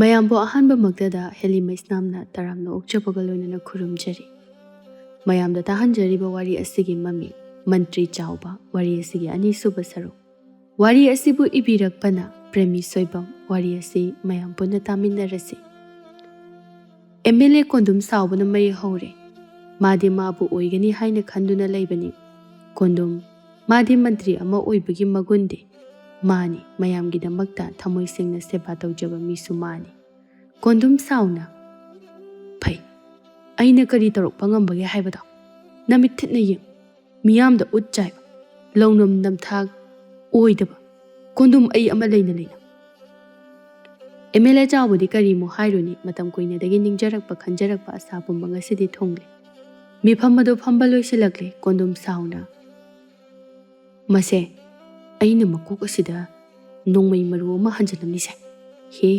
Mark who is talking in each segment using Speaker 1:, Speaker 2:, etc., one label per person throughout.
Speaker 1: ꯃꯌꯥꯝꯕꯨ ꯑꯍꯥꯟꯕꯃꯛꯇꯗ ꯍꯦꯂꯤꯃꯩꯁꯅꯥꯝꯅ ꯇꯔꯥꯝꯅ ꯑꯣꯛꯆꯕꯒ ꯂꯣꯏꯅꯅ ꯈꯨꯔꯨꯝꯖꯔꯤ꯫ ꯃꯌꯥꯝꯗ ꯇꯥꯍꯟꯖꯔꯤꯕ ꯋꯥꯔꯤ ꯑꯁꯤꯒꯤ ꯃꯃꯤꯡ ꯃꯟꯇ꯭ꯔꯤ ꯆꯥꯎꯕ, ꯋꯥꯔꯤ ꯑꯁꯤꯒꯤ ꯑꯅꯤꯁꯨꯕ ꯁꯔꯨꯛ꯫ ꯋꯥꯔꯤ ꯑꯁꯤꯕꯨ ꯏꯕꯤꯔꯛꯄꯅ ꯄ꯭ꯔꯦꯃꯤ ꯁꯣꯏꯕꯝ꯫ ꯋꯥꯔꯤ ꯑꯁꯤ ꯃꯌꯥꯝ ꯄꯨꯟꯅ ꯇꯥꯃꯤꯟꯅꯔꯁꯤ꯫ MLA ꯀꯣꯟꯗꯨꯝ ꯁꯥꯎꯕꯅ ꯃꯩ ꯍꯧꯔꯦ꯫ ꯃꯥꯗꯤ ꯃꯥꯕꯨ ꯑꯣꯏꯒꯅꯤ ꯍꯥꯏꯅ ꯈꯟꯗꯨꯅ ꯂꯩꯕꯅꯤ꯫ ꯀꯣꯟꯗꯨꯝ, ꯃꯥꯗꯤ ꯃꯟꯇ꯭ꯔꯤ ꯑꯃ ꯑꯣꯏꯕꯒꯤ ꯃꯒꯨꯟꯗꯤ ꯃꯥꯅꯤ, ꯃꯌꯥꯝꯒꯤꯗꯃꯛꯇ ꯊꯃꯣꯏ ꯁꯦꯡꯅ ꯁꯦꯕꯥ ꯇꯧꯖꯕ ꯃꯤꯁꯨ ꯃꯥꯅꯤ꯫ ꯀꯣꯟꯗꯨꯝ ꯁꯥꯎꯅ, ꯐꯩ, ꯑꯩꯅ ꯀꯔꯤ ꯇꯧꯔꯛꯄ ꯉꯝꯕꯒꯦ ꯍꯥꯏꯕꯗꯣ ꯅꯃꯤꯠ ꯊꯤꯠꯅ ꯌꯦꯡ, ꯃꯤꯌꯥꯝꯗ ꯎꯠ ꯆꯥꯏꯕ, ꯂꯧꯅꯝ ꯅꯝꯊꯥꯛ ꯑꯣꯏꯗꯕ ꯀꯣꯟꯗꯨꯝ ꯑꯩ ꯑꯃ ꯂꯩꯅ ꯂꯩꯅ꯫ MLA ꯆꯥꯎꯕꯗꯤ ꯀꯔꯤꯃꯨꯛ ꯍꯥꯏꯔꯨꯅꯤ, ꯃꯇꯝ ꯀꯨꯏꯅꯗꯒꯤ ꯅꯤꯡꯖꯔꯛꯄ ꯈꯟꯖꯔꯛꯄ ꯑꯁꯥ ꯄꯨꯝꯕ ꯉꯁꯤꯗꯤ ꯊꯨꯡꯂꯦ꯫ ꯃꯤꯐꯝ ꯑꯗꯨ ꯐꯝꯕ ꯂꯣꯏꯁꯤꯜꯂꯛꯂꯦ꯫ ꯀꯣꯟꯗꯨꯝ ꯁꯥꯎꯅ, ꯃꯁꯦ ꯑꯩꯅ ꯃꯀꯣꯛ ꯑꯁꯤꯗ ꯅꯣꯡꯃꯩ ꯃꯔꯨ ꯑꯃ ꯍꯟꯖꯤꯜꯂꯝꯂꯤꯁꯦ ꯍꯦ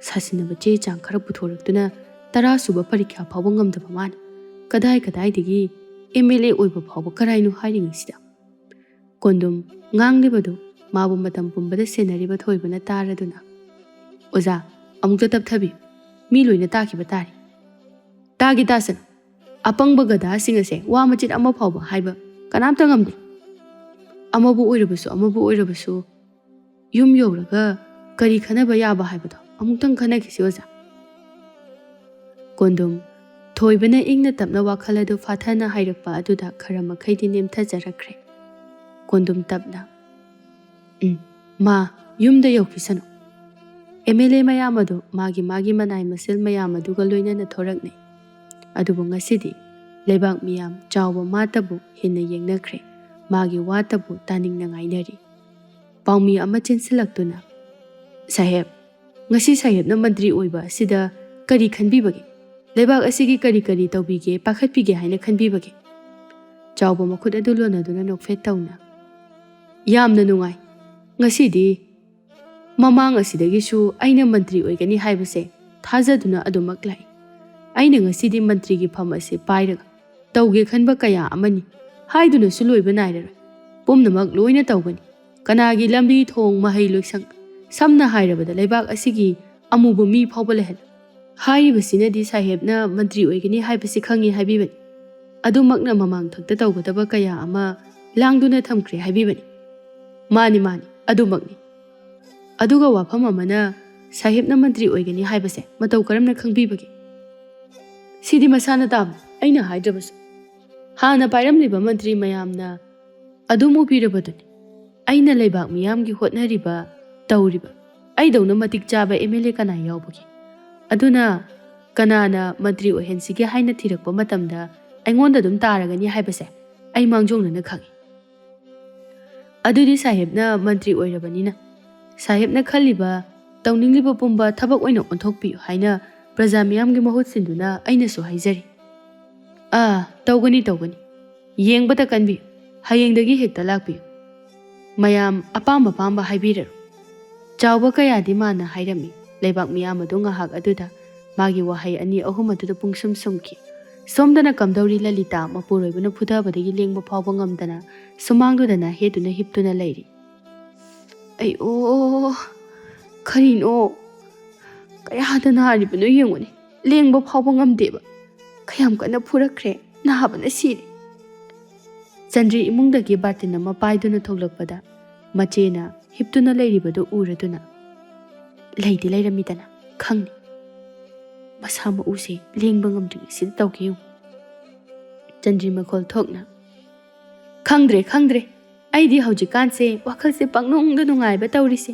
Speaker 1: ꯁꯥꯁꯤꯟꯅꯕ ꯆꯦ ꯆꯥꯡ ꯈꯔ ꯄꯨꯊꯣꯔꯛꯇꯨꯅ 10ꯁꯨꯕ ꯄꯔꯤꯈ꯭ꯌꯥ ꯐꯥꯎꯕ ꯉꯝꯗꯕ ꯃꯥꯅ ꯀꯗꯥꯏꯗꯒꯤ MLA ꯑꯣꯏꯕ ꯐꯥꯎꯕ ꯀꯔꯥꯏꯅꯣ ꯍꯥꯏꯔꯤꯉꯩꯁꯤꯗ꯫ ꯀꯣꯟꯗꯨꯝ ꯉꯥꯡꯂꯤꯕꯗꯨ ꯃꯥꯕꯨ ꯃꯇꯝ ꯄꯨꯝꯕꯗ ꯁꯦꯟꯅꯔꯤꯕ ꯊꯣꯏꯕꯅ ꯇꯥꯔꯗꯨꯅ, ꯑꯣꯖꯥ ꯑꯃꯨꯛꯇ ꯇꯞꯊꯕꯤꯌꯨ, ꯃꯤ ꯂꯣꯏꯅ ꯇꯥꯈꯤꯕ ꯇꯥꯔꯦ꯫ ꯇꯥꯁꯅꯨ, ꯑꯄꯪꯕ ꯒꯙꯥꯁꯤꯡ ꯑꯁꯦ ꯋꯥ ꯃꯆꯤꯠ ꯑꯃ ꯐꯥꯎꯕ ꯍꯥꯏꯕ ꯀꯅꯥꯝꯇ ꯉꯝꯗꯦ꯫ ꯑꯃꯕꯨ ꯑꯣꯏꯔꯕꯁꯨ ꯌꯨꯝ ꯌꯧꯔꯒ ꯀꯔꯤ ꯈꯟꯅꯕ ꯌꯥꯕ ꯍꯥꯏꯕꯗꯣ ꯑꯃꯨꯛꯇꯪ ꯈꯟꯅꯈꯤꯁꯤ ꯑꯣꯖꯥ꯫ ꯀꯣꯟꯗꯨꯝ, ꯊꯣꯏꯕꯅ ꯏꯪꯅ ꯇꯞꯅ ꯋꯥꯈꯜ ꯑꯗꯨ ꯐꯥꯊꯅ ꯍꯥꯏꯔꯛꯄ ꯑꯗꯨꯗ ꯈꯔ ꯃꯈꯩꯗꯤ ꯅꯦꯝꯊꯖꯔꯛꯈ꯭ꯔꯦ꯫ ꯀꯣꯟꯗꯨꯝ ꯇꯞꯅ, ꯃꯥ ꯌꯨꯝꯗ ꯌꯧꯈꯤꯁꯅꯨ꯫ MLA ꯃꯌꯥꯝ ꯑꯗꯨ ꯃꯥꯒꯤ ꯃꯅꯥꯏ ꯃꯁꯤꯜ ꯃꯌꯥꯝ ꯑꯗꯨꯒ ꯂꯣꯏꯅꯅ ꯊꯣꯔꯛꯅꯩ꯫ ꯑꯗꯨꯕꯨ ꯉꯁꯤꯗꯤ ꯂꯩꯕꯥꯛ ꯃꯤꯌꯥꯝ ꯆꯥꯎꯕ ꯃꯥꯇꯕꯨ ꯍꯦꯟꯅ ꯌꯦꯡꯅꯈ꯭ꯔꯦ, ꯃꯥꯒꯤ ꯋꯥꯇꯕꯨ ꯇꯥꯅꯤꯡꯅ ꯉꯥꯏꯅꯔꯤ꯫ ꯄꯥꯎꯃꯤ ꯑꯃ ꯆꯦꯟꯁꯤꯜꯂꯛꯇꯨꯅ, ꯁꯥꯍꯦꯕ, ꯉꯁꯤ ꯁꯥꯍꯦꯕꯅ ꯃꯟꯇ꯭ꯔꯤ ꯑꯣꯏꯕ ꯑꯁꯤꯗ ꯀꯔꯤ ꯈꯟꯕꯤꯕꯒꯦ? ꯂꯩꯕꯥꯛ ꯑꯁꯤꯒꯤ ꯀꯔꯤ ꯇꯧꯕꯤꯒꯦ ꯄꯥꯈꯠꯄꯤꯒꯦ ꯍꯥꯏꯅ ꯈꯟꯕꯤꯕꯒꯦ? ꯆꯥꯎꯕ ꯃꯈꯨꯠ ꯑꯗꯨ ꯂꯣꯟꯅꯗꯨꯅ ꯅꯣꯛꯐꯦꯠ ꯇꯧꯅ, ꯌꯥꯝꯅ ꯅꯨꯡꯉꯥꯏ, ꯉꯁꯤꯗꯤ ꯃꯃꯥꯡ ꯑꯁꯤꯗꯒꯤꯁꯨ ꯑꯩꯅ ꯃꯟꯇ꯭ꯔꯤ ꯑꯣꯏꯒꯅꯤ ꯍꯥꯏꯕꯁꯦ ꯊꯥꯖꯗꯨꯅ ꯑꯗꯨꯃꯛ ꯂꯥꯛꯏ꯫ ꯑꯩꯅ ꯉꯁꯤꯗꯤ ꯃꯟꯇ꯭ꯔꯤꯒꯤ ꯐꯝ ꯑꯁꯤ ꯄꯥꯏꯔꯒ ꯇꯧꯒꯦ ꯈꯟꯕ ꯀꯌꯥ ꯑꯃꯅꯤ ꯍꯥꯏꯗꯨꯅꯁꯨ ꯂꯣꯏꯕ ꯅꯥꯏꯔꯔꯣꯏ꯫ ꯄꯨꯝꯅꯃꯛ ꯂꯣꯏꯅ ꯇꯧꯒꯅꯤ꯫ ꯀꯅꯥꯒꯤ ꯂꯝꯕꯤ ꯊꯣꯡ ꯃꯍꯩ ꯂꯣꯏꯁꯪ, ꯁꯝꯅ ꯍꯥꯏꯔꯕꯗ ꯂꯩꯕꯥꯛ ꯑꯁꯤꯒꯤ ꯑꯃꯨꯕ ꯃꯤ ꯐꯥꯎꯕ ꯂꯩꯍꯜꯂꯤ꯫ ꯍꯥꯏꯔꯤꯕꯁꯤꯅꯗꯤ ꯁꯥꯍꯦꯕꯅ ꯃꯟꯇ꯭ꯔꯤ ꯑꯣꯏꯒꯅꯤ ꯍꯥꯏꯕꯁꯤ ꯈꯪꯉꯤ ꯍꯥꯏꯕꯤꯕꯅꯤ꯫ ꯑꯗꯨꯃꯛꯅ ꯃꯃꯥꯡꯊꯛꯇ ꯇꯧꯒꯗꯕ ꯀꯌా ꯑꯃ ꯂꯥꯡꯗꯨꯅ ꯊꯝꯈ꯭ꯔꯦ ꯍꯥꯏꯕꯤꯕꯅꯤ꯫ ꯃꯥꯅꯤ, ꯑꯗꯨꯃꯛꯅꯤ꯫ ꯑꯗꯨꯒ ꯋꯥꯐꯝ ꯑꯃꯅ, ꯁꯥꯍꯦꯕꯅ ꯃꯟꯇ꯭ꯔꯤ ꯑꯣꯏꯒꯅꯤ ꯍꯥꯏꯕꯁꯦ ꯃꯇꯧ ꯀꯔꯝꯅ ꯈꯪꯕꯤꯕꯒꯦ? ꯁꯤꯗꯤ ꯃꯁꯥꯅ ꯇꯥꯕꯅꯤ, ꯑꯩꯅ ꯍꯥꯏꯗ꯭ꯔꯕꯁꯨ꯫ ꯍꯥꯟꯅ ꯄꯥꯏꯔꯝꯂꯤꯕ ꯃꯟꯇ꯭ꯔꯤ ꯃꯌꯥꯝꯅ ꯑꯗꯨꯝ ꯎꯕꯤꯔꯕꯗꯨꯅꯤ꯫ ꯑꯩꯅ ꯂꯩꯕꯥꯛ ꯃꯤꯌꯥꯝꯒꯤ ꯍꯣꯠꯅꯔꯤꯕ, ꯇꯧꯔꯤꯕ ꯑꯩꯗꯧꯅ ꯃꯇꯤꯛ ꯆꯥꯕ MLA ꯀꯅꯥ ꯌꯥꯎꯕꯒꯦ? ꯑꯗꯨꯅ ꯀꯅꯥꯅ ꯃꯟꯇ꯭ꯔꯤ ꯑꯣꯏꯍꯟꯁꯤꯒꯦ ꯍꯥꯏꯅ ꯊꯤꯔꯛꯄ ꯃꯇꯝꯗ ꯑꯩꯉꯣꯟꯗ ꯑꯗꯨꯝ ꯇꯥꯔꯒꯅꯤ ꯍꯥꯏꯕꯁꯦ ꯑꯩ ꯃꯥꯡꯖꯧꯅꯅ ꯈꯪꯏ꯫ ꯑꯗꯨꯗꯤ ꯁꯥꯍꯦꯕꯅ ꯃꯟꯇ꯭ꯔꯤ ꯑꯣꯏꯔꯕꯅꯤꯅ ꯁꯥꯍꯦꯕꯅ ꯈꯜꯂꯤꯕ, ꯇꯧꯅꯤꯡꯂꯤꯕ ꯄꯨꯝꯕ ꯊꯕꯛ ꯑꯣꯏꯅ ꯑꯣꯟꯊꯣꯛꯄꯤꯌꯨ ꯍꯥꯏꯅ ꯄ꯭ꯔꯖꯥ ꯃꯤꯌꯥꯝꯒꯤ ꯃꯍꯨꯠ ꯁꯤꯟꯗꯨꯅ ꯑꯩꯅꯁꯨ ꯍꯥꯏꯖꯔꯤ꯫ ꯇꯧꯒꯅꯤ, ꯌꯦꯡꯕꯇ ꯀꯟꯕꯤꯌꯨ, ꯍꯌꯦꯡꯗꯒꯤ ꯍꯦꯛꯇ ꯂꯥꯛꯄꯤꯌꯨ꯫ ꯃꯌꯥꯝ ꯑꯄꯥꯝꯕ ꯍꯥꯏꯕꯤꯔꯔꯣ꯫ ꯆꯥꯎꯕ ꯀꯌꯥꯗꯤ ꯃꯥꯅ ꯍꯥꯏꯔꯝꯃꯤ꯫ ꯂꯩꯕꯥꯛ ꯃꯤꯌꯥꯝ ꯑꯗꯨ ꯉꯥꯏꯍꯥꯛ ꯑꯗꯨꯗ ꯃꯥꯒꯤ ꯋꯥꯍꯩ 2-3 ꯑꯗꯨꯗ ꯄꯨꯡꯁꯨꯝ ꯁꯨꯝꯈꯤ꯫ ꯁꯣꯝꯗꯅ ꯀꯝꯗꯧꯔꯤ ꯂꯂꯤꯇꯥ ꯃꯄꯨꯔꯣꯏꯕꯅ ꯐꯨꯊꯕꯗꯒꯤ ꯂꯦꯡꯕ ꯐꯥꯎꯕ ꯉꯝꯗꯅ ꯁꯨꯃꯥꯡꯗꯨꯗ ꯍꯦꯗꯨꯅ ꯍꯤꯞꯇꯨꯅ ꯂꯩꯔꯤ꯫ ꯀꯔꯤꯅꯣ? ꯀꯌꯥꯗ ꯅꯥꯔꯤꯕꯅꯣ ꯌꯦꯡꯉꯨꯅꯦ, ꯂꯦꯡꯕ ꯐꯥꯎꯕ ꯉꯝꯗꯦꯕ, ꯀꯌꯥꯝ ꯀꯟꯅ ꯐꯨꯔꯛꯈ꯭ꯔꯦ, ꯅꯥꯕꯅ ꯁꯤꯔꯦ꯫ ꯆꯟꯗ꯭ꯔꯤ ꯏꯃꯨꯡꯗꯒꯤ ꯕꯥꯔꯇꯤꯟ ꯑꯃ ꯄꯥꯏꯗꯨꯅ ꯊꯣꯛꯂꯛꯄꯗ ꯃꯆꯦꯅ ꯍꯤꯞꯇꯨꯅ ꯂꯩꯔꯤꯕꯗꯨ ꯎꯔꯗꯨꯅ, ꯂꯩꯗꯤ ꯂꯩꯔꯝꯃꯤꯗꯅ, ꯈꯪꯅꯤ, ꯃꯁꯥ ꯃꯎꯁꯦ ꯂꯦꯡꯕ ꯉꯝꯗ꯭ꯔꯤꯉꯩꯁꯤꯗ ꯇꯧꯒꯦ ꯌꯦꯡꯉꯨ꯫ ꯆꯟꯗ꯭ꯔꯤ ꯃꯈꯣꯜ ꯊꯣꯛꯅ, ꯈꯪꯗ꯭ꯔꯦ, ꯑꯩꯗꯤ ꯍꯧꯖꯤꯛꯀꯥꯟꯁꯦ ꯋꯥꯈꯜꯁꯦ ꯄꯪꯅꯨꯡꯗ ꯅꯨꯡꯉꯥꯏꯕ ꯇꯧꯔꯤꯁꯦ꯫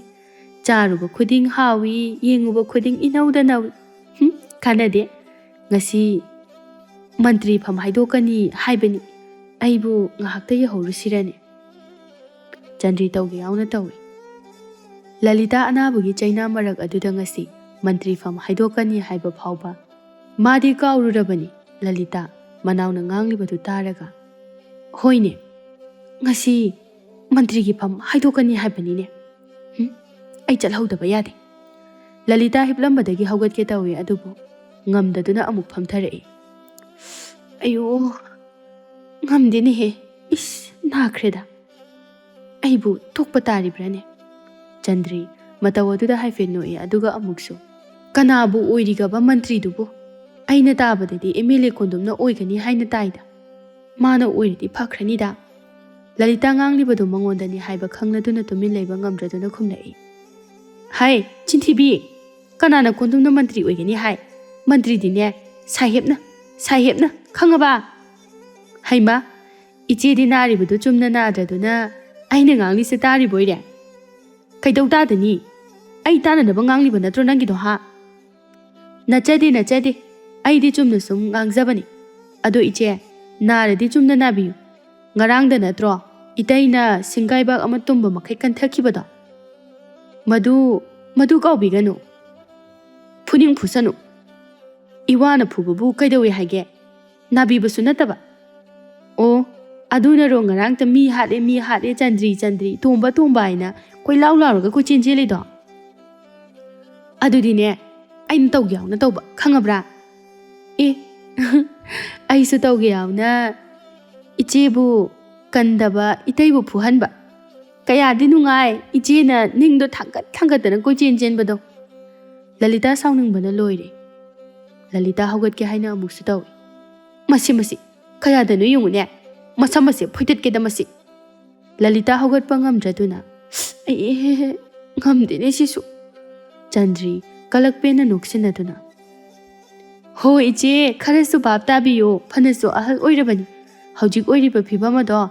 Speaker 1: ꯆꯥꯔꯨꯕ ꯈꯨꯗꯤꯡ ꯍꯥꯎꯏ, ꯌꯦꯡꯉꯨꯕ ꯈꯨꯗꯤꯡ ꯏꯅꯧꯗ ꯅꯧꯏ꯫ ꯀꯥꯟꯅꯗꯦ, ꯉꯁꯤ ꯃꯟꯇ꯭ꯔꯤ ꯐꯝ ꯍꯥꯏꯗꯣꯛꯀꯅꯤ ꯍꯥꯏꯕꯅꯤ, ꯑꯩꯕꯨ ꯉꯥꯏꯍꯥꯛꯇ ꯌꯧꯍꯧꯔꯨꯁꯤꯔꯅꯦ? ꯆꯟꯗ꯭ꯔꯤ ꯇꯧꯒꯦ ꯌꯥꯎꯅ ꯇꯧꯏ꯫ ꯂꯂꯤꯇꯥ ꯑꯅꯥꯕꯒꯤ ꯆꯩꯅꯥ ꯃꯔꯛ ꯑꯗꯨꯗ ꯉꯁꯤ ꯃꯟꯇ꯭ꯔꯤ ꯐꯝ ꯍꯥꯏꯗꯣꯛꯀꯅꯤ ꯍꯥꯏꯕ ꯐꯥꯎꯕ ꯃꯥꯗꯤ ꯀꯥꯎꯔꯨꯔꯕꯅꯤ꯫ ꯂꯂꯤꯇꯥ ꯃꯅꯥꯎꯅ ꯉꯥꯡꯂꯤꯕꯗꯨ ꯇꯥꯔꯒ, ꯍꯣꯏꯅꯦ, ꯉꯁꯤ ꯃꯟꯇ꯭ꯔꯤꯒꯤ ꯐꯝ ꯍꯥꯏꯗꯣꯛꯀꯅꯤ ꯍꯥꯏꯕꯅꯤꯅꯦ꯫ ꯑꯩ ꯆꯠꯍꯧꯗꯕ ꯌꯥꯗꯦ꯫ ꯂꯂꯤꯇꯥ ꯍꯤꯞꯂꯝꯕꯗꯒꯤ ꯍꯧꯒꯠꯀꯦ ꯇꯧꯏ, ꯑꯗꯨꯕꯨ ꯉꯝꯗꯗꯨꯅ ꯑꯃꯨꯛ ꯐꯝꯊꯔꯛꯏ꯫ ꯉꯝꯗꯦꯅꯦꯍꯦ, ꯅꯥꯈ꯭ꯔꯦꯗ, ꯑꯩꯕꯨ ꯇꯣꯛꯄ ꯇꯥꯔꯤꯕ꯭ꯔꯥꯅꯦ? ꯆꯟꯗ꯭ꯔꯤ ꯃꯇꯧ ꯑꯗꯨꯗ ꯍꯥꯏꯐꯦꯠ ꯅꯣꯛꯏ, ꯑꯗꯨꯒ ꯑꯃꯨꯛꯁꯨ Kanabu oirigaba mantridubu aina tabadadi MLA kondumna oigani haina taida mana oiridi phakranida Lalita nganglibadu mangondani haiba khangladuna tumin leiba ngamdraduna khumlai Hai chinthibi kanana kondumna mantri oigani hai mantri dine sahibna khangaba haima iche dinari budu chumna nadraduna aina ngangli se tari boire kaidau tadani ai tana na bangang liba natro nangi do ha nachadi ai di chumna sum ngangjabani ado iche nare di chumna nabiyu ngarang da natro itaina singai bag ama tumba makai kan thakibado madu kaubiganu phuning phusanu iwana phububu kaidawi hage nabi basu nataba o aduna ro ngarang ta mi hade chandri tomba aina koi lau ga ko chin cheli do adudine ain tau gyaw na tauba khangabra e ai su tau gyaw na ichebu kandaba itaibu phuhanba kaya dinungai ichena ningdo thangat na ko chen bado Lalita sauning bana loire Lalita hogat ke haina amu su tawi masi kaya da no yungune masam phuitet ke da masi Lalita hogat pangam jaduna ai ngamdene sisu Chandri kalak pena noksinaduna ho iche kharasu bab tabiyo phanasu ahal oirabani hojik oiriba phibama do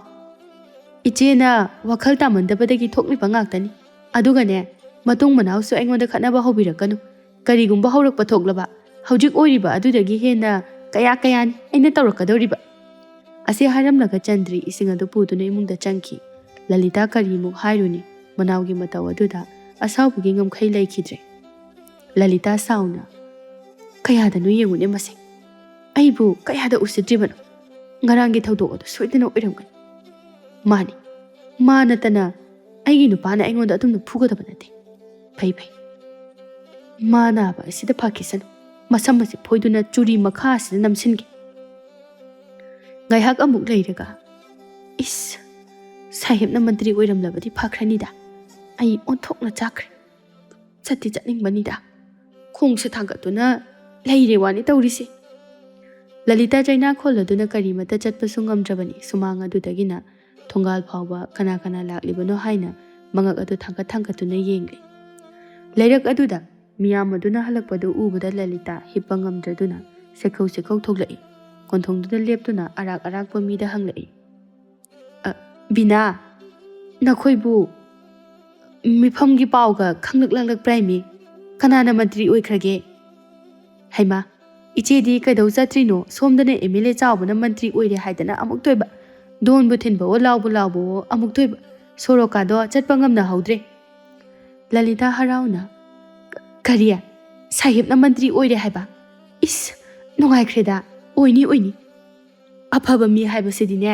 Speaker 1: iche na wakhal tamandabadagi thokliba ngaktani adugane matung manausu aingonda khanaba hobirakanu karigumba haurakpa thoklaba hojik oiriba adudagi hena kayani aina tawrakadoriba ase haramlaga Chandri ising adu puduna imungda changki Lalita karimuk hairuni manawgi mataw aduda asawbugi ngamkhai laikhidre Lalita sauna kayada no yengune mase aibu kayada usidribano ngarangi thawdok adu soidana oiramgani mani manatana aigi nupana aingonda adumna phugadaba nate phai mana ba sida phakisanu masam phoiduna churi makha sida namsingi ngaihak amuk leiraga is sahibna mantri oiramlabadi phakranida ai onthokna chakre chatti chatningbanida khongse thangatuna leire wani tawrise Lalita jaina kholaduna karimata chatpasu ngamdrabani sumang adudagina thongal phawba kana laklibano haina mangak adu thangatuna yengle leirak aduda miyam aduna halakpadu ubada Lalita hipangamdraduna sekhau thoglai konthongduna leptuna arak pamida hanglai bina nakhoibu mifamgi pauga khanglak praimi kanana mantri oikrage haima ichedi kaidau chatrino somdana MLA chawbana mantri oire haidana amuk toiba donbu thinba o lawbu amuk toiba soroka do chatpa ngamna haudre Lalita harauna kariya sahibna mantri oire haiba is nungai khreda oini aphaba mi haiba sidine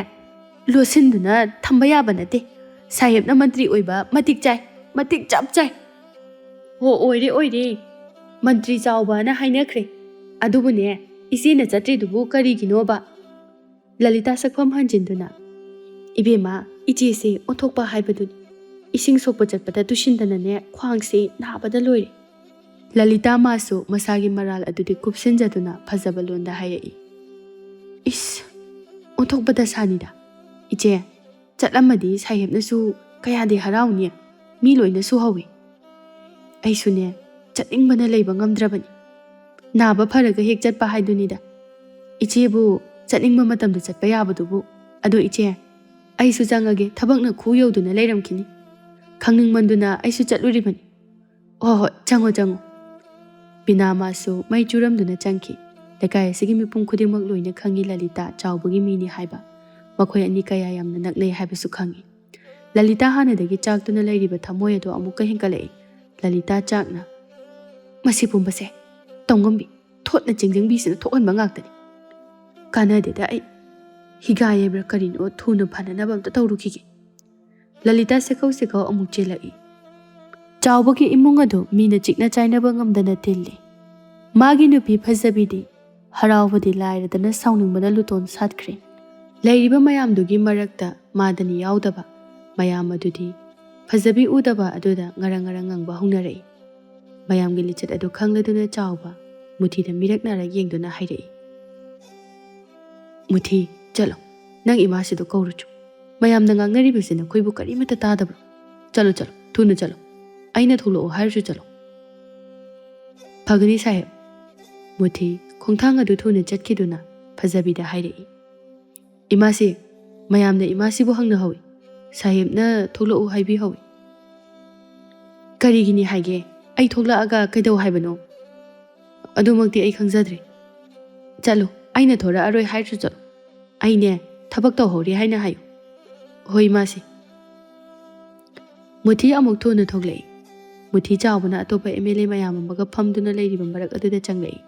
Speaker 1: losinduna thamba yaba nate sahibna mantri oiba matik chap chai ho oire mantri chawba na hainakhre adubune isina chatri dubu kari ginoba Lalita sakpham hanjinduna ibema ichese othokpa haibadu ising sokpa chatpada tusindana ne khwangse nabada loire Lalita masu masagi maral adudi kupsinjaduna phajaba londa hayai is othokpada sanida iche chatlamadi sahibnasu kayade harauni mi loina su hawi aisune chatningbana leiba ngamdrabani naba pharaga hek chatpa haidunida ichebu chatningma matamda chatpa yabadubu ado iche aisu changage thabakna khu yoduna leiramkhini khangning manduna aisu chatluribani oh chango bina masu mai churamduna changki lekai asigi mipum khudimak loina khangi Lalita chawbugi mini haiba makhoi ani kaya yamna naknei haibasu khangi Lalita hanadagi chaktuna leiriba thamoy ado amuka hengkalai Lalita chakna masi pumbase tongambi thotna jingjingbi sina thokhanba ngaktani kanadeda ai higaye bra karino thuna phanana bamta tawrukhige Lalita sekhau amuk chelai chawbagi imung ado mina chikna chainaba ngamdana tilli magi nupi phajabidi harawbadi lairadana sauningbana luton satkre leiriba mayamdugi marakta madani yaudaba mayam adudi phajabi udaba aduda ngarang ngangba hongnarai ꯃꯌꯥꯝꯒꯤ ꯂꯤꯆꯠ ꯑꯗꯨ ꯈꯪꯂꯗꯨꯅ ꯆꯥꯎꯕ ꯃꯨꯊꯤꯗ ꯃꯤꯔꯛꯅꯔ ꯌꯦꯡꯗꯨꯅ ꯍꯥꯏꯔꯛꯏ. ꯃꯨꯊꯤ, ꯆꯠꯂꯣ. ꯅꯪ ꯏꯃꯥꯁꯤꯗꯣ ꯀꯧꯔꯨꯆꯣ. ꯃꯌꯥꯝꯅ ꯉꯥꯡꯅꯔꯤꯕꯁꯤ ꯅꯈꯣꯏꯕꯨ ꯀꯔꯤꯃꯠꯇ ꯇꯥꯗꯕ꯭ꯔꯣ? ꯆꯠꯂꯣ ꯆꯠꯂꯣ, ꯊꯨꯅ ꯆꯠꯂꯣ. ꯑꯩꯅ ꯊꯣꯛꯂꯛꯑꯣ ꯍꯥꯏꯔꯁꯨ ꯆꯠꯂꯣ. ꯐꯒꯅꯤ ꯁꯥꯍꯦꯕ. ꯃꯨꯊꯤ ꯈꯣꯡꯊꯥꯡ ꯑꯗꯨ ꯊꯨꯅ ꯆꯠꯈꯤꯗꯨꯅ ꯐꯖꯕꯤꯗ ꯍꯥꯏꯔꯛꯏ. ꯏꯃꯥꯁꯤ, ꯃꯌꯥꯝꯅ ꯏꯃꯥꯁꯤꯕꯨ ꯍꯪꯅꯍꯧꯏ. ꯁꯥꯍꯦꯕꯅ ꯊꯣꯛꯂꯛꯎ ꯍꯥꯏꯕꯤꯍꯧꯏ. ꯀꯔꯤꯒꯤꯅꯤ ꯍꯥꯏꯒꯦ? ꯑꯩ ꯊꯣꯛꯂꯛꯑꯒ ꯀꯩꯗꯧ ꯍꯥꯏꯕꯅꯣ? ꯑꯗꯨꯃꯛꯇꯤ ꯑꯩ ꯈꯪꯖꯗ꯭ꯔꯦ. ꯆꯠꯂꯣ, ꯑꯩꯅ ꯊꯣꯔꯛꯑꯔꯣꯏ ꯍꯥꯏꯔꯁꯨ ꯆꯠꯂꯣ. ꯑꯩꯅꯦ ꯊꯕꯛ ꯇꯧꯍꯧꯔꯤ ꯍꯥꯏꯅ ꯍꯥꯏꯌꯨ. ꯍꯣꯏ ꯏꯃꯥꯁꯤ. ꯃꯨꯊꯤ ꯑꯃꯨꯛ ꯊꯨꯅ ꯊꯣꯛꯂꯛꯏ. ꯃꯨꯊꯤ ꯆꯥꯎꯕꯅ ꯑꯇꯣꯞꯄ MLA ꯃꯌꯥꯝ ꯑꯃꯒ ꯐꯝꯗꯨꯅ ꯂꯩꯔꯤꯕ ꯃꯔꯛ ꯑꯗꯨꯗ ꯆꯪꯂꯛꯏ.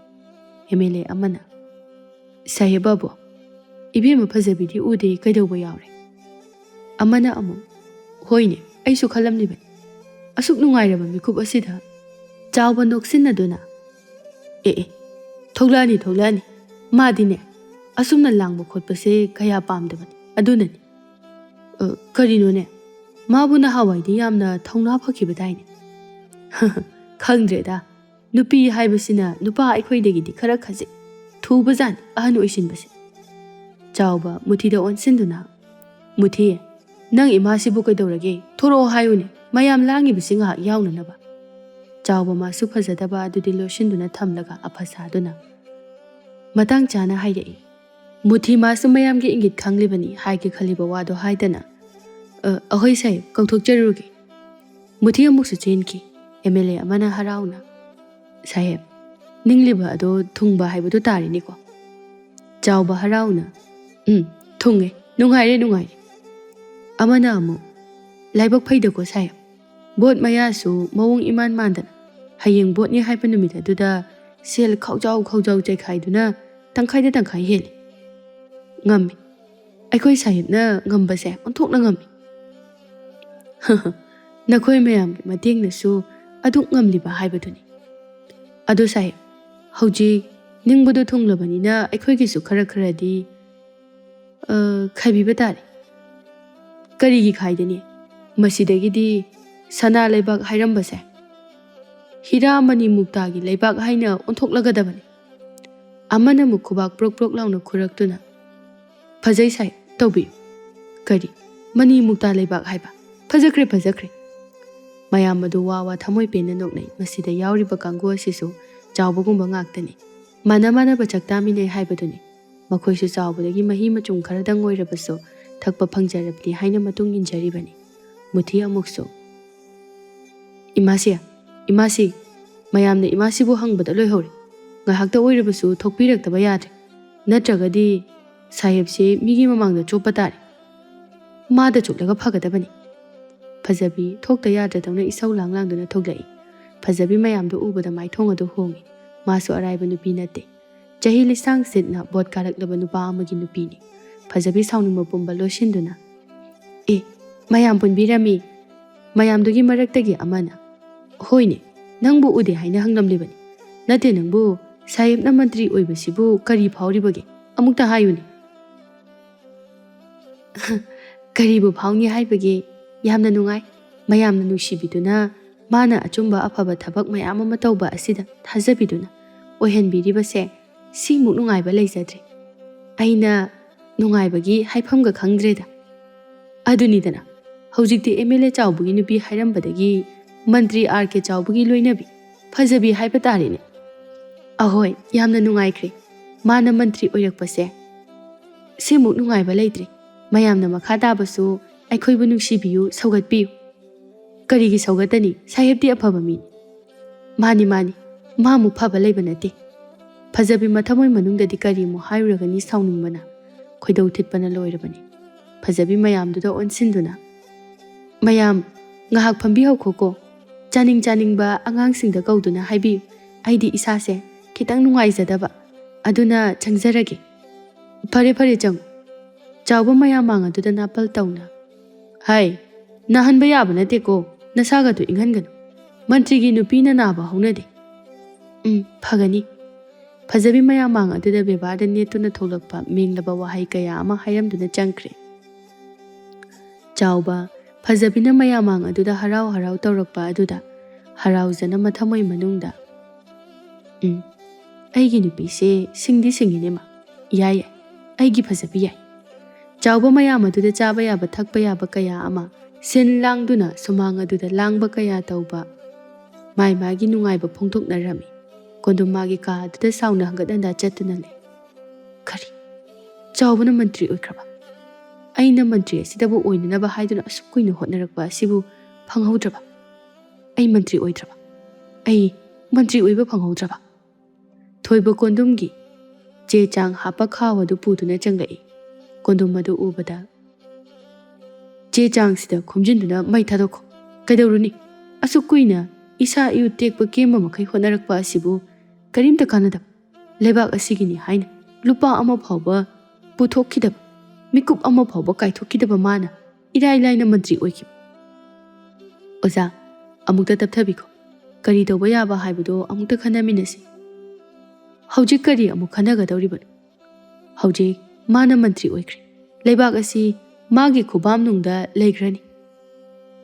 Speaker 1: MLA ꯑꯃꯅ, ꯁꯥꯍꯦꯕ ꯕꯥꯕꯨ, ꯏꯕꯦꯝꯃ ꯐꯖꯕꯤꯗꯤ ꯎꯗꯦ, ꯀꯩꯗꯧꯕ ꯌꯥꯎꯔꯦ? ꯑꯃꯅ ꯑꯃꯨꯛ, ꯍꯣꯏꯅꯦ, ꯑꯩꯁꯨ ꯈꯜꯂꯝꯂꯤꯕꯅꯤ. ꯑꯁꯨꯛ ꯅꯨꯡꯉꯥꯏꯔꯕ ꯃꯤꯀꯨꯞ ꯑꯁꯤꯗ. ꯆꯥꯎꯕ ꯅꯣꯛꯁꯤꯟꯅꯗꯨꯅ, ꯑꯦ, ꯊꯣꯛꯂꯛꯑꯅꯤ ꯊꯣꯛꯂꯛꯑꯅꯤ. ꯃꯥꯗꯤꯅꯦ ꯑꯁꯨꯝꯅ ꯂꯥꯡꯕ ꯈꯣꯠꯄꯁꯦ ꯀꯌꯥ ꯄꯥꯝꯗꯕꯅꯤ. ꯑꯗꯨꯅꯅꯤ. ꯀꯔꯤꯅꯣꯅꯦ? ꯃꯥꯕꯨ ꯅꯍꯥꯟꯋꯥꯏꯗꯤ ꯌꯥꯝꯅ ꯊꯧꯅꯥ ꯐꯈꯤꯕꯗꯥꯏꯅꯦ. ꯈꯪꯗ꯭ꯔꯦꯗ. ꯅꯨꯄꯤ ꯍꯥꯏꯕꯁꯤꯅ ꯅꯨꯄꯥ ꯑꯩꯈꯣꯏꯗꯒꯤꯗꯤ ꯈꯔ ꯈꯖꯤꯛ ꯊꯨꯕꯖꯥꯠꯅꯤ ꯑꯍꯟ ꯑꯣꯏꯁꯤꯟꯕꯁꯦ. ꯆꯥꯎꯕ ꯃꯨꯊꯤꯗ ꯑꯣꯟꯁꯤꯟꯗꯨꯅ, ꯃꯨꯊꯤ, ꯅꯪ ꯏꯃꯥꯁꯤꯕꯨ ꯀꯩꯗꯧꯔꯒꯦ? ꯊꯣꯔꯛꯑꯣ ꯍꯥꯏꯌꯨꯅꯦ, ꯃꯌꯥꯝ ꯂꯥꯡꯉꯤꯕꯁꯤ ꯉꯥꯏꯍꯥꯛ ꯌꯥꯎꯅꯅꯕ. ꯆꯥꯎꯕ ꯃꯥꯁꯨ ꯐꯖꯗꯕ ꯑꯗꯨꯗꯤ ꯂꯣꯠꯁꯤꯟꯗꯨꯅ ꯊꯝꯂꯒ ꯑꯐ ꯁꯥꯗꯨꯅ ꯃꯇꯥꯡ ꯆꯥꯅ ꯍꯥꯏꯔꯛꯏ. ꯃꯨꯊꯤ ꯃꯥꯁꯨ ꯃꯌꯥꯝꯒꯤ ꯏꯪꯒꯤꯠ ꯈꯪꯂꯤꯕꯅꯤ ꯍꯥꯏꯒꯦ ꯈꯜꯂꯤꯕ ꯋꯥꯗꯣ ꯍꯥꯏꯗꯅ, ꯑꯍꯣꯏ ꯁꯥꯍꯦꯕ, ꯀꯧꯊꯣꯛꯆꯔꯨꯒꯦ. ꯃꯨꯊꯤ ꯑꯃꯨꯛꯁꯨ ꯆꯦꯟꯈꯤ. MLA ꯑꯃꯅ ꯍꯔꯥꯎꯅ, ꯁꯥꯍꯦꯕ, ꯅꯤꯡꯂꯤꯕ ꯑꯗꯣ ꯊꯨꯡꯕ ꯍꯥꯏꯕꯗꯨ ꯇꯥꯔꯤꯅꯤꯀꯣ. ꯆꯥꯎꯕ ꯍꯔꯥꯎꯅ, ꯊꯨꯡꯉꯦ, ꯅꯨꯡꯉꯥꯏꯔꯦ ꯅꯨꯡꯉꯥꯏꯔꯦ. ꯑꯃꯅ ꯑꯃꯨꯛ, ꯂꯥꯏꯕꯛ ꯐꯩꯗꯀꯣ ꯁꯥꯍꯦꯕ. ꯕꯣꯠ ꯃꯌꯥꯁꯨ ꯃꯑꯣꯡ ꯏꯃꯥꯟ ꯃꯥꯟꯗꯅ ꯍꯌꯦꯡ ꯕꯣꯠꯅꯤ ꯍꯥꯏꯕ ꯅꯨꯃꯤꯠ ꯑꯗꯨꯗ ꯁꯦꯜ ꯈꯥꯎꯖꯥꯎ ꯈꯥꯎꯖꯥꯎ ꯆꯩꯈꯥꯏꯗꯨꯅ ꯇꯪꯈꯥꯏꯗ ꯇꯪꯈꯥꯏ ꯍꯦꯜꯂꯤ. ꯉꯝꯃꯤ. ꯑꯩꯈꯣꯏ ꯁꯥꯍꯦꯕꯅ ꯉꯝꯕꯁꯦ ꯑꯣꯟꯊꯣꯛꯅ ꯉꯝꯃꯤ. ꯅꯈꯣꯏ ꯃꯌꯥꯝꯒꯤ ꯃꯇꯦꯡꯅꯁꯨ ꯑꯗꯨꯛ ꯉꯝꯂꯤꯕ ꯍꯥꯏꯕꯗꯨꯅꯤ. ꯑꯗꯨ ꯁꯥꯍꯦꯕ, ꯍꯧꯖꯤꯛ ꯅꯤꯡꯕꯗꯨ ꯊꯨꯡꯂꯕꯅꯤꯅ ꯑꯩꯈꯣꯏꯒꯤꯁꯨ ꯈꯔ ꯈꯔꯗꯤ ꯈꯥꯏꯕꯤꯕ ꯇꯥꯔꯦ. ꯀꯔꯤꯒꯤ ꯈꯥꯏꯗꯅꯤ? ꯃꯁꯤꯗꯒꯤꯗꯤ ꯁꯅꯥ ꯂꯩꯕꯥꯛ ꯍꯥꯏꯔꯝꯕꯁꯦ ꯍꯤꯔꯥ ꯃꯅꯤ ꯃꯨꯛꯇꯥꯒꯤ ꯂꯩꯕꯥꯛ ꯍꯥꯏꯅ ꯑꯣꯟꯊꯣꯛꯂꯒꯗꯕꯅꯤ. ꯑꯃꯅ ꯑꯃꯨꯛ ꯈꯨꯕꯥꯛ ꯄ꯭ꯔꯣꯛ ꯄ꯭ꯔꯣꯛ ꯂꯥꯎꯅ ꯈꯨꯔꯛꯇꯨꯅ, ꯐꯖꯩ ꯁꯥꯍꯦꯕ, ꯇꯧꯕꯤꯌꯨ. ꯀꯔꯤ? ꯃꯅꯤ ꯃꯨꯛꯇꯥ ꯂꯩꯕꯥꯛ ꯍꯥꯏꯕ? ꯐꯖꯈ꯭ꯔꯦ ꯐꯖꯈ꯭ꯔꯦ. ꯃꯌꯥꯝ ꯑꯗꯨ ꯋꯥ ꯋꯥ ꯊꯃꯣꯏ ꯄꯦꯟꯅ ꯅꯣꯛꯅꯩ. ꯃꯁꯤꯗ ꯌꯥꯎꯔꯤꯕ ꯀꯥꯡꯕꯨ ꯑꯁꯤꯁꯨ ꯆꯥꯎꯕꯒꯨꯝꯕ ꯉꯥꯛꯇꯅꯤ. ꯃꯥꯟꯅ ꯃꯥꯟꯅꯕ ꯆꯥꯛꯇꯥꯃꯤꯟꯅꯩ ꯍꯥꯏꯕꯗꯨꯅꯤ. ꯃꯈꯣꯏꯁꯨ ꯆꯥꯎꯕꯗꯒꯤ ꯃꯍꯤ ꯃꯆꯨꯝ ꯈꯔꯗꯪ ꯑꯣꯏꯔꯕꯁꯨ ꯊꯛꯄ ꯐꯪꯖꯔꯕꯗꯤ ꯍꯥꯏꯅ ꯃꯇꯨꯡ ꯏꯟꯖꯔꯤꯕꯅꯤ. ꯃꯨꯊꯤ ꯑꯃꯨꯛꯁꯨ, ꯏꯃꯥꯁꯤ, ꯏꯃꯥꯁꯤ, ꯃꯌꯥꯝꯅ ꯏꯃꯥꯁꯤꯕꯨ ꯍꯪꯕꯗ ꯂꯣꯏꯍꯧꯔꯦ. ꯉꯥꯏꯍꯥꯛꯇ ꯑꯣꯏꯔꯕꯁꯨ ꯊꯣꯛꯄꯤꯔꯛꯇꯕ ꯌꯥꯗ꯭ꯔꯦ. ꯅꯠꯇ꯭ꯔꯒꯗꯤ ꯁꯥꯍꯦꯕꯁꯤ ꯃꯤꯒꯤ ꯃꯃꯥꯡꯗ ꯆꯣꯞꯄ ꯇꯥꯔꯦ. ꯃꯥꯗ ꯆꯣꯞꯂꯒ ꯐꯒꯗꯕꯅꯤ. ꯐꯖꯕꯤ ꯊꯣꯛꯇ ꯌꯥꯗ꯭ꯔꯗꯧꯅ ꯏꯁꯧ ꯂꯥꯡꯗꯨꯅ ꯊꯣꯛꯂꯛꯏ. ꯐꯖꯕꯤ ꯃꯌꯥꯝꯗꯨ ꯎꯕꯗ ꯃꯥꯏꯊꯣꯡ ꯑꯗꯨ ꯍꯣꯡꯉꯤ. ꯃꯥꯁꯨ ꯑꯔꯥꯏꯕ ꯅꯨꯄꯤ ꯅꯠꯇꯦ. ꯆꯍꯤ ꯂꯤꯁꯥꯡ ꯁꯤꯠꯅ ꯕꯣꯠ ꯀꯥꯔꯛꯂꯕ ꯅꯨꯄꯥ ꯑꯃꯒꯤ ꯅꯨꯄꯤꯅꯤ. ꯐꯖꯕꯤ ꯁꯥꯎꯅꯤꯡꯕ ꯄꯨꯝꯕ ꯂꯣꯏꯁꯤꯟꯗꯨꯅ, ꯃꯌꯥꯝ ꯄꯨꯟꯕꯤꯔꯝꯃꯤ. ꯃꯌꯥꯝꯗꯨꯒꯤ ꯃꯔꯛꯇꯒꯤ ꯑꯃꯅ, ꯍꯣꯏꯅꯦ, ꯅꯪꯕꯨ ꯎꯗꯦ ꯍꯥꯏꯅ ꯍꯪꯂꯝꯂꯤꯕꯅꯤ. ꯅꯠꯇꯦ, ꯅꯪꯕꯨ ꯁꯥꯍꯦꯕꯅ ꯃꯟꯇ꯭ꯔꯤ ꯑꯣꯏꯕꯁꯤꯕꯨ ꯀꯔꯤ ꯐꯥꯎꯔꯤꯕꯒꯦ? ꯑꯃꯨꯛꯇ ꯍꯥꯏꯌꯨꯅꯦ. ꯀꯔꯤꯕꯨ ꯐꯥꯎꯅꯤ ꯍꯥꯏꯕꯒꯦ? ꯌꯥꯝꯅ ꯅꯨꯡꯉꯥꯏ. ꯃꯌꯥꯝꯅ ꯅꯨꯡꯁꯤꯕꯤꯗꯨꯅ, ꯃꯥꯅ ꯑꯆꯨꯝꯕ ꯑꯐꯕ ꯊꯕꯛ ꯃꯌꯥꯝ ꯑꯃ ꯇꯧꯕ ꯑꯁꯤꯗ ꯊꯥꯖꯕꯤꯗꯨꯅ ꯑꯣꯏꯍꯟꯕꯤꯔꯤꯕꯁꯦ, ꯁꯤꯃꯨꯛ ꯅꯨꯡꯉꯥꯏꯕ ꯂꯩꯖꯗ꯭ꯔꯦ. ꯑꯩꯅ ꯅꯨꯡꯉꯥꯏꯕꯒꯤ ꯍꯥꯏꯐꯝꯒ ꯈꯪꯗ꯭ꯔꯦꯗ. ꯑꯗꯨꯅꯤꯗꯅ, ꯍꯧꯖꯤꯛꯇꯤ MLA ꯆꯥꯎꯕꯒꯤ ꯅꯨꯄꯤ ꯍꯥꯏꯔꯝꯕꯗꯒꯤ ꯃꯟꯇ꯭ꯔꯤ RK ꯆꯥꯎꯕꯒꯤ ꯂꯣꯏꯅꯕꯤ ꯐꯖꯕꯤ ꯍꯥꯏꯕ ꯇꯥꯔꯦꯅꯦ. ꯑꯍꯣꯏ, ꯌꯥꯝꯅ ꯅꯨꯡꯉꯥꯏꯈ꯭ꯔꯦ. ꯃꯥꯅ ꯃꯟꯇ꯭ꯔꯤ ꯑꯣꯏꯔꯛꯄꯁꯦ. ꯁꯤꯃꯨꯛ ꯅꯨꯡꯉꯥꯏꯕ ꯂꯩꯇ꯭ꯔꯦ. ꯃꯌꯥꯝꯅ ꯃꯈꯥ ꯇꯥꯕꯁꯨ ꯑꯩꯈꯣꯏꯕꯨ ꯅꯨꯡꯁꯤꯕꯤꯌꯨ, ꯁꯧꯒꯠꯄꯤꯌꯨ. ꯀꯔꯤꯒꯤ ꯁꯧꯒꯠꯇꯅꯤ? ꯁꯥꯍꯦꯕꯇꯤ ꯑꯐꯕ ꯃꯤꯅꯤ. ꯃꯥꯅꯤ ꯃꯥꯅꯤ, ꯃꯥꯃꯨꯛ ꯐꯕ ꯂꯩꯕ ꯅꯠꯇꯦ. ꯐꯖꯕꯤ ꯃꯊꯃꯣꯏ ꯃꯅꯨꯡꯗꯗꯤ ꯀꯔꯤꯃꯨꯛ ꯍꯥꯏꯔꯨꯔꯒꯅꯤ, ꯁꯥꯎꯅꯤꯡꯕꯅ ꯈꯣꯏꯗꯧ ꯊꯤꯠꯄꯅ ꯂꯣꯏꯔꯕꯅꯤ. ꯐꯖꯕꯤ ꯃꯌꯥꯝꯗꯨꯗ ꯑꯣꯟꯁꯤꯟꯗꯨꯅ, ꯃꯌꯥꯝ ꯉꯥꯏꯍꯥꯛ ꯐꯝꯕꯤꯍꯧꯈꯣꯀꯣ. ꯆꯥꯅꯤꯡ ꯆꯥꯅꯤꯡꯕ ꯑꯉꯥꯡꯁꯤꯡꯗ ꯀꯧꯗꯨꯅ ꯍꯥꯏꯕꯤꯌꯨ. ꯑꯩꯗꯤ ꯏꯁꯥꯁꯦ ꯈꯤꯇꯪ ꯅꯨꯡꯉꯥꯏꯖꯗꯕ, ꯑꯗꯨꯅ ꯆꯪꯖꯔꯒꯦ. ꯐꯔꯦ ꯐꯔꯦ, ꯆꯪꯉꯨ. ꯆꯥꯎꯕ ꯃꯌꯥꯝ ꯑꯗꯨꯗ ꯅꯥꯄꯜ ꯇꯧꯅ, ꯍꯥꯏ, ꯅꯥꯍꯟꯕ ꯌꯥꯕ ꯅꯠꯇꯦꯀꯣ. ꯅꯁꯥꯒꯗꯨ ꯏꯪꯍꯟꯒꯅꯨ. ꯃꯟꯇ꯭ꯔꯤꯒꯤ ꯅꯨꯄꯤꯅ ꯅꯥꯕ ꯍꯧꯅꯗꯦ. ꯐꯒꯅꯤ. ꯐꯖꯕꯤ ꯃꯌꯥꯝ ꯑꯗꯨꯗ ꯕꯦꯕꯥꯔꯗ ꯅꯦꯠꯇꯨꯅ ꯊꯣꯛꯂꯛꯄ ꯃꯦꯡꯂꯕ ꯋꯥꯍꯩ ꯀꯌా ꯑꯃ ꯍꯥꯏꯔꯝꯗꯨꯅ ꯆꯪꯈ꯭ꯔꯦ. ꯆꯥꯎꯕ ꯐꯖꯕꯤꯅ ꯃꯌꯥꯝ ꯑꯗꯨꯗ ꯍꯔꯥꯎ ꯍꯔꯥꯎ ꯇꯧꯔꯛꯄ ꯑꯗꯨꯗ ꯍꯔꯥꯎꯖꯅ ꯃꯊꯃꯣꯏ ꯃꯅꯨꯡꯗ ꯑꯩꯒꯤ ꯅꯨꯄꯤꯁꯦ ꯁꯤꯡꯗꯤ ꯁꯤꯡꯉꯤꯅꯦ ꯃꯥ ꯌꯥꯏ ꯌꯥꯏ ꯑꯩꯒꯤ ꯐꯖꯕꯤ ꯌꯥꯏ ꯆꯥꯎꯕ ꯃꯌꯥꯝ ꯑꯗꯨꯗ ꯆꯥꯕ ꯌꯥꯕ ꯊꯛꯄ ꯌꯥꯕ ꯀꯌꯥ ꯑꯃ ꯁꯤꯟ ꯂꯥꯡꯗꯨꯅ ꯁꯨꯃꯥꯡ ꯑꯗꯨꯗ ꯂꯥꯡꯕ ꯀꯌꯥ ꯇꯧꯕ ꯃꯥꯒꯤ ꯅꯨꯡꯉꯥꯏꯕ ꯐꯣꯡꯗꯣꯛꯅꯔꯝꯃꯤ ꯀꯣꯟꯗꯨꯝ ꯃꯥꯒꯤ ꯀꯥ ꯑꯗꯨꯗ ꯁꯥꯎꯅ ꯍꯪꯒꯠ ꯍꯟꯗꯥ ꯆꯠꯇꯨꯅ ꯂꯩ ꯀꯔꯤ ꯆꯥꯎꯕꯅ ꯃꯟꯇ꯭ꯔꯤ ꯑꯣꯏꯈ꯭ꯔꯕ ꯑꯩꯅ ꯃꯟꯇ꯭ꯔꯤ ꯑꯁꯤꯗꯕꯨ ꯑꯣꯏꯅꯅꯕ ꯍꯥꯏꯗꯨꯅ ꯑꯁꯨꯛ ꯀꯨꯏꯅ ꯍꯣꯠꯅꯔꯛꯄ ꯑꯁꯤꯕꯨ ꯐꯪꯍꯧꯗ꯭ꯔꯕ ꯑꯩ ꯃꯟꯇ꯭ꯔꯤ ꯑꯣꯏꯗ꯭ꯔꯕ ꯑꯩ ꯃꯟꯇ꯭ꯔꯤ ꯑꯣꯏꯕ ꯐꯪꯍꯧꯗ꯭ꯔꯕ ꯊꯣꯏꯕ ꯀꯣꯟꯗꯨꯝꯒꯤ ꯆꯦ ꯆꯥꯡ ꯍꯥꯞꯄ ꯈꯥꯎ ꯑꯗꯨ ꯄꯨꯗꯨꯅ ꯆꯪꯂꯛꯏ ꯀꯣꯟꯗꯨꯝ ꯑꯗꯨ ꯎꯕꯗ ꯆꯦ ꯆꯥꯡꯁꯤꯗ ꯈꯣꯝꯖꯤꯟꯗꯨꯅ ꯃꯩ ꯊꯥꯗꯣꯛꯈꯣ ꯀꯩꯗꯧꯔꯨꯅꯤ ꯑꯁꯨꯛ ꯀꯨꯏꯅ ꯏꯁꯥ ꯏꯎ ꯇꯦꯛꯄ ꯀꯦꯝꯕ ꯃꯈꯩ ꯍꯣꯠꯅꯔꯛꯄ ꯑꯁꯤꯕꯨ ꯀꯔꯤꯝꯇ ꯀꯥꯟꯅꯗꯕ ꯂꯩꯕꯥꯛ ꯑꯁꯤꯒꯤꯅꯤ ꯍꯥꯏꯅ ꯂꯨꯄꯥ ꯑꯃ ꯐꯥꯎꯕ ꯄꯨꯊꯣꯛꯈꯤꯗꯕ ꯃꯤꯀꯨꯞ ꯑꯃ ꯐꯥꯎꯕ ꯀꯥꯏꯊꯣꯛꯈꯤꯗꯕ ꯃꯥꯅ ꯏꯔꯥꯏ ꯂꯥꯏꯅ ꯃꯟꯇ꯭ꯔꯤ ꯑꯣꯏꯈꯤꯕ ꯑꯣꯖꯥ ꯑꯃꯨꯛꯇ ꯇꯞꯊꯕꯤꯈꯣ ꯀꯔꯤ ꯇꯧꯕ ꯌꯥꯕ ꯍꯥꯏꯕꯗꯣ ꯑꯃꯨꯛꯇ ꯈꯟꯅꯃꯤꯟꯅꯁꯤ ꯍꯧꯖꯤꯛ ꯀꯔꯤ ꯑꯃꯨꯛ ꯈꯟꯅꯒꯗꯧꯔꯤꯕꯅꯣ ꯍꯧꯖꯤꯛ ꯃꯥꯅ ꯃꯟꯇ꯭ꯔꯤ ꯑꯣꯏꯈ꯭ꯔꯦ ꯂꯩꯕꯥꯛ ꯑꯁꯤ ꯃꯥꯒꯤ ꯈꯨꯕꯥꯝꯅꯨꯡꯗ ꯂꯩꯈ꯭ꯔꯅꯤ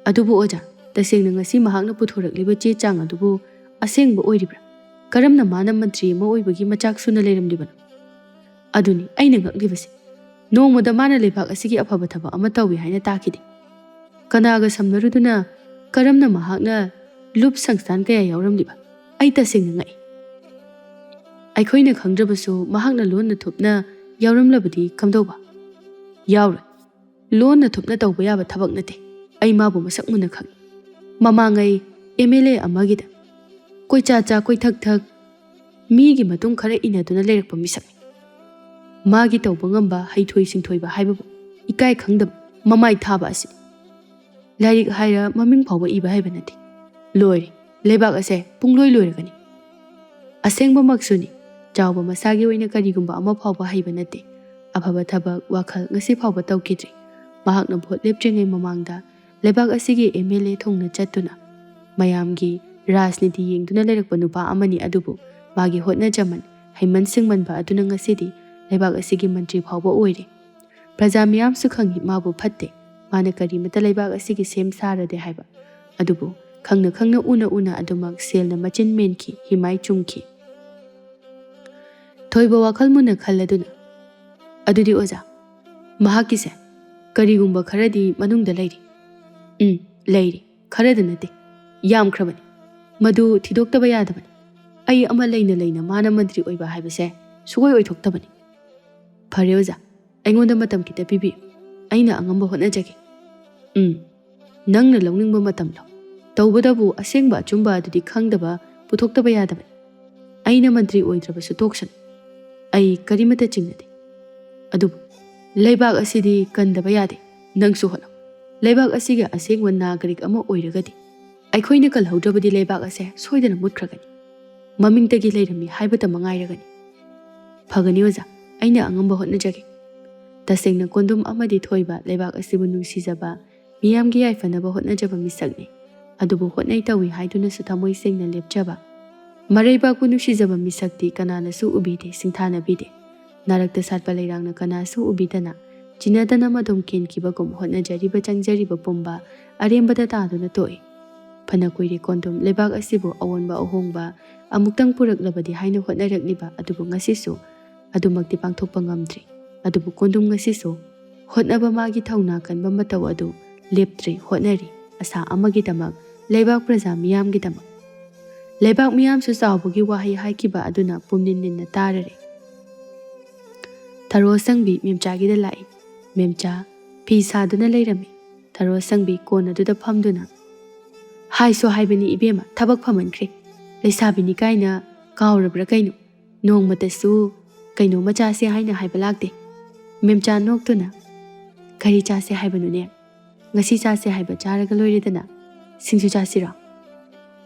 Speaker 1: ꯑꯗꯨꯕꯨ ꯑꯣꯖꯥ ꯇꯁꯦꯡꯅ ꯉꯁꯤ ꯃꯍꯥꯛꯅ ꯄꯨꯊꯣꯔꯛꯂꯤꯕ ꯆꯦ ꯆꯥꯡ ꯑꯗꯨꯕꯨ ꯑꯁꯦꯡꯕ ꯑꯣꯏꯔꯤꯕ꯭ꯔꯥ ꯀꯔꯝꯅ ꯃꯥꯅ ꯃꯟꯇ꯭ꯔꯤ ꯑꯃ ꯑꯣꯏꯕꯒꯤ ꯃꯆꯥꯛ ꯁꯨꯅ ꯂꯩꯔꯝꯂꯤꯕꯅꯣ ꯑꯗꯨꯅꯤ ꯑꯩꯅ ꯉꯛꯂꯤꯕꯁꯤ ꯅꯣꯡꯃꯗ ꯃꯥꯅ ꯂꯩꯕꯥꯛ ꯑꯁꯤꯒꯤ ꯑꯐꯕ ꯊꯕꯛ ꯑꯃ ꯇꯧꯏ ꯍꯥꯏꯅ ꯇꯥꯈꯤꯗꯦ ꯀꯅꯥꯒ ꯁꯝꯅꯔꯨꯗꯨꯅ ꯀꯔꯝꯅ ꯃꯍꯥꯛꯅ ꯂꯨꯞ ꯁꯪꯁꯊꯥꯟ ꯀꯌꯥ ꯌꯥꯎꯔꯝꯂꯤꯕ ꯑꯩ ꯇꯁꯦꯡꯅ ꯉꯛꯏ ꯑꯩꯈꯣꯏꯅ ꯈꯪꯗ꯭ꯔꯕꯁꯨ ꯃꯍꯥꯛꯅ ꯂꯣꯟꯅ ꯊꯨꯞꯅ ꯌꯥꯎꯔꯝꯂꯕꯗꯤ ꯀꯝꯗꯧꯕ ꯌꯥꯎꯔꯣꯏ ꯂꯣꯟꯅ ꯊꯨꯞꯅ ꯇꯧꯕ ꯌꯥꯕ ꯊꯕꯛ ꯅꯠꯇꯦ ꯑꯩ ꯃꯥꯕꯨ ꯃꯁꯛ ꯃꯨꯟꯅ ꯈꯪꯏ ꯃꯃꯥꯡꯉꯩ MLA ꯑꯃꯒꯤꯗ ꯀꯣꯏꯆꯥ ꯆꯥ ꯀꯣꯏꯊꯛ ꯊꯛ ꯃꯤꯒꯤ ꯃꯇꯨꯡ ꯈꯔ ꯏꯟꯅꯗꯨꯅ ꯂꯩꯔꯛꯄ ꯃꯤꯁꯛꯅꯤ ꯃꯥꯒꯤ ꯇꯧꯕ ꯉꯝꯕ ꯍꯩꯊꯣꯏ ꯁꯤꯡꯊꯣꯏꯕ ꯍꯥꯏꯕꯕꯨ ꯏꯀꯥꯏ ꯈꯪꯗꯕ ꯃꯃꯥꯏ ꯊꯥꯕ ꯑꯁꯤꯅꯤ ꯂꯥꯏꯔꯤꯛ ꯍꯥꯏꯔ ꯃꯃꯤꯡ ꯐꯥꯎꯕ ꯏꯕ ꯍꯩꯕ ꯅꯠꯇꯦ ꯂꯣꯏꯔꯦ ꯂꯩꯕꯥꯛ ꯑꯁꯦ ꯄꯨꯡꯂꯣꯏ ꯂꯣꯏꯔꯒꯅꯤ ꯑꯁꯦꯡꯕꯃꯛꯁꯨꯅꯤ ꯆꯥꯎꯕ ꯃꯁꯥꯒꯤ ꯑꯣꯏꯅ ꯀꯔꯤꯒꯨꯝꯕ ꯑꯃ ꯐꯥꯎꯕ ꯍꯩꯕ ꯅꯠꯇꯦ ꯑꯐꯕ ꯊꯕꯛ ꯋꯥꯈꯜ ꯉꯁꯤ ꯐꯥꯎꯕ ꯇꯧꯈꯤꯗ꯭ꯔꯤ ꯃꯍꯥꯛꯅ ꯚꯣꯠ ꯂꯦꯞꯇ꯭ꯔꯤꯉꯩ ꯃꯃꯥꯡꯗ ꯂꯩꯕꯥꯛ ꯑꯁꯤꯒꯤ MLA ꯊꯨꯡꯅ ꯆꯠꯇꯨꯅ ꯃꯌꯥꯝꯒꯤ ꯔꯥꯖꯅꯤꯇꯤ ꯌꯦꯡꯗꯨꯅ ꯂꯩꯔꯛꯄ ꯅꯨꯄꯥ ꯑꯃꯅꯤ ꯑꯗꯨꯕꯨ ꯃꯥꯒꯤ ꯍꯣꯠꯅꯖꯃꯟ ꯍꯩꯃꯟ ꯁꯤꯡꯃꯟꯕ ꯑꯗꯨꯅ ꯉꯁꯤꯗꯤ ꯂꯩꯕꯥꯛ ꯑꯁꯤꯒꯤ ꯃꯟꯇ꯭ꯔꯤ ꯐꯥꯎꯕ ꯑꯣꯏꯔꯦ ꯄ꯭ꯔꯖꯥ ꯃꯤꯌꯥꯝꯁꯨ ꯈꯪꯏ ꯃꯥꯕꯨ ꯐꯠꯇꯦ ꯃꯥꯅ ꯀꯔꯤꯃꯇ ꯂꯩꯕꯥꯛ ꯑꯁꯤꯒꯤ ꯁꯦꯝ ꯁꯥꯔꯗꯦ ꯍꯥꯏꯕ ꯑꯗꯨꯕꯨ ꯈꯪꯅ ꯈꯪꯅ ꯎꯅ ꯎꯅ ꯑꯗꯨꯃꯛ ꯁꯦꯜꯅ ꯃꯆꯤꯟ ꯃꯦꯟꯈꯤ ꯍꯤꯃꯥꯏ ꯆꯨꯝꯈꯤ ꯊꯣꯏꯕ ꯋꯥꯈꯜ ꯃꯨꯟꯅ ꯈꯜꯂꯗꯨꯅ ꯑꯗꯨꯗꯤ ꯑꯣꯖꯥ ꯃꯍꯥꯛꯀꯤꯁꯦ ꯀꯔꯤꯒꯨꯝꯕ ꯈꯔꯗꯤ ꯃꯅꯨꯡꯗ ꯂꯩꯔꯤ ꯂꯩꯔꯤ ꯈꯔꯗ ꯅꯠꯇꯦ ꯌꯥꯝꯈ꯭ꯔꯕꯅꯤ ꯃꯗꯨ ꯊꯤꯗꯣꯛꯇꯕ ꯌꯥꯗꯕꯅꯤ ꯑꯩ ꯑꯃ ꯂꯩꯅ ꯂꯩꯅ ꯃꯥꯅ ꯃꯟꯇ꯭ꯔꯤ ꯑꯣꯏꯕ ꯍꯥꯏꯕꯁꯦ ꯁꯨꯡꯑꯣꯏ ꯑꯣꯏꯊꯣꯛꯇꯕꯅꯤ ꯐꯔꯦ ꯑꯣꯖꯥ ꯑꯩꯉꯣꯟꯗ ꯃꯇꯝ ꯈꯤꯇ ꯄꯤꯕꯤꯌꯨ ꯑꯩꯅ ꯑꯉꯝꯕ ꯍꯣꯠꯅꯖꯒꯦ ꯅꯪꯅ ꯂꯧꯅꯤꯡꯕ ꯃꯇꯝ ꯂꯧ ꯇꯧꯕꯗꯕꯨ ꯑꯁꯦꯡꯕ ꯑꯆꯨꯝꯕ ꯑꯗꯨꯗꯤ ꯈꯪꯗꯕ ꯄꯨꯊꯣꯛꯇꯕ ꯌꯥꯗꯕꯅꯤ ꯑꯩꯅ ꯃꯟꯇ꯭ꯔꯤ ꯑꯣꯏꯗ꯭ꯔꯕꯁꯨ ꯇꯣꯛꯁꯅꯨ ꯑꯩ ꯀꯔꯤꯃꯇ ꯆꯤꯡꯅꯗꯦ ꯑꯗꯨꯕꯨ ꯂꯩꯕꯥꯛ ꯑꯁꯤꯗꯤ ꯀꯟꯗꯕ ꯌꯥꯗꯦ ꯅꯪꯁꯨ ꯍꯣꯠꯅꯧ ꯂꯩꯕꯥꯛ ꯑꯁꯤꯒꯤ ꯑꯁꯦꯡꯕ ꯅꯥꯒꯔꯤꯛ ꯑꯃ ꯑꯣꯏꯔꯒꯗꯤ ꯑꯩꯈꯣꯏꯅ ꯀꯜꯍꯧꯗ꯭ꯔꯕꯗꯤ ꯂꯩꯕꯥꯛ ꯑꯁꯦ ꯁꯣꯏꯗꯅ ꯃꯨꯠꯈ꯭ꯔꯒꯅꯤ ꯃꯃꯤꯡꯇꯒꯤ ꯂꯩꯔꯝꯃꯤ ꯍꯥꯏꯕꯇ ꯃꯉꯥꯏꯔꯒꯅꯤ ꯐꯒꯅꯤ ꯑꯣꯖꯥ ꯑꯩꯅ ꯑꯉꯝꯕ ꯍꯣꯠꯅꯖꯒꯦ ꯇꯁꯦꯡꯅ ꯀꯣꯟꯗꯨꯝ ꯑꯃꯗꯤ ꯊꯣꯏꯕ ꯂꯩꯕꯥꯛ ꯑꯁꯤꯕꯨ ꯅꯨꯡꯁꯤꯖꯕ ꯃꯤꯌꯥꯝꯒꯤ ꯌꯥꯏꯐꯅꯕ ꯍꯣꯠꯅꯖꯕ ꯃꯤꯁꯛꯅꯤ ꯑꯗꯨꯕꯨ ꯍꯣꯠꯅꯩ ꯇꯧꯏ ꯍꯥꯏꯗꯨꯅꯁꯨ ꯊꯃꯣꯏ ꯁꯦꯡꯅ ꯂꯦꯞꯆꯕ ꯃꯔꯩꯕꯥꯛꯄꯨ ꯅꯨꯡꯁꯤꯖꯕ ꯃꯤꯁꯛꯇꯤ ꯀꯅꯥꯅꯁꯨ ꯎꯕꯤꯗꯦ ꯁꯤꯡꯊꯥꯅꯕꯤꯗꯦ ꯅꯥꯔꯛꯇ ꯁꯥꯠꯄ ꯂꯩꯔꯥꯡꯅ ꯀꯅꯥꯁꯨ ꯎꯕꯤꯗꯅ ꯆꯤꯟꯅꯗꯅ ꯃꯗꯨꯝ ꯀꯦꯟꯈꯤꯕꯒꯨꯝ ꯍꯣꯠꯅꯖꯔꯤꯕ ꯆꯪꯖꯔꯤꯕ ꯄꯨꯝꯕ ꯑꯔꯦꯝꯕꯗ ꯇꯥꯗꯨꯅ ꯇꯣꯛꯏ ꯐꯅ ꯀꯨꯏꯔꯦ ꯀꯣꯟꯗꯨꯝ ꯂꯩꯕꯥꯛ ꯑꯁꯤꯕꯨ ꯑꯑꯣꯟꯕ ꯑꯍꯣꯡꯕ ꯑꯃꯨꯛꯇꯪ ꯄꯨꯔꯛꯂꯕꯗꯤ ꯍꯥꯏꯅ ꯍꯣꯠꯅꯔꯛꯂꯤꯕ ꯑꯗꯨꯕꯨ ꯉꯁꯤꯁꯨ ꯑꯗꯨꯃꯛꯇꯤ ꯄꯥꯡꯊꯣꯛꯄ ꯉꯝꯗ꯭ꯔꯤ ꯑꯗꯨꯕꯨ ꯀꯣꯟꯗꯨꯝ ꯉꯁꯤꯁꯨ ꯍꯣꯠꯅꯕ ꯃꯥꯒꯤ ꯊꯧꯅꯥ ꯀꯟꯕ ꯃꯇꯧ ꯑꯗꯨ ꯂꯦꯞꯇ꯭ꯔꯤ ꯍꯣꯠꯅꯔꯤ ꯑꯁꯥ ꯑꯃꯒꯤꯗꯃꯛ ꯂꯩꯕꯥꯛ ꯄ꯭ꯔꯖꯥ ꯃꯤꯌꯥꯝꯒꯤꯗꯃꯛ ꯂꯩꯕꯥꯛ ꯃꯤꯌꯥꯝꯁꯨ ꯆꯥꯎꯕꯒꯤ ꯋꯥꯍꯩ ꯍꯥꯏꯈꯤꯕ ꯑꯗꯨꯅ ꯄꯨꯝꯅꯤꯟ ꯅꯤꯟꯅ ꯇꯥꯔꯔꯦ ꯊꯔꯣ ꯁꯪꯕꯤ ꯃꯦꯝꯆꯥꯒꯤꯗ ꯂꯥꯛꯏ ꯃꯦꯝꯆꯥ ꯐꯤ ꯁꯥꯗꯨꯅ ꯂꯩꯔꯝꯃꯤ ꯊꯔꯣ ꯁꯪꯕꯤ ꯀꯣꯟ ꯑꯗꯨꯗ ꯐꯝꯗꯨꯅ ꯍꯥꯏꯁꯨ ꯍꯥꯏꯕꯅꯤ ꯏꯕꯦꯝꯃ ꯊꯕꯛ ꯐꯃꯟꯈ꯭ꯔꯦ ꯂꯩꯁꯥꯕꯤꯅꯤ ꯀꯥꯏꯅ ꯀꯥꯎꯔꯕ꯭ꯔꯥ ꯀꯩꯅꯣ ꯅꯣꯡꯃꯇꯁꯨ ꯀꯩꯅꯣꯝꯃ ꯆꯥꯁꯦ ꯍꯥꯏꯅ ꯍꯥꯏꯕ ꯂꯥꯛꯇꯦ ꯃꯦꯝꯆꯥ ꯅꯣꯛꯇꯨꯅ ꯀꯔꯤ ꯆꯥꯁꯦ ꯍꯥꯏꯕꯅꯣꯅꯦ ꯉꯁꯤ ꯆꯥꯁꯦ ꯍꯥꯏꯕ ꯆꯥꯔꯒ ꯂꯣꯏꯔꯦꯗꯅ ꯁꯤꯡꯖꯨ ꯆꯥꯁꯤꯔꯣ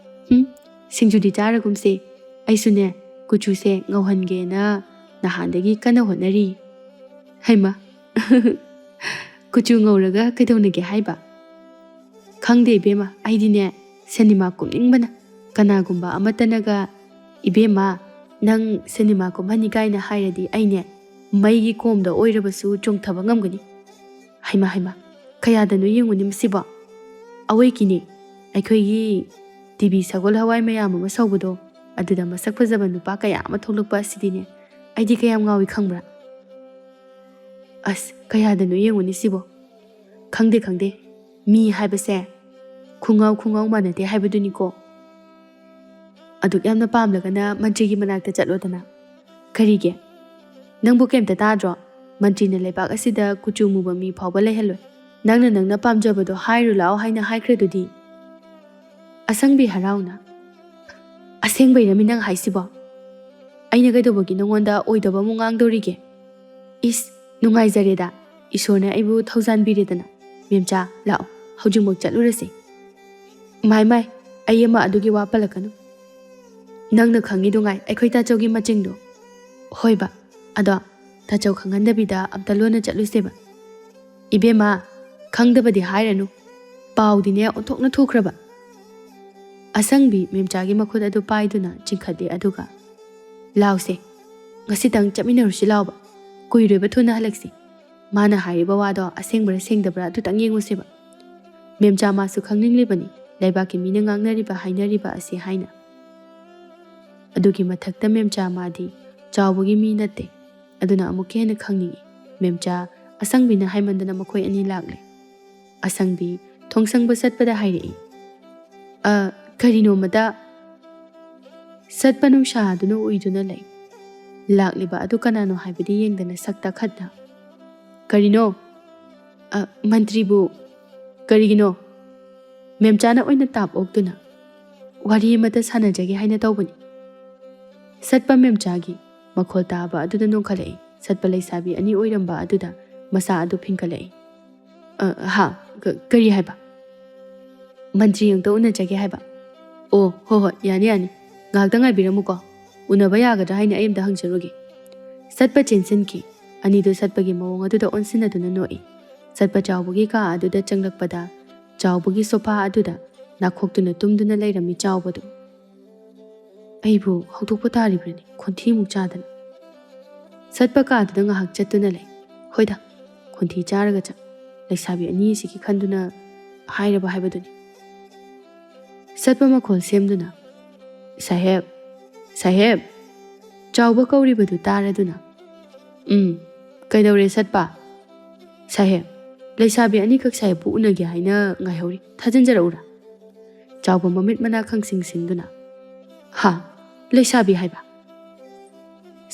Speaker 1: ꯁꯤꯡꯖꯨꯗꯤ ꯆꯥꯔꯒꯨꯝꯁꯦ ꯑꯩꯁꯨꯅꯦ ꯀꯨꯆꯨꯁꯦ ꯉꯧꯍꯟꯒꯦꯅ ꯅꯍꯥꯟꯗꯒꯤ ꯀꯟꯅ ꯍꯣꯠꯅꯔꯤ ꯍꯩꯃ ꯀꯨꯆꯨ ꯉꯧꯔꯒ ꯀꯩꯗꯧꯅꯒꯦ ꯍꯥꯏꯕ ꯈꯪꯗꯦ ꯏꯕꯦꯝꯃ ꯑꯩꯗꯤꯅꯦ ꯁꯤꯅꯤꯃꯥ ꯀꯨꯝꯅꯤꯡꯕꯅ ꯀꯅꯥꯒꯨꯝꯕ ꯑꯃꯠꯇꯅꯒ ꯏꯕꯦꯝꯃ ꯅꯪ ꯁꯤꯅꯤꯃꯥ ꯀꯨꯝꯍꯟꯅꯤ ꯀꯥꯏꯅ ꯍꯥꯏꯔꯗꯤ ꯑꯩꯅꯦ ꯃꯩꯒꯤ ꯀꯣꯝꯗ ꯑꯣꯏꯔꯕꯁꯨ ꯆꯣꯡꯊꯕ ꯉꯝꯒꯅꯤ ꯍꯩꯃ ꯀꯌꯥꯗꯅꯣ ꯌꯦꯡꯉꯨꯅꯤ ꯃꯁꯤꯕꯣ ꯑꯋꯣꯏꯀꯤꯅꯦ ꯑꯩꯈꯣꯏꯒꯤ ꯇꯤꯚꯤ ꯁꯒꯣꯜ ꯍꯋꯥꯏ ꯃꯌꯥꯝ ꯑꯃ ꯁꯧꯕꯗꯣ ꯑꯗꯨꯗ ꯃꯁꯛ ꯐꯖꯕ ꯅꯨꯄꯥ ꯀꯌꯥ ꯑꯃ ꯊꯣꯛꯂꯛꯄ ꯑꯁꯤꯗꯤꯅꯦ ꯑꯩꯗꯤ ꯀꯌꯥꯝ ꯉꯥꯎꯏ ꯈꯪꯕ꯭ꯔꯥ? ꯑꯁ ꯀꯌꯥꯗꯅꯣ ꯌꯦꯡꯉꯨꯅꯤ ꯁꯤꯕꯣ? ꯈꯪꯗꯦ ꯈꯪꯗꯦ, ꯃꯤ ꯍꯥꯏꯕꯁꯦ ꯈꯨꯡꯉꯥꯎ ꯃꯥꯟꯅꯗꯦ ꯍꯥꯏꯕꯗꯨꯅꯤꯀꯣ. ꯑꯗꯨꯛ ꯌꯥꯝꯅ ꯄꯥꯝꯂꯒꯅ ꯃꯟꯇ꯭ꯔꯤꯒꯤ ꯃꯅꯥꯛꯇ ꯆꯠꯂꯣꯗꯅ. ꯀꯔꯤꯒꯤ? ꯅꯪꯕꯨ ꯀꯩꯝꯇ ꯇꯥꯗ꯭ꯔꯣ? ꯃꯟꯇ꯭ꯔꯤꯅ ꯂꯩꯕꯥꯛ ꯑꯁꯤꯗ ꯀꯨꯆꯨ ꯃꯨꯕ ꯃꯤ ꯐꯥꯎꯕ ꯂꯩꯍꯜꯂꯣꯏ. ꯅꯪꯅ ꯄꯥꯝꯖꯕꯗꯣ ꯍꯥꯏꯔꯨ ꯂꯥꯛꯑꯣ ꯍꯥꯏꯅ ꯍꯥꯏꯈ꯭ꯔꯗꯨꯗꯤ. ꯑꯁꯪꯕꯤ ꯍꯔꯥꯎꯅ, ꯑꯁꯦꯡꯕꯩꯔꯃꯤ ꯅꯪ ꯍꯥꯏꯁꯤꯕꯣ? ꯑꯩꯅ ꯀꯩꯗꯧꯕꯒꯤ ꯅꯉꯣꯟꯗ ꯑꯣꯏꯗꯕ ꯑꯃꯨꯛ ꯉꯥꯡꯗꯧꯔꯤꯒꯦ? ꯏꯁ, ꯅꯨꯡꯉꯥꯏꯖꯔꯦꯗ. ꯏꯁꯣꯔꯅ ꯑꯩꯕꯨ ꯊꯧꯖꯥꯟꯕꯤꯔꯦꯗꯅ. ꯃꯦꯝꯆꯥ ꯂꯥꯛꯑꯣ, ꯍꯧꯖꯤꯛꯃꯛ ꯆꯠꯂꯨꯔꯁꯤ. ꯃꯥꯏ, ꯑꯩ ꯑꯃ ꯑꯗꯨꯒꯤ ꯋꯥ ꯄꯜꯂꯛꯀꯅꯨ. ꯅꯪꯅ ꯈꯪꯉꯤꯗꯨꯉꯥꯏ ꯑꯩꯈꯣꯏ ꯇꯥꯆꯧꯒꯤ ꯃꯆꯤꯡꯗꯣ. ꯍꯣꯏꯕ, ꯑꯗꯣ ꯇꯥꯆꯧ ꯈꯪꯍꯟꯗꯕꯤꯗ ꯑꯝꯇ ꯂꯣꯟꯅ ꯆꯠꯂꯨꯁꯦꯕ. ꯏꯕꯦꯝꯃ, ꯈꯪꯗꯕꯗꯤ ꯍꯥꯏꯔꯅꯨ. ꯄꯥꯎꯗꯤꯅꯦ ꯑꯣꯟꯊꯣꯛꯅ ꯊꯨꯈ꯭ꯔꯕ. ꯑꯁꯪꯕꯤ ꯃꯦꯝꯆꯥꯒꯤ ꯃꯈꯨꯠ ꯑꯗꯨ ꯄꯥꯏꯗꯨꯅ ꯆꯤꯡꯈꯠꯂꯦ ꯑꯗꯨꯒ ꯂꯥꯎꯁꯦ, ꯉꯁꯤꯇꯪ ꯆꯠꯃꯤꯟꯅꯔꯨꯁꯤ ꯂꯥꯎꯕ. ꯀꯨꯏꯔꯣꯏꯕ ꯊꯨꯅ ꯍꯜꯂꯛꯁꯤ. ꯃꯥꯅ ꯍꯥꯏꯔꯤꯕ ꯋꯥꯗꯣ ꯑꯁꯦꯡꯕ꯭ꯔꯥ ꯁꯦꯡꯗꯕ꯭ꯔꯥ ꯑꯗꯨꯇꯪ ꯌꯦꯡꯉꯨꯁꯦꯕ. ꯃꯦꯝꯆꯥ ꯃꯥꯁꯨ ꯈꯪꯅꯤꯡꯂꯤꯕꯅꯤ ꯂꯩꯕꯥꯛꯀꯤ ꯃꯤꯅ ꯉꯥꯡꯅꯔꯤꯕ ꯍꯥꯏꯅꯔꯤꯕ ꯑꯁꯤ ꯍꯥꯏꯅ. ꯑꯗꯨꯒꯤ ꯃꯊꯛꯇ ꯃꯦꯝꯆꯥ ꯃꯥꯗꯤ ꯆꯥꯎꯕꯒꯤ ꯃꯤ ꯅꯠꯇꯦ. ꯑꯗꯨꯅ ꯑꯃꯨꯛꯀ ꯍꯦꯟꯅ ꯈꯪꯅꯤꯡꯉꯤ. ꯃꯦꯝꯆꯥ ꯑꯁꯪꯕꯤꯅ ꯍꯥꯏꯃꯟꯗꯅ ꯃꯈꯣꯏ ꯑꯅꯤ ꯂꯥꯛꯂꯦ. ꯑꯁꯪꯕꯤ ꯊꯣꯡꯁꯪꯕ ꯆꯠꯄꯗ ꯍꯥꯏꯔꯛꯏ. ꯀꯔꯤꯅꯣꯃꯗ ꯁꯠꯄ ꯅꯨꯡꯁꯥꯗꯨꯅ ꯎꯏꯗꯨꯅ ꯂꯩ. ꯂꯥꯛꯂꯤꯕ ꯑꯗꯨ ꯀꯅꯥꯅꯣ ꯍꯥꯏꯕꯗꯤ ꯌꯦꯡꯗꯅ ꯁꯛꯇ ꯈꯠꯅ. ꯀꯔꯤꯅꯣ? ꯃꯟꯇ꯭ꯔꯤꯕꯨ ꯀꯔꯤꯒꯤꯅꯣ? ꯃꯦꯝꯆꯥꯅ ꯑꯣꯏꯅ ꯇꯥꯞ ꯑꯣꯛꯇꯨꯅ ꯋꯥꯔꯤ ꯑꯃꯇ ꯁꯥꯟꯅꯖꯒꯦ ꯍꯥꯏꯅ ꯇꯧꯕꯅꯤ. ꯁꯠꯄ ꯃꯦꯝꯆꯥꯒꯤ ꯃꯈꯣꯜ ꯇꯥꯕ ꯑꯗꯨꯗ ꯅꯣꯡꯈꯠꯂꯛꯏ. ꯁꯠꯄ ꯂꯩꯁꯥꯕꯤ ꯑꯅꯤ ꯑꯣꯏꯔꯝꯕ ꯑꯗꯨꯗ ꯃꯁꯥ ꯑꯗꯨ ꯐꯤꯡꯀꯠꯂꯛꯏ. ꯀꯔꯤ ꯍꯥꯏꯕ? ꯃꯟꯇ꯭ꯔꯤ ꯑꯃꯨꯛꯇ ꯎꯅꯖꯒꯦ ꯍꯥꯏꯕ. ꯑꯣ, ꯍꯣꯏ, ꯌꯥꯅꯤ. ꯉꯥꯏꯍꯥꯛꯇꯪ ꯉꯥꯏꯕꯤꯔꯝꯃꯨꯀꯣ. ꯎꯅꯕ ꯌꯥꯒꯗ꯭ꯔꯥ ꯍꯥꯏꯅ ꯑꯩ ꯑꯃꯇ ꯍꯪꯖꯔꯨꯒꯦ. ꯁꯠꯄ ꯆꯦꯟꯁꯤꯟꯈꯤ. ꯑꯅꯤꯗꯨ ꯁꯠꯄꯒꯤ ꯃꯑꯣꯡ ꯑꯗꯨꯗ ꯑꯣꯟꯁꯤꯟꯅꯗꯨꯅ ꯅꯣꯛꯏ. ꯁꯠꯄ ꯆꯥꯎꯕꯒꯤ ꯀꯥ ꯑꯗꯨꯗ ꯆꯪꯂꯛꯄꯗ ꯆꯥꯎꯕꯒꯤ ꯁꯣꯐꯥ ꯑꯗꯨꯗ ꯅꯥꯈꯣꯛꯇꯨꯅ ꯇꯨꯝꯗꯨꯅ ꯂꯩꯔꯝꯃꯤ ꯆꯥꯎꯕꯗꯨ. ꯑꯩꯕꯨ ꯍꯧꯗꯣꯛꯄ ꯇꯥꯔꯤꯕ꯭ꯔꯅꯤ ꯈꯣꯟꯊꯤꯃꯨꯛ ꯆꯥꯗꯅ. ꯁꯠꯄ ꯀꯥꯗꯨꯗ ꯉꯥꯏꯍꯥꯛ ꯆꯠꯇꯨꯅ ꯂꯩ. ꯍꯣꯏꯗ, ꯈꯣꯟꯊꯤ ꯆꯥꯔꯒ ꯂꯩꯁꯥꯕꯤ ꯑꯅꯤꯁꯤꯒꯤ ꯈꯟꯗꯨꯅ ꯍꯥꯏꯔꯕ ꯍꯥꯏꯕꯗꯨꯅꯤ. ꯁꯠꯄ ꯃꯈꯣꯜ ꯁꯦꯝꯗꯨꯅ ꯁꯥꯍꯦꯕ ꯆꯥꯎꯕ ꯀꯧꯔꯤꯕꯗꯨ ꯇꯥꯔꯗꯨꯅ ꯀꯩꯗꯧꯔꯦ ꯁꯠꯄ? ꯁꯥꯍꯦꯕ, ꯂꯩꯁꯥꯕꯤ ꯑꯅꯤꯈꯛ ꯁꯥꯍꯦꯕꯄꯨ ꯎꯅꯒꯦ ꯍꯥꯏꯅ ꯉꯥꯏꯍꯧꯔꯤ. ꯊꯥꯖꯤꯟꯖꯔꯛꯎꯔꯥ? ꯆꯥꯎꯕ ꯃꯃꯤꯠ ꯃꯅꯥ ꯈꯪꯁꯤꯡꯁꯤꯡꯗꯨꯅ ꯂꯩꯁꯥꯕꯤ ꯍꯥꯏꯕ?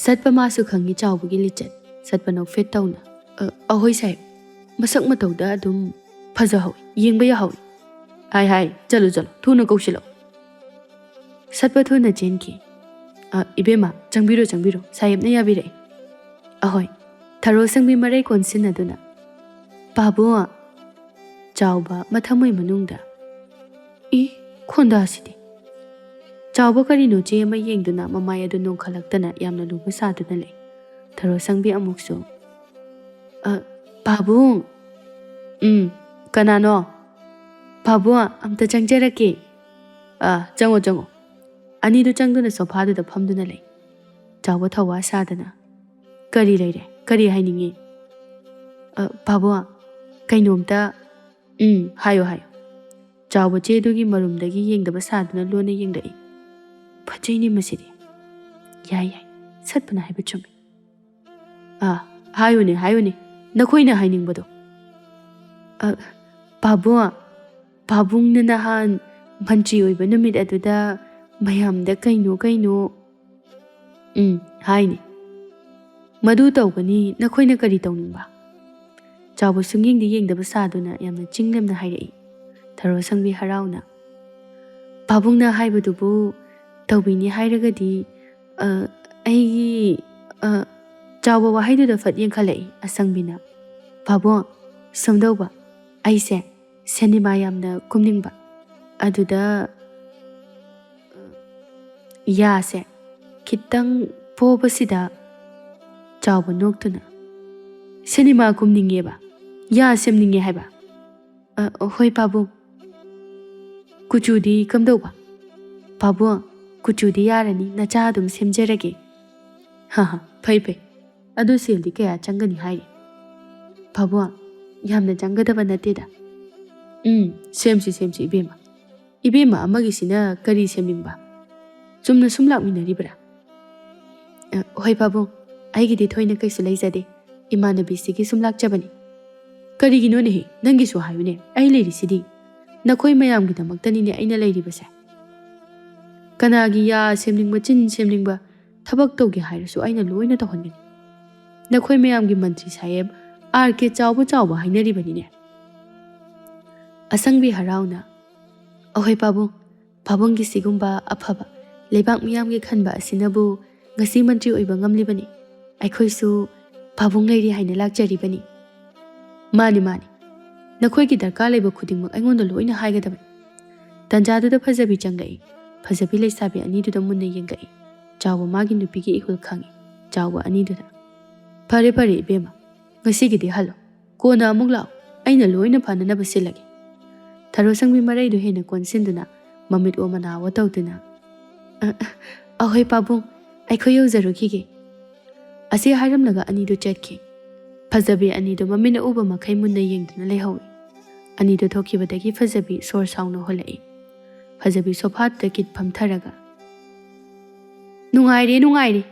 Speaker 1: ꯁꯠꯄ ꯃꯥꯁꯨ ꯈꯪꯉꯤ ꯆꯥꯎꯕꯒꯤ ꯂꯤꯆꯠ. ꯁꯠꯄ ꯅꯣꯛꯐꯦꯠ ꯇꯧꯅ ꯑꯍꯣꯏ ꯁꯥꯍꯦꯕ, ꯃꯁꯛ ꯃꯇꯧꯗ ꯑꯗꯨꯝ ꯐꯖꯍꯧꯏ, ꯌꯦꯡꯕ ꯌꯥꯍꯧꯏ. ꯍꯥꯏ, ꯆꯠꯂꯨ, ꯊꯨꯅ ꯀꯧꯁꯤꯜꯂꯛꯎ. ꯁꯠꯄ ꯊꯨꯅ ꯆꯦꯟꯈꯤ. ꯏꯕꯦꯝꯃ, ꯆꯪꯕꯤꯔꯣ, ꯁꯥꯍꯦꯕꯅ ꯌꯥꯕꯤꯔꯛꯏ. ꯑꯍꯣꯏ, ꯊꯔꯣ ꯁꯪꯕꯤ ꯃꯔꯩ ꯀꯣꯟꯁꯤꯟꯅꯗꯨꯅ ꯄꯥꯕꯨꯡ. ꯆꯥꯎꯕ ꯃꯊꯃꯣꯏ ꯃꯅꯨꯡꯗ ꯈꯣꯟꯗꯥꯁꯤꯗꯤ. ꯆꯥꯎꯕ ꯀꯔꯤꯅꯣ ꯆꯦ ꯑꯃ ꯌꯦꯡꯗꯨꯅ ꯃꯃꯥꯏ ꯑꯗꯨ ꯅꯣꯡꯈꯠꯂꯛꯇꯅ ꯌꯥꯝꯅ ꯂꯨꯕ ꯁꯥꯗꯨꯅ ꯂꯩ. ꯊꯔꯣ ꯁꯪꯕꯤ ꯑꯃꯨꯛꯁꯨ ꯄꯥꯕꯨꯡ. ꯀꯅꯥꯅꯣ? ꯄꯥꯕꯨꯡ, ꯑꯝꯇ ꯆꯪꯖꯔꯛꯀꯦ. ꯆꯪꯉꯣ. ꯑꯅꯤꯗꯨ ꯆꯪꯗꯨꯅ ꯁꯣꯐꯥꯗꯨꯗ ꯐꯝꯗꯨꯅ ꯂꯩ. ꯆꯥꯎꯕ ꯊꯧꯋꯥ ꯁꯥꯗꯅ ꯀꯔꯤ ꯂꯩꯔꯦ? ꯀꯔꯤ ꯍꯥꯏꯅꯤꯡꯉꯤ? ꯄꯥꯕꯨꯡ, ꯀꯩꯅꯣꯝꯇ. ꯍꯥꯏꯌꯣ. ꯆꯥꯎꯕ ꯆꯦꯗꯨꯒꯤ ꯃꯔꯨꯝꯗꯒꯤ ꯌꯦꯡꯗꯕ ꯁꯥꯗꯨꯅ ꯂꯣꯟꯅ ꯌꯦꯡꯂꯛꯏ. ꯐꯖꯩꯅꯦ ꯃꯁꯤꯗꯤ. ꯌꯥꯏ, ꯁꯠꯄꯅ ꯍꯥꯏꯕ ꯆꯨꯝꯃꯤ. ꯍꯥꯏꯌꯨꯅꯦ, ꯅꯈꯣꯏꯅ ꯍꯥꯏꯅꯤꯡꯕꯗꯣ. ꯄꯥꯕꯨꯡꯅ ꯅꯍꯥꯟ ꯃꯟꯇ꯭ꯔꯤ ꯑꯣꯏꯕ ꯅꯨꯃꯤꯠ ꯑꯗꯨꯗ ꯃꯌꯥꯝꯗ ꯀꯩꯅꯣ ꯍꯥꯏꯅꯤ. ꯃꯗꯨ ꯇꯧꯒꯅꯤ, ꯅꯈꯣꯏꯅ ꯀꯔꯤ ꯇꯧꯅꯤꯡꯕ? ꯆꯥꯎꯕ ꯁꯨꯡꯌꯦꯡꯗꯤ ꯌꯦꯡꯗꯕ ꯁꯥꯗꯨꯅ ꯌꯥꯝꯅ ꯆꯤꯡꯂꯦꯝꯅ ꯍꯥꯏꯔꯛꯏ. ꯊꯔꯣ ꯁꯪꯕꯤ ꯍꯔꯥꯎꯅ ꯄꯥꯕꯨꯡꯅ ꯍꯥꯏꯕꯗꯨꯕꯨ ꯇꯧꯕꯤꯅꯤ ꯍꯥꯏꯔꯒꯗꯤ ꯑꯩꯒꯤ ꯆꯥꯎꯕ ꯋꯥꯍꯩꯗꯨꯗ ꯐꯠ ꯌꯦꯡꯈꯠꯂꯛꯏ ꯑꯁꯪꯕꯤꯅ. ꯄꯥꯕꯨꯡ, ꯁꯨꯝꯗꯧꯕ, ꯑꯩꯁꯦ ꯁꯤꯅꯦꯃꯥ ꯌꯥꯝꯅ ꯀꯨꯝꯅꯤꯡꯕ. ꯑꯗꯨꯗ ꯌꯥꯁꯦ ꯈꯤꯇꯪ ꯄꯣꯕꯁꯤꯗ. ꯆꯥꯎꯕ ꯅꯣꯛꯇꯨꯅ ꯁꯤꯅꯦꯃꯥ ꯀꯨꯝꯅꯤꯡꯉꯦꯕ? ꯌꯥ ꯁꯦꯝꯅꯤꯡꯉꯦ ꯍꯥꯏꯕ? ꯍꯣꯏ ꯄꯥꯕꯨꯡ. ꯀꯨꯆꯨꯗꯤ ꯀꯝꯗꯧꯕ? ꯄꯥꯕꯨꯡ, ꯀꯨꯆꯨꯗꯤ ꯌꯥꯔꯅꯤ, ꯅꯆꯥ ꯑꯗꯨꯝ ꯁꯦꯝꯖꯔꯒꯦ. ꯐꯩ. ꯑꯗꯨ ꯁꯦꯜꯗꯤ ꯀꯌꯥ ꯆꯪꯒꯅꯤ ꯍꯥꯏꯔꯤ? ꯄꯥꯕꯨꯡ, ꯌꯥꯝꯅ ꯆꯪꯒꯗꯕ ꯅꯠꯇꯦꯗ. ꯁꯦꯝꯁꯤ ꯏꯕꯦꯝꯃ. Ibema amagisina kari semningba? Chumna sum lakminaribra? Hoi pabung, aigidi thoina kaisu laizade. Imanabisigi sum lakjabani. Karigino nehi, nangisu hayune, ai leirisidi. Nakoi mayamgidamaktani aina leiribase. Kanagi ya semningba chin semningba thabak tawge hairasu aina loina tawhangani. Nakoi mayamgi mantri saheb RK chawba hainaribani ne. Asangbi harauna. Ahoy pabung, pabunggi sigumba afaba leibak miyamgi khanba asinabu ngasi mantri oiba ngamlibani. Aikhoisu pabung leiri haina lakjaribani. Mani. Nakoi ki darkar leba khudingmak aingonda loina haigadabani. Tanjaduda phajabi changai. Phajabi leisabi aniduda munna yengai. Chawba magi nupigi ihul khangi. Chawba aniduda. Pare ibema. Ngasigidi halo. Kona amuk lao. Aina loina phananaba silagi. Tharo sangbi maraidu hena konsinduna mamit omana watawduna. Ahoy pabung, aikhoy yawjarukige. Asi hairamlaga anidu chatki. Phajabi anidu mamina uba makhai munna yengduna leihawi. Anidu thokibadagi phajabi sor sauna holai. Phajabi sophat kit phamtharaga. Nungaire.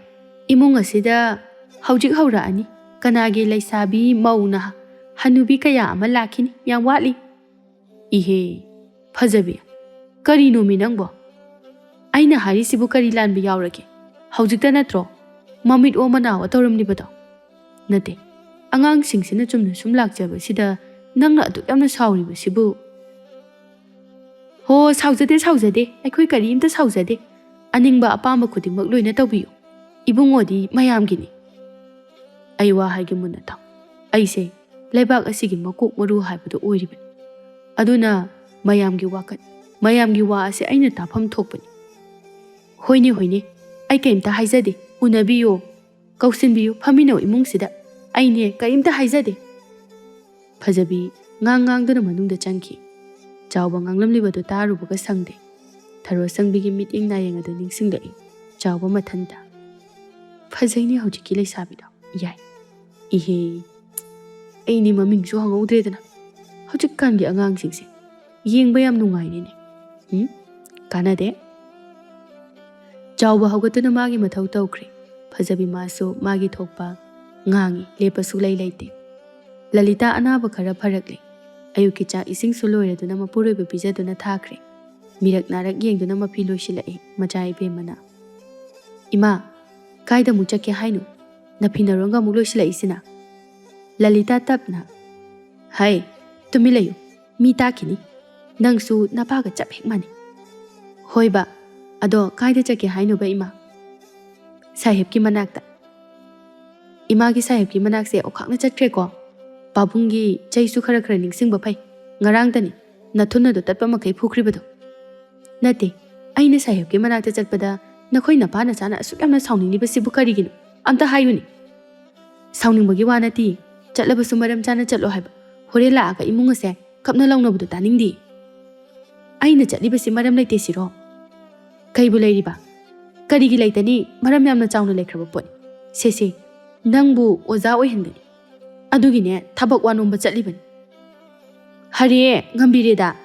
Speaker 1: Imung asida haujik haura ani. Kanagi leisabi mauna hanubi kaya ama lakini yang watli. Ihe, phajabi. Kari no minangbo. Aina hari sibu kari lanbi yaurake. Haujikta natro. Mamit omana wataramni bata. Nate. Angang singsina chumna sum lakjaba sida nangna atu yamna sauriba sibu. Ho saujade. Aikoi kari imta saujade. Aningba apamba khudingmak loina tawbiyo. Ibungodi mayamgini. Aiwa haigi munata. Aise leibak asigi makok maru haibadu oiribani. Aduna mayamgi wakat. Mayamgi wa ase aina tafam thokpani. Hoine. Ai kaimta haizade. Unabiyo. Kausinbiyo. Phamino imungsida. Aine kaimta haizade. Phajabi ngang duna manungda changki. Chawba nganglamlibadu tarubaga sangde. Tharo sangbigi meeting na yengadu ningsinglai. Chawba mathanta. Phajaini haujiki leisabido. Yai. Ihe. Aini mamingsu hangaudredana. Hujikkangi angangsingse. Yengba yam nungainine. Kanade. Chawba haugatuna magi mathau tawkre. Phajabi maso magi thokpa ngangi lepasu laite. Lalita anaba khara pharakle. Ayuki chak ising suloiraduna mapuroiba pijaduna thakre. Mirak narak yengduna mapi loisilai majai bemana. Ima, kaida muchake hainu. Napinaronga muloisilai isina. Lalita tapna. Hai, tumilayo. Mi takini. Nangsu napaga chap hekmani. Hoiba, ado kaida chake hainu ba ima. Sahib ki manakta. Ima ki sahib ki manak se okhakna chakre ko. Pabungi chaisu khara ningsing bapai. Ngarang tani. Nathuna do tatpa makai phukri bado. Nate, aina sahib ki manakta chatpada nakhoi napana chana asuklamna sauningni basi bukari gino. Amta hayuni. Sauning bagi wanati. Chatlaba sumaram chana chatlo haiba. Hore laaga imunga se kapna launa budu taningdi. Aina chatliba si maram laite siro. Kaibu lairiba. Karigi laitani maram yamna chawna laikraba poni. Sese, nangbu oza oihengani. Adugine thabak wanomba chatlibani. Hare ngambireda.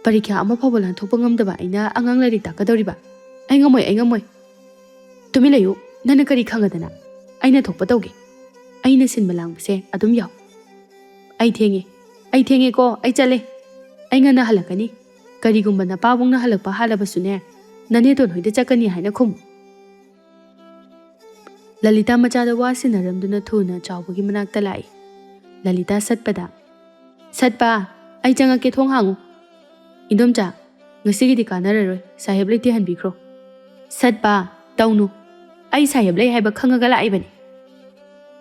Speaker 1: Parikya ama phabolan thokpa ngamdaba aina angang larik takadoriba. Ai ngamoi. Tumilayo, nana kari khangadana. Aina thokpa tawge. Aina sinba langbase adum yaw. Ai thenge ko, ai chale. Ai ngana halakani. Karigumba na pabung na halakpa halabasune. Nane ton hoida chakani haina khum. Lalita machada wasinaramduna thuna chawbagi manakta lai. Lalita satpada. Satpa, ai changake thong hangu. Indomcha, ngasigidi kanararoi sahib leite hanbikro. Satpa, taunu. Ai sahib lei haiba khangaga laibani.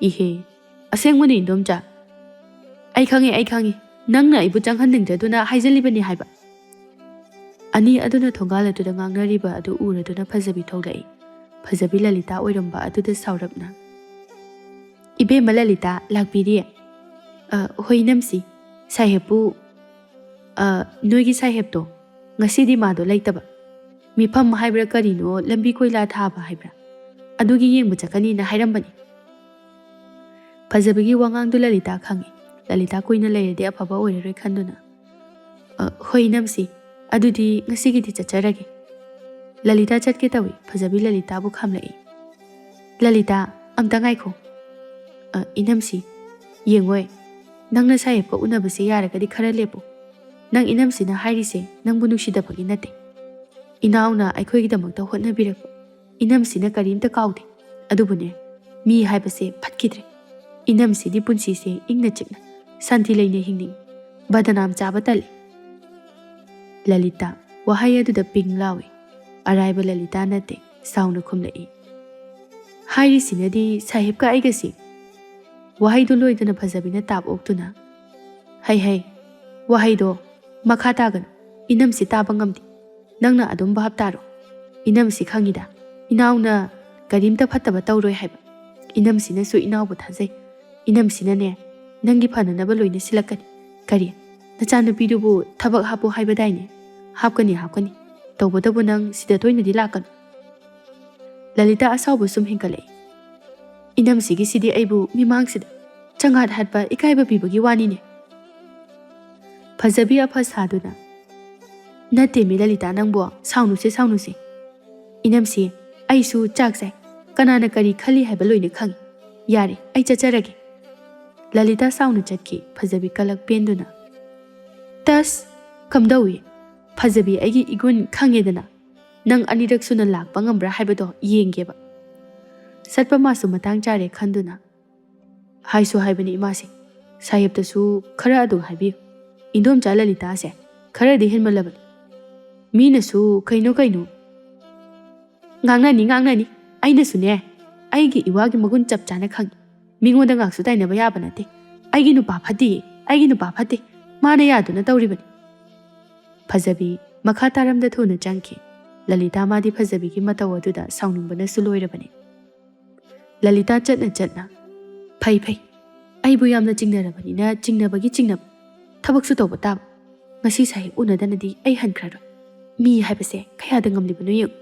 Speaker 1: Ihe, asengmani indomcha. Ai khangi. Nangna ibu changhandingdaduna haizalibani haiba. Ani aduna thongala tuda ngangnariba adu uraduna phajabi thoglai. Phajabi Lalita oiramba aduda saurapna. Ibe Lalita lakpiri. Hoi namsi. Sahibu. Noigi sahib to. Ngasidi mado laitaba. Mifam haibra karino lambi koila thaba haibra. Adugi yengba chakani na hairambani. Phajabigi wangangdu Lalita khangi. Lalita koina lairade afaba oiraroi khanduna. Hoi namsi. ꯑꯗꯨꯗꯤ ꯉꯁꯤꯒꯤꯗꯤ ꯆꯠꯆꯔꯒꯦ. ꯂꯂꯤꯇꯥ ꯆꯠꯀꯦ ꯇꯧꯏ. ꯐꯖꯕꯤ ꯂꯂꯤꯇꯥꯕꯨ ꯈꯥꯝꯂꯛꯏ. ꯂꯂꯤꯇꯥ, ꯑꯝꯇ ꯉꯥꯏꯈꯣ. ꯏꯅꯝꯁꯤ, ꯌꯦꯡꯉꯣꯏ. ꯅꯪꯅ ꯁꯥꯍꯦꯕꯀ ꯎꯅꯕꯁꯦ ꯌꯥꯔꯒꯗꯤ ꯈꯔ ꯂꯦꯞꯄꯨ. ꯅꯪ ꯏꯅꯝꯁꯤꯅ ꯍꯥꯏꯔꯤꯁꯦ ꯅꯪꯕꯨ ꯅꯨꯡꯁꯤꯗꯕꯒꯤ ꯅꯠꯇꯦ. ꯏꯅꯥꯎꯅ ꯑꯩꯈꯣꯏꯒꯤꯗꯃꯛꯇ ꯍꯣꯠꯅꯕꯤꯔꯛꯄ. ꯏꯅꯝꯁꯤꯅ ꯀꯔꯤꯝꯇ ꯀꯥꯎꯗꯦ. ꯑꯗꯨꯕꯨꯅꯦ, ꯃꯤ ꯍꯥꯏꯕꯁꯦ ꯐꯠꯈꯤꯗ꯭ꯔꯦ. ꯏꯅꯝꯁꯤꯗꯤ ꯄꯨꯟꯁꯤꯁꯦ ꯏꯪꯅ ꯆꯤꯛꯅ ꯁꯥꯟꯇꯤ ꯂꯩꯅ ꯍꯤꯡꯅꯤꯡꯉꯤ. ꯕꯗꯅꯥꯝ ꯆꯥꯕ ꯇꯜꯂꯤ. ꯂꯂꯤꯇꯥ ꯋꯥꯍꯩ ꯑꯗꯨꯗ ꯄꯤꯡ ꯂꯥꯎꯏ. ꯑꯔꯥꯏꯕ ꯂꯂꯤꯇꯥ ꯅꯠꯇꯦ. ꯁꯥꯎꯅ ꯈꯨꯝꯂꯛꯏ. ꯍꯥꯏꯔꯤꯁꯤꯅꯗꯤ ꯁꯥꯍꯦꯕꯀ ꯑꯩꯒꯁꯤ. ꯋꯥꯍꯩꯗꯨ ꯂꯣꯏꯗꯅ ꯐꯖꯕꯤꯅ ꯇꯥꯞ ꯑꯣꯛꯇꯨꯅ, ꯍꯩ ꯋꯥꯍꯩꯗꯣ ꯃꯈꯥ ꯇꯥꯒꯅꯨ. ꯏꯅꯝꯁꯤ ꯇꯥꯕ ꯉꯝꯗꯦ. ꯅꯪꯅ ꯑꯗꯨꯝ ꯚꯥꯞ ꯇꯥꯔꯣ. ꯏꯅꯝꯁꯤ ꯈꯪꯉꯤꯗ, ꯏꯅꯥꯎꯅ ꯀꯔꯤꯝꯇ ꯐꯠꯇꯕ ꯇꯧꯔꯣꯏ ꯍꯥꯏꯕ. ꯏꯅꯝꯁꯤꯅꯁꯨ ꯏꯅꯥꯎꯕꯨ ꯊꯥꯖꯩ. ꯏꯅꯝꯁꯤꯅꯅꯦ ꯅꯪꯒꯤ ꯐꯅꯅꯕ ꯂꯣꯏꯅ ꯁꯤꯜꯂꯛꯀꯅꯤ. ꯀꯔꯤ, ꯅꯆꯥꯅꯨꯄꯤꯗꯨꯕꯨ ꯊꯕꯛ ꯍꯥꯞꯄꯨ ꯍꯥꯏꯕꯗꯥꯏꯅꯦ? ꯍꯥꯞꯀꯅꯤ. ꯇꯧꯕꯇꯕꯨ ꯅꯪ ꯁꯤꯗ ꯇꯣꯏꯅꯗꯤ ꯂꯥꯛꯀꯅꯨ. ꯂꯂꯤꯇꯥ ꯑꯁꯥꯎꯕ ꯁꯨꯝ ꯍꯦꯟꯒꯠꯂꯛꯏ. ꯏꯅꯝꯁꯤꯒꯤꯁꯤꯗꯤ ꯑꯩꯕꯨ ꯃꯤꯃꯥꯡꯁꯤꯗ ꯆꯪꯉꯥꯠ ꯍꯥꯠꯄ ꯏꯀꯥꯏꯕ ꯄꯤꯕꯒꯤ ꯋꯥꯅꯤꯅꯦ. ꯐꯖꯕꯤ ꯑꯐ ꯁꯥꯗꯨꯅ, ꯅꯠꯇꯦꯃꯤ ꯂꯂꯤꯇꯥ, ꯅꯪꯕꯨ ꯁꯥꯎꯅꯨꯁꯦ. ꯏꯅꯝꯁꯤ, ꯑꯩꯁꯨ ꯆꯥꯛ ꯆꯥꯏ. ꯀꯅꯥꯅ ꯀꯔꯤ ꯈꯜꯂꯤ ꯍꯥꯏꯕ ꯂꯣꯏꯅ ꯈꯪꯏ. ꯌꯥꯔꯦ, ꯑꯩ ꯆꯠꯆꯔꯒꯦ. ꯂꯂꯤꯇꯥ ꯁꯥꯎꯅ ꯆꯠꯈꯤ. ꯐꯖꯕꯤ ꯀꯂꯛ ꯄꯦꯟꯗꯨꯅ, ꯇꯁ, ꯀꯝꯗꯧꯏ? ꯐꯖꯕꯤ, ꯑꯩꯒꯤ ꯏꯒꯨꯟ ꯈꯪꯉꯦꯗꯅ. ꯅꯪ ꯑꯅꯤꯔꯛ ꯁꯨꯅ ꯂꯥꯛꯄ ꯉꯝꯕ꯭ꯔꯥ ꯍꯥꯏꯕꯗꯣ ꯌꯦꯡꯒꯦꯕ. ꯁꯠꯄ ꯃꯥꯁꯨ ꯃꯇꯥꯡ ꯆꯥꯔꯦ ꯈꯟꯗꯨꯅ, ꯍꯥꯏꯁꯨ ꯍꯥꯏꯕꯅꯤ ꯏꯃꯥꯁꯦ. ꯁꯥꯍꯦꯕꯇꯁꯨ ꯈꯔ ꯑꯗꯨꯝ ꯍꯥꯏꯕꯤꯌꯨ. ꯏꯟꯗꯣꯝꯆꯥ ꯂꯂꯤꯇꯥꯁꯦ ꯈꯔꯗꯤ ꯍꯦꯟꯃꯜꯂꯕꯅꯤ. ꯃꯤꯅꯁꯨ ꯀꯩꯅꯣ ꯉꯥꯡꯅꯅꯤ. ꯑꯩꯅꯁꯨꯅꯦ ꯑꯩꯒꯤ ꯏꯋꯥꯒꯤ ꯃꯒꯨꯟ ꯆꯞ ꯆꯥꯅ ꯈꯪꯉꯤ. ꯃꯤꯉꯣꯟꯗ ꯉꯥꯛꯁꯨ ꯇꯥꯏꯅꯕ ꯌꯥꯕ ꯅꯠꯇꯦ. ꯑꯩꯒꯤ ꯅꯨꯄꯥ ꯐꯠꯇꯦ. ꯃꯥꯅ ꯌꯥꯗꯨꯅ ꯇꯧꯔꯤꯕꯅꯤ. ꯐꯖꯕꯤ ꯃꯈꯥ ꯇꯥꯔꯝꯗ ꯊꯨꯅ ꯆꯪꯈꯤ. ꯂꯂꯤꯇꯥ ꯃꯥꯗꯤ ꯐꯖꯕꯤꯒꯤ ꯃꯇꯧ ꯑꯗꯨꯗ ꯁꯥꯎꯅꯤꯡꯕꯅꯁꯨ ꯂꯣꯏꯔꯕꯅꯤ. ꯂꯂꯤꯇꯥ ꯆꯠꯅ, ꯐꯩ. ꯑꯩꯕꯨ ꯌꯥꯝꯅ ꯆꯤꯡꯅꯔꯕꯅꯤꯅ ꯆꯤꯡꯅꯕꯒꯤ ꯆꯤꯡꯅꯕ. ꯊꯕꯛꯁꯨ ꯇꯧꯕ ꯇꯥꯕ. ꯉꯁꯤ ꯁꯥꯍꯦꯕ ꯎꯅꯗꯅꯗꯤ ꯑꯩ ꯍꯟꯈ꯭ꯔꯔꯣꯏ. ꯃꯤ ꯍꯥꯏꯕꯁꯦ ꯀꯌꯥꯗ ꯉꯝꯂꯤꯕꯅꯣ ꯌꯦꯡꯉꯨ.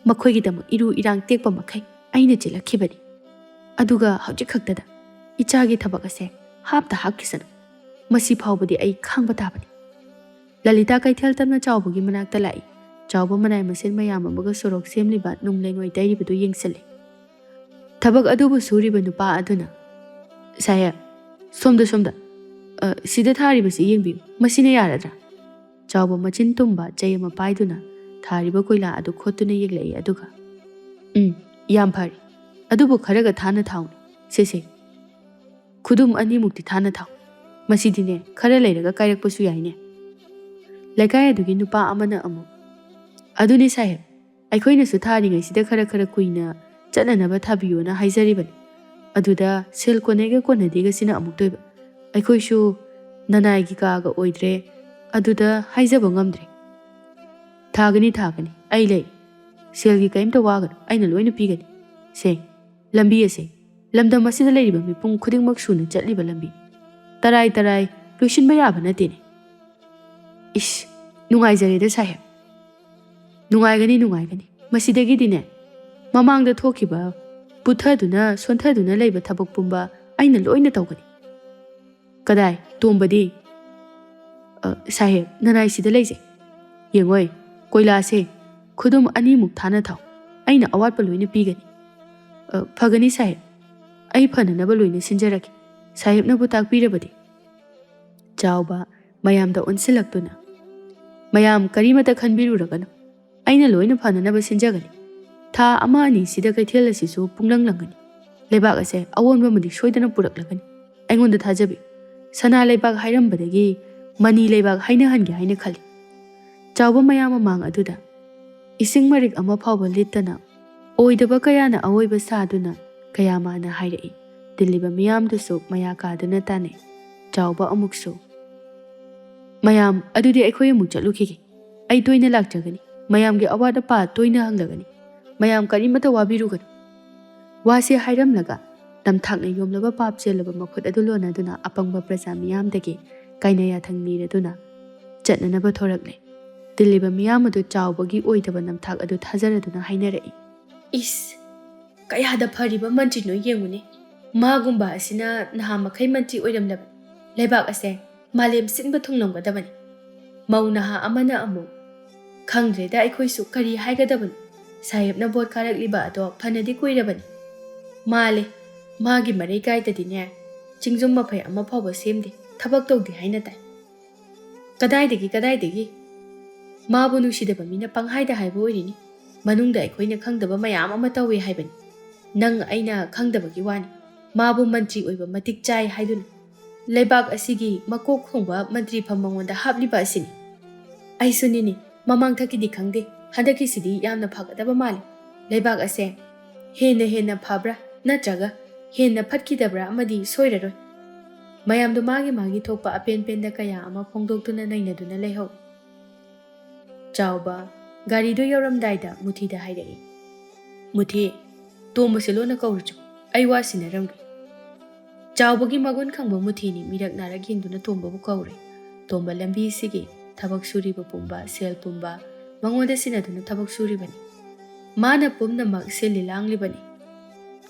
Speaker 1: ꯃꯈꯣꯏꯒꯤꯗꯃꯛ ꯏꯔꯨ ꯏꯔꯥꯡ ꯇꯦꯛꯄ ꯃꯈꯩ ꯑꯩꯅ ꯆꯦꯜꯂꯛꯈꯤꯕꯅꯤ. ꯑꯗꯨꯒ ꯍꯧꯖꯤꯛ ꯈꯛꯇꯗ ꯏꯆꯥꯒꯤ ꯊꯕꯛ ꯑꯁꯦ ꯍꯥꯞꯈꯤꯁꯅꯨ. ꯃꯁꯤ ꯐꯥꯎꯕꯗꯤ ꯑꯩ ꯈꯥꯡꯕ ꯇꯥꯕꯅꯤ. ꯂꯂꯤꯇꯥ ꯀꯩꯊꯦꯜ ꯇꯞꯅ ꯆꯥꯎꯕꯒꯤ ꯃꯅꯥꯛꯇ ꯂꯥꯛꯏ. ꯆꯥꯎꯕ ꯃꯅꯥꯏ ꯃꯁꯦꯟ ꯃꯌꯥꯝ ꯑꯃꯒ ꯁꯣꯔꯣꯛ ꯁꯦꯝꯂꯤꯕ ꯅꯨꯡ ꯂꯩꯉꯣꯏ ꯇꯩꯔꯤꯕꯗꯨ ꯌꯦꯡꯁꯤꯜꯂꯤ. ꯊꯕꯛ ꯑꯗꯨꯕꯨ ꯁꯨꯔꯤꯕ ꯅꯨꯄꯥ ꯑꯗꯨꯅ, ꯁꯥꯍꯦꯕ, ꯁꯣꯝꯗ. ꯁꯤꯗ ꯊꯥꯔꯤꯕꯁꯤ ꯌꯦꯡꯕꯤꯌꯨ. ꯃꯁꯤꯅ ꯌꯥꯔꯗ꯭ꯔꯥ? ꯆꯥꯎꯕ ꯃꯆꯤꯟ ꯇꯨꯝꯕ ꯆꯩ ꯑꯃ ꯄꯥꯏꯗꯨꯅ ꯊꯥꯔꯤꯕ ꯀꯣꯏꯂꯥ ꯑꯗꯨ ꯈꯣꯠꯇꯨꯅ ꯌꯦꯡꯂꯛꯏ. ꯑꯗꯨꯒ, ꯌꯥꯝ ꯐꯔꯤ. ꯑꯗꯨꯕꯨ ꯈꯔꯒ ꯊꯥꯅ ꯊꯥꯎꯅꯦ. ꯁꯦ. ꯈꯨꯗꯨꯝ 2 ꯃꯨꯛꯇꯤ ꯊꯥꯅ ꯊꯥꯎ. ꯃꯁꯤꯗꯤꯅꯦ ꯈꯔ ꯂꯩꯔꯒ ꯀꯥꯏꯔꯛꯄꯁꯨ ꯌꯥꯏꯅꯦ. ꯂꯩꯀꯥꯏ ꯑꯗꯨꯒꯤ ꯅꯨꯄꯥ ꯑꯃꯅ ꯑꯃꯨꯛ, ꯑꯗꯨꯅꯤ ꯁꯥꯍꯦꯕ, ꯑꯩꯈꯣꯏꯅꯁꯨ ꯊꯥꯔꯤꯉꯩꯁꯤꯗ ꯈꯔ ꯀꯨꯏꯅ ꯆꯠꯅꯅꯕ ꯊꯥꯕꯤꯌꯨꯅ ꯍꯥꯏꯖꯔꯤꯕꯅꯤ. ꯑꯗꯨꯗ ꯁꯦꯜ ꯀꯣꯟꯅꯩꯒ ꯀꯣꯟꯅꯗꯦꯒꯁꯤꯅ ꯑꯃꯨꯛ ꯇꯣꯏꯕ. ꯑꯩꯈꯣꯏꯁꯨ ꯅꯅꯥꯏꯒꯤ ꯀꯥꯒ ꯑꯣꯏꯗ꯭ꯔꯦ. ꯑꯗꯨꯗ ꯍꯥꯏꯖꯕ ꯉꯝꯗ꯭ꯔꯦ. ꯊꯥꯒꯅꯤ. ꯑꯩ ꯂꯩ. ꯁꯦꯜꯒꯤ ꯀꯔꯤꯝꯇ ꯋꯥꯒꯅꯨ. ꯑꯩꯅ ꯂꯣꯏꯅ ꯄꯤꯒꯅꯤ. ꯁꯦ, ꯂꯝꯕꯤ ꯑꯁꯦ ꯂꯝꯗꯝ ꯑꯁꯤꯗ ꯂꯩꯔꯤꯕ ꯃꯤꯄꯨꯝ ꯈꯨꯗꯤꯡꯃꯛ ꯁꯨꯅ ꯆꯠꯂꯤꯕ ꯂꯝꯕꯤ. ꯇꯔꯥꯏ ꯂꯣꯏꯁꯤꯟꯕ ꯌꯥꯕ ꯅꯠꯇꯦꯅꯦ. ꯏꯁ, ꯅꯨꯡꯉꯥꯏꯖꯔꯦꯗ ꯁꯥꯍꯦꯕ. ꯅꯨꯡꯉꯥꯏꯒꯅꯤ. ꯃꯁꯤꯗꯒꯤꯗꯤꯅꯦ ꯃꯃꯥꯡꯗ ꯊꯣꯛꯈꯤꯕ ꯄꯨꯊꯗꯨꯅ ꯁꯣꯟꯊꯗꯨꯅ ꯂꯩꯕ ꯊꯕꯛ ꯄꯨꯝꯕ ꯑꯩꯅ ꯂꯣꯏꯅ ꯇꯧꯒꯅꯤ. ꯀꯗꯥꯏ ꯇꯣꯝꯕꯗꯤ? ꯁꯥꯍꯦꯕ, ꯅꯅꯥꯏꯁꯤꯗ ꯂꯩꯖꯩ. ꯌꯦꯡꯉꯣꯏ, ꯀꯣꯏꯂꯥꯁꯦ ꯈꯨꯗꯨꯝ 2 ꯃꯨꯛ ꯊꯥꯅ ꯊꯥꯎ. ꯑꯩꯅ ꯑꯋꯥꯠꯄ ꯂꯣꯏꯅ ꯄꯤꯒꯅꯤ. ꯐꯒꯅꯤ ꯁꯥꯍꯦꯕ. ꯑꯩ ꯐꯅꯅꯕ ꯂꯣꯏꯅ ꯁꯤꯟꯖꯔꯒꯦ. ꯁꯥꯍꯦꯕꯅꯕꯨ ꯇꯥꯛꯄꯤꯔꯕꯗꯤ. ꯆꯥꯎꯕ ꯃꯌꯥꯝꯗ ꯑꯣꯟꯁꯤꯜꯂꯛꯇꯨꯅ, ꯃꯌꯥꯝ ꯀꯔꯤꯃꯇ ꯈꯟꯕꯤꯔꯨꯔꯒꯅꯨ. ꯑꯩꯅ ꯂꯣꯏꯅ ꯐꯅꯅꯕ ꯁꯤꯟꯖꯒꯅꯤ. ꯊꯥ 1-2 ꯁꯤꯗ ꯀꯩꯊꯦꯜ ꯑꯁꯤꯁꯨ ꯄꯨꯡꯂꯪꯂꯪꯒꯅꯤ. ꯂꯩꯕꯥꯛ ꯑꯁꯦ ꯑꯑꯣꯟꯕ ꯑꯃꯗꯤ ꯁꯣꯏꯗꯅ ꯄꯨꯔꯛꯂꯒꯅꯤ. ꯑꯩꯉꯣꯟꯗ ꯊꯥꯖꯕꯤꯌꯨ. ꯁꯅꯥ ꯂꯩꯕꯥꯛ ꯍꯥꯏꯔꯝꯕꯗꯒꯤ ꯃꯅꯤ ꯂꯩꯕꯥꯛ ꯍꯥꯏꯅꯍꯟꯒꯦ ꯍꯥꯏꯅ ꯈꯜꯂꯤ. ꯆꯥꯎꯕ ꯃꯌꯥꯝ ꯃꯃꯥꯡ ꯑꯗꯨꯗ ꯏꯁꯤꯡ ꯃꯔꯤꯛ ꯑꯃ ꯐꯥꯎꯕ ꯂꯤꯠꯇꯅ ꯑꯣꯏꯗꯕ ꯀꯌꯥꯅ ꯑꯋꯣꯏꯕ ꯁꯥꯗꯨꯅ ꯀꯌꯥ ꯃꯥꯅ ꯍꯥꯏꯔꯛꯏ. ꯇꯤꯜꯂꯤꯕ ꯃꯤꯌꯥꯝꯗꯨꯁꯨ ꯃꯌꯥ ꯀꯥꯗꯨꯅ ꯇꯥꯅꯩ. ꯆꯥꯎꯕ ꯑꯃꯨꯛꯁꯨ, ꯃꯌꯥꯝ, ꯑꯗꯨꯗꯤ ꯑꯩꯈꯣꯏ ꯑꯃꯨꯛ ꯆꯠꯂꯨꯈꯤꯒꯦ. ꯑꯩ ꯇꯣꯏꯅ ꯂꯥꯛꯆꯒꯅꯤ. ꯃꯌꯥꯝꯒꯤ ꯑꯋꯥꯠ ꯑꯄꯥ ꯇꯣꯏꯅ ꯍꯪꯂꯒꯅꯤ. ꯃꯌꯥꯝ ꯀꯔꯤꯃꯇ ꯋꯥꯕꯤꯔꯨꯒꯅꯨ. ꯋꯥꯁꯦ ꯍꯥꯏꯔꯝꯂꯒ ꯇꯝꯊꯥꯛꯅ ꯌꯣꯝꯂꯕ ꯄꯥꯞ ꯆꯦꯜꯂꯕ ꯃꯈꯨꯠ ꯑꯗꯨ ꯂꯣꯟꯅꯗꯨꯅ ꯑꯄꯪꯕ ꯄ꯭ꯔꯖꯥ ꯃꯤꯌꯥꯝꯗꯒꯤ ꯀꯥꯏꯅ ꯌꯥꯊꯪ ꯅꯤꯔꯗꯨꯅ ꯆꯠꯅꯅꯕ ꯊꯣꯔꯛꯂꯦ. ꯇꯤꯜꯂꯤꯕ ꯃꯤꯌꯥꯝ ꯑꯗꯨ ꯆꯥꯎꯕꯒꯤ ꯑꯣꯏꯗꯕ ꯅꯝꯊꯥꯛ ꯑꯗꯨ ꯊꯥꯖꯔꯗꯨꯅ ꯍꯥꯏꯅꯔꯛꯏ. ꯏꯁ, ꯀꯌꯥꯗ ꯐꯔꯤꯕ ꯃꯟꯇ꯭ꯔꯤꯅꯣ ꯌꯦꯡꯉꯨꯅꯦ. ꯃꯥꯒꯨꯝꯕ ꯑꯁꯤꯅ ꯅꯍꯥ ꯃꯈꯩ ꯃꯟꯇ꯭ꯔꯤ ꯑꯣꯏꯔꯝꯂꯕꯅꯤ. ꯂꯩꯕꯥꯛ ꯑꯁꯦ ꯃꯥꯂꯦꯝ ꯁꯤꯟꯕ ꯊꯨꯡꯂꯝꯒꯗꯕꯅꯤ. ꯃꯧ ꯅꯍꯥ ꯑꯃꯅ ꯑꯃꯨꯛ ꯈꯪꯗ꯭ꯔꯦꯗ ꯑꯩꯈꯣꯏꯁꯨ ꯀꯔꯤ ꯍꯥꯏꯒꯗꯕꯅꯣ ꯁꯥꯍꯦꯕꯅ ꯚꯣꯠ ꯀꯥꯔꯛꯂꯤꯕ ꯑꯗꯣ ꯐꯅꯗꯤ ꯀꯨꯏꯔꯕꯅꯤ ꯃꯥꯜꯂꯦ ꯃꯥꯒꯤ ꯃꯔꯩꯀꯥꯏꯗꯗꯤꯅꯦ ꯆꯤꯡꯖꯨꯝ ꯃꯐꯩ ꯑꯃ ꯐꯥꯎꯕ ꯁꯦꯝꯗꯦ ꯊꯕꯛ ꯇꯧꯗꯦ ꯍꯥꯏꯅ ꯇꯥꯏ ꯀꯗꯥꯏꯗꯒꯤ ꯃꯥꯕꯨ ꯅꯨꯡꯁꯤꯗꯕ ꯃꯤꯅ ꯄꯪꯍꯥꯏꯗ ꯍꯥꯏꯕ ꯑꯣꯏꯔꯤꯅꯤ ꯃꯅꯨꯡꯗ ꯑꯩꯈꯣꯏꯅ ꯈꯪꯗꯕ ꯃꯌꯥꯝ ꯑꯃ ꯇꯧꯋꯦ ꯍꯥꯏꯕꯅꯤ ꯅꯪ ꯑꯩꯅ ꯈꯪꯗꯕꯒꯤ ꯋꯥꯅꯤ ꯃꯥꯕꯨ ꯃꯟꯇ꯭ꯔꯤ ꯑꯣꯏꯕ ꯃꯇꯤꯛ ꯆꯥꯏ ꯍꯥꯏꯗꯨꯅ ꯂꯩꯕꯥꯛ ꯑꯁꯤꯒꯤ ꯃꯀꯣꯛ ꯊꯣꯡꯕ ꯃꯟꯇ꯭ꯔꯤ ꯐꯝ ꯃꯉꯣꯟꯗ ꯍꯥꯞꯂꯤꯕ ꯑꯁꯤꯅꯤ ꯑꯩꯁꯨꯅꯤꯅꯤ ꯃꯃꯥꯡꯊꯛꯀꯤꯗꯤ ꯈꯪꯗꯦ ꯍꯟꯗꯛꯀꯤꯁꯤꯗꯤ ꯌꯥꯝꯅ ꯐꯒꯗꯕ ꯃꯥꯜꯂꯤ ꯂꯩꯕꯥꯛ ꯑꯁꯦ ꯍꯦꯟꯅ ꯐꯕ꯭ꯔꯥ ꯅꯠꯇ꯭ꯔꯒ ꯍꯦꯟꯅ ꯐꯠꯈꯤꯗꯕ꯭ꯔꯥ ꯑꯃꯗꯤ ꯁꯣꯏꯔꯔꯣꯏ ꯃꯌꯥꯝꯗꯣ ꯃꯥꯒꯤ ꯊꯣꯛꯄ ꯑꯄꯦꯟ ꯄꯦꯟꯗ ꯀꯌꯥ ꯑꯃ ꯐꯣꯡꯗꯣꯛꯇꯨꯅ ꯅꯩꯅꯗꯨꯅ ꯂꯩꯍꯧꯏ ꯆꯥꯎꯕ ꯒꯥꯔꯤꯗꯨ ꯌꯧꯔꯝꯗꯥꯏꯗ ꯃꯨꯊꯤꯗ ꯍꯥꯏꯔꯛꯏ ꯃꯨꯊꯤ ꯇꯣꯝꯕꯁꯦ ꯂꯣꯟꯅ ꯀꯧꯔꯨꯆꯣ ꯑꯩ ꯋꯥ ꯁꯤꯟꯅꯔꯝꯒꯦ ꯆꯥꯎꯕꯒꯤ ꯃꯒꯨꯟ ꯈꯪꯕ ꯃꯨꯊꯤꯅꯤ ꯃꯤꯔꯛ ꯅꯥꯔꯛ ꯌꯦꯡꯗꯨꯅ ꯇꯣꯝꯕꯕꯨ ꯀꯧꯔꯦ ꯇꯣꯝꯕ ꯂꯝꯕꯤꯁꯤꯒꯤ ꯊꯕꯛ ꯁꯨꯔꯤꯕ ꯄꯨꯝꯕ ꯁꯦꯜ ꯄꯨꯝꯕ ꯃꯉꯣꯟꯗ ꯁꯤꯟꯅꯗꯨꯅ ꯊꯕꯛ ꯁꯨꯔꯤꯕꯅꯤ ꯃꯥꯅ ꯄꯨꯝꯅꯃꯛ ꯁꯤꯜꯂꯤ ꯂꯥꯡꯂꯤꯕꯅꯤ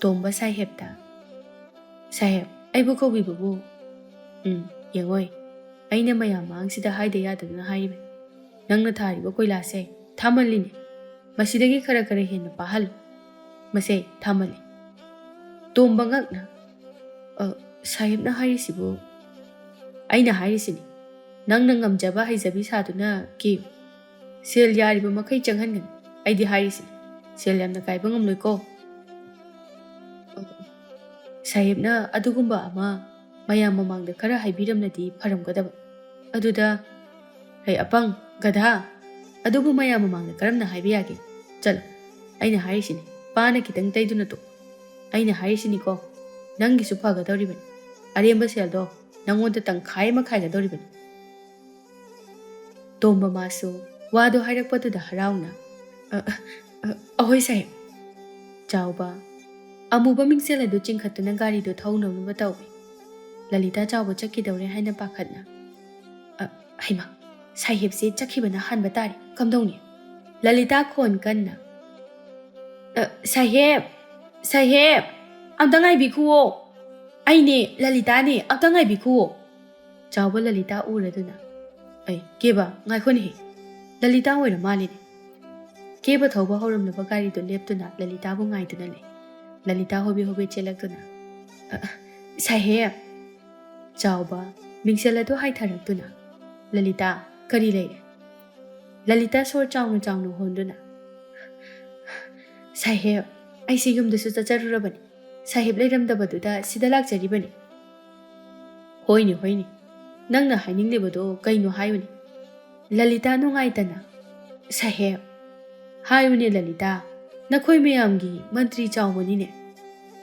Speaker 1: ꯇꯣꯝꯕ ꯁꯥꯍꯦꯕꯇ ꯁꯥꯍꯦꯕ ꯑꯩꯕꯨ ꯀꯧꯕꯤꯕꯕꯨ ꯌꯦꯡꯉꯣꯏ ꯑꯩꯅ ꯃꯌꯥꯝ ꯃꯥꯡꯁꯤꯗ ꯍꯥꯏꯗ ꯌꯥꯗꯗꯨꯅ ꯍꯥꯏꯔꯤꯕꯅꯤ ꯅꯪꯅ ꯊꯥꯔꯤꯕ ꯀꯣꯏꯂꯥꯁꯦ ꯊꯥꯃꯜꯂꯤꯅꯦ ꯃꯁꯤꯗꯒꯤ ꯈꯔ ꯍꯦꯟꯅ ꯄꯥꯍꯜꯂꯨ ꯃꯁꯦ ꯊꯥꯃꯜꯂꯤ ꯇꯣꯝꯕ ꯉꯛꯅ ꯁꯥꯍꯦꯕꯅ ꯍꯥꯏꯔꯤꯁꯤꯕꯨ ꯑꯩꯅ ꯍꯥꯏꯔꯤꯁꯤꯅꯤ ꯅꯪꯅ ꯉꯝꯖꯕ ꯍꯩꯖꯕꯤ ꯁꯥꯗꯨꯅ ꯀꯤꯌꯨ ꯁꯦꯜ ꯌꯥꯔꯤꯕ ꯃꯈꯩ ꯆꯪꯍꯟꯒꯅꯤ ꯑꯩꯗꯤ ꯍꯥꯏꯔꯤꯁꯤꯅꯤ ꯁꯦꯜ ꯌꯥꯝꯅ ꯀꯥꯏꯕ ꯉꯝꯂꯣꯏꯀꯣ ꯁꯥꯍꯦꯕꯅ ꯑꯗꯨꯒꯨꯝꯕ ꯑꯃ ꯃꯌꯥꯝ ꯃꯃꯥꯡꯗ ꯈꯔ ꯍꯥꯏꯕꯤꯔꯝꯂꯗꯤ ꯐꯔꯝꯒꯗꯕ ꯑꯗꯨꯗ ꯍꯩ ꯑꯄꯪ ꯒꯙꯥ ꯑꯗꯨꯕꯨ ꯃꯌꯥꯝ ꯃꯃꯥꯡꯗ ꯀꯔꯝꯅ ꯍꯥꯏꯕ ꯌꯥꯒꯦ ꯆꯠꯂꯣ ꯑꯩꯅ ꯍꯥꯏꯔꯤꯁꯤꯅꯤ ꯄꯥꯅ ꯈꯤꯇꯪ ꯇꯩꯗꯨꯅ ꯇꯣꯛ ꯑꯩꯅ ꯍꯥꯏꯔꯤꯁꯤꯅꯤꯀꯣ ꯅꯪꯒꯤꯁꯨ ꯐꯒꯗꯧꯔꯤꯕꯅꯤ ꯑꯔꯦꯝꯕ ꯁꯦꯜꯗꯣ ꯅꯪꯉꯣꯟꯗ ꯇꯪꯈꯥꯏ ꯑꯃ ꯈꯥꯏꯒꯗꯧꯔꯤꯕꯅꯤ ꯇꯣꯝꯕ ꯃꯥꯁꯨ ꯋꯥꯗꯣ ꯍꯥꯏꯔꯛꯄꯗꯨꯗ ꯍꯔꯥꯎꯅ ꯑꯍꯣꯏ ꯁꯥꯍꯦꯕ ꯆꯥꯎꯕ ꯑꯃꯨꯕ ꯃꯤꯡꯁꯦꯜ ꯑꯗꯨ ꯆꯤꯡꯈꯠꯇꯨꯅ ꯒꯥꯔꯤꯗꯨ ꯊꯧꯅꯕ ꯇꯧꯏ ꯂꯂꯤꯇꯥ ꯆꯥꯎꯕ ꯆꯠꯈꯤꯗꯧꯔꯦ ꯍꯥꯏꯅ ꯄꯥꯈꯠꯅ ꯍꯩꯃꯥ ꯁꯥꯍꯦꯕꯁꯦ ꯆꯠꯈꯤꯕꯅ ꯍꯥꯟꯕ ꯇꯥꯔꯦ ꯀꯝꯗꯧꯅꯤ ꯂꯂꯤꯇꯥ ꯈꯣꯟ ꯀꯟꯅ ꯁꯥꯍꯦꯕ ꯑꯝꯇ ꯉꯥꯏꯕꯤꯈꯨꯋꯣ ꯑꯩꯅꯦ ꯂꯂꯤꯇꯥꯅꯦ ꯑꯝꯇ ꯉꯥꯏꯕꯤꯈꯨꯋꯣ ꯆꯥꯎꯕ ꯂꯂꯤꯇꯥ ꯎꯔꯗꯨꯅ ꯀꯦꯕ ꯉꯥꯏꯈꯣꯅꯦꯍꯦ ꯂꯂꯤꯇꯥ ꯑꯣꯏꯔ ꯃꯥꯜꯂꯤꯅꯦ ꯀꯦꯕ ꯊꯧꯕ ꯍꯧꯔꯝꯂꯕ ꯒꯥꯔꯤꯗꯨ ꯂꯦꯞꯇꯨꯅ ꯂꯂꯤꯇꯥꯕꯨ ꯉꯥꯏꯗꯨꯅ ꯂꯩ ꯂꯂꯤꯇꯥ ꯍꯣꯕꯦ ꯆꯦꯜꯂꯛꯇꯨꯅ ꯁꯥꯍꯦꯕ ꯆꯥꯎꯕ ꯃꯤꯡꯁꯦꯜ ꯑꯗꯨ ꯍꯥꯏꯊꯔꯛꯇꯨꯅ ꯂꯂꯤꯇꯥ ꯀꯔꯤ ꯂꯩꯔꯦ ꯂꯂꯤꯇꯥ ꯁꯣꯔ ꯆꯥꯎꯅ ꯍꯣꯟꯗꯨꯅ ꯁꯥꯍꯦꯕ ꯑꯩꯁꯦ ꯌꯨꯝꯗꯁꯨ ꯆꯠꯆꯔꯨꯔꯕꯅꯤ ꯁꯥꯍꯦꯕ ꯂꯩꯔꯝꯗꯕꯗꯨꯗ ꯁꯤꯗ ꯂꯥꯛꯆꯔꯤꯕꯅꯤ ꯍꯣꯏꯅꯦ ꯅꯪꯅ ꯍꯥꯏꯅꯤꯡꯂꯤꯕꯗꯣ ꯀꯩꯅꯣ ꯍꯥꯏꯌꯨꯅꯦ ꯂꯂꯤꯇꯥ ꯅꯨꯡꯉꯥꯏꯇꯅ ꯁꯥꯍꯦꯕ ꯍꯥꯏꯌꯨꯅꯦ ꯂꯂꯤꯇꯥ ꯅꯈꯣꯏ ꯃꯌꯥꯝꯒꯤ ꯃꯟꯇ꯭ꯔꯤ ꯆꯥꯎꯕꯅꯤꯅꯦ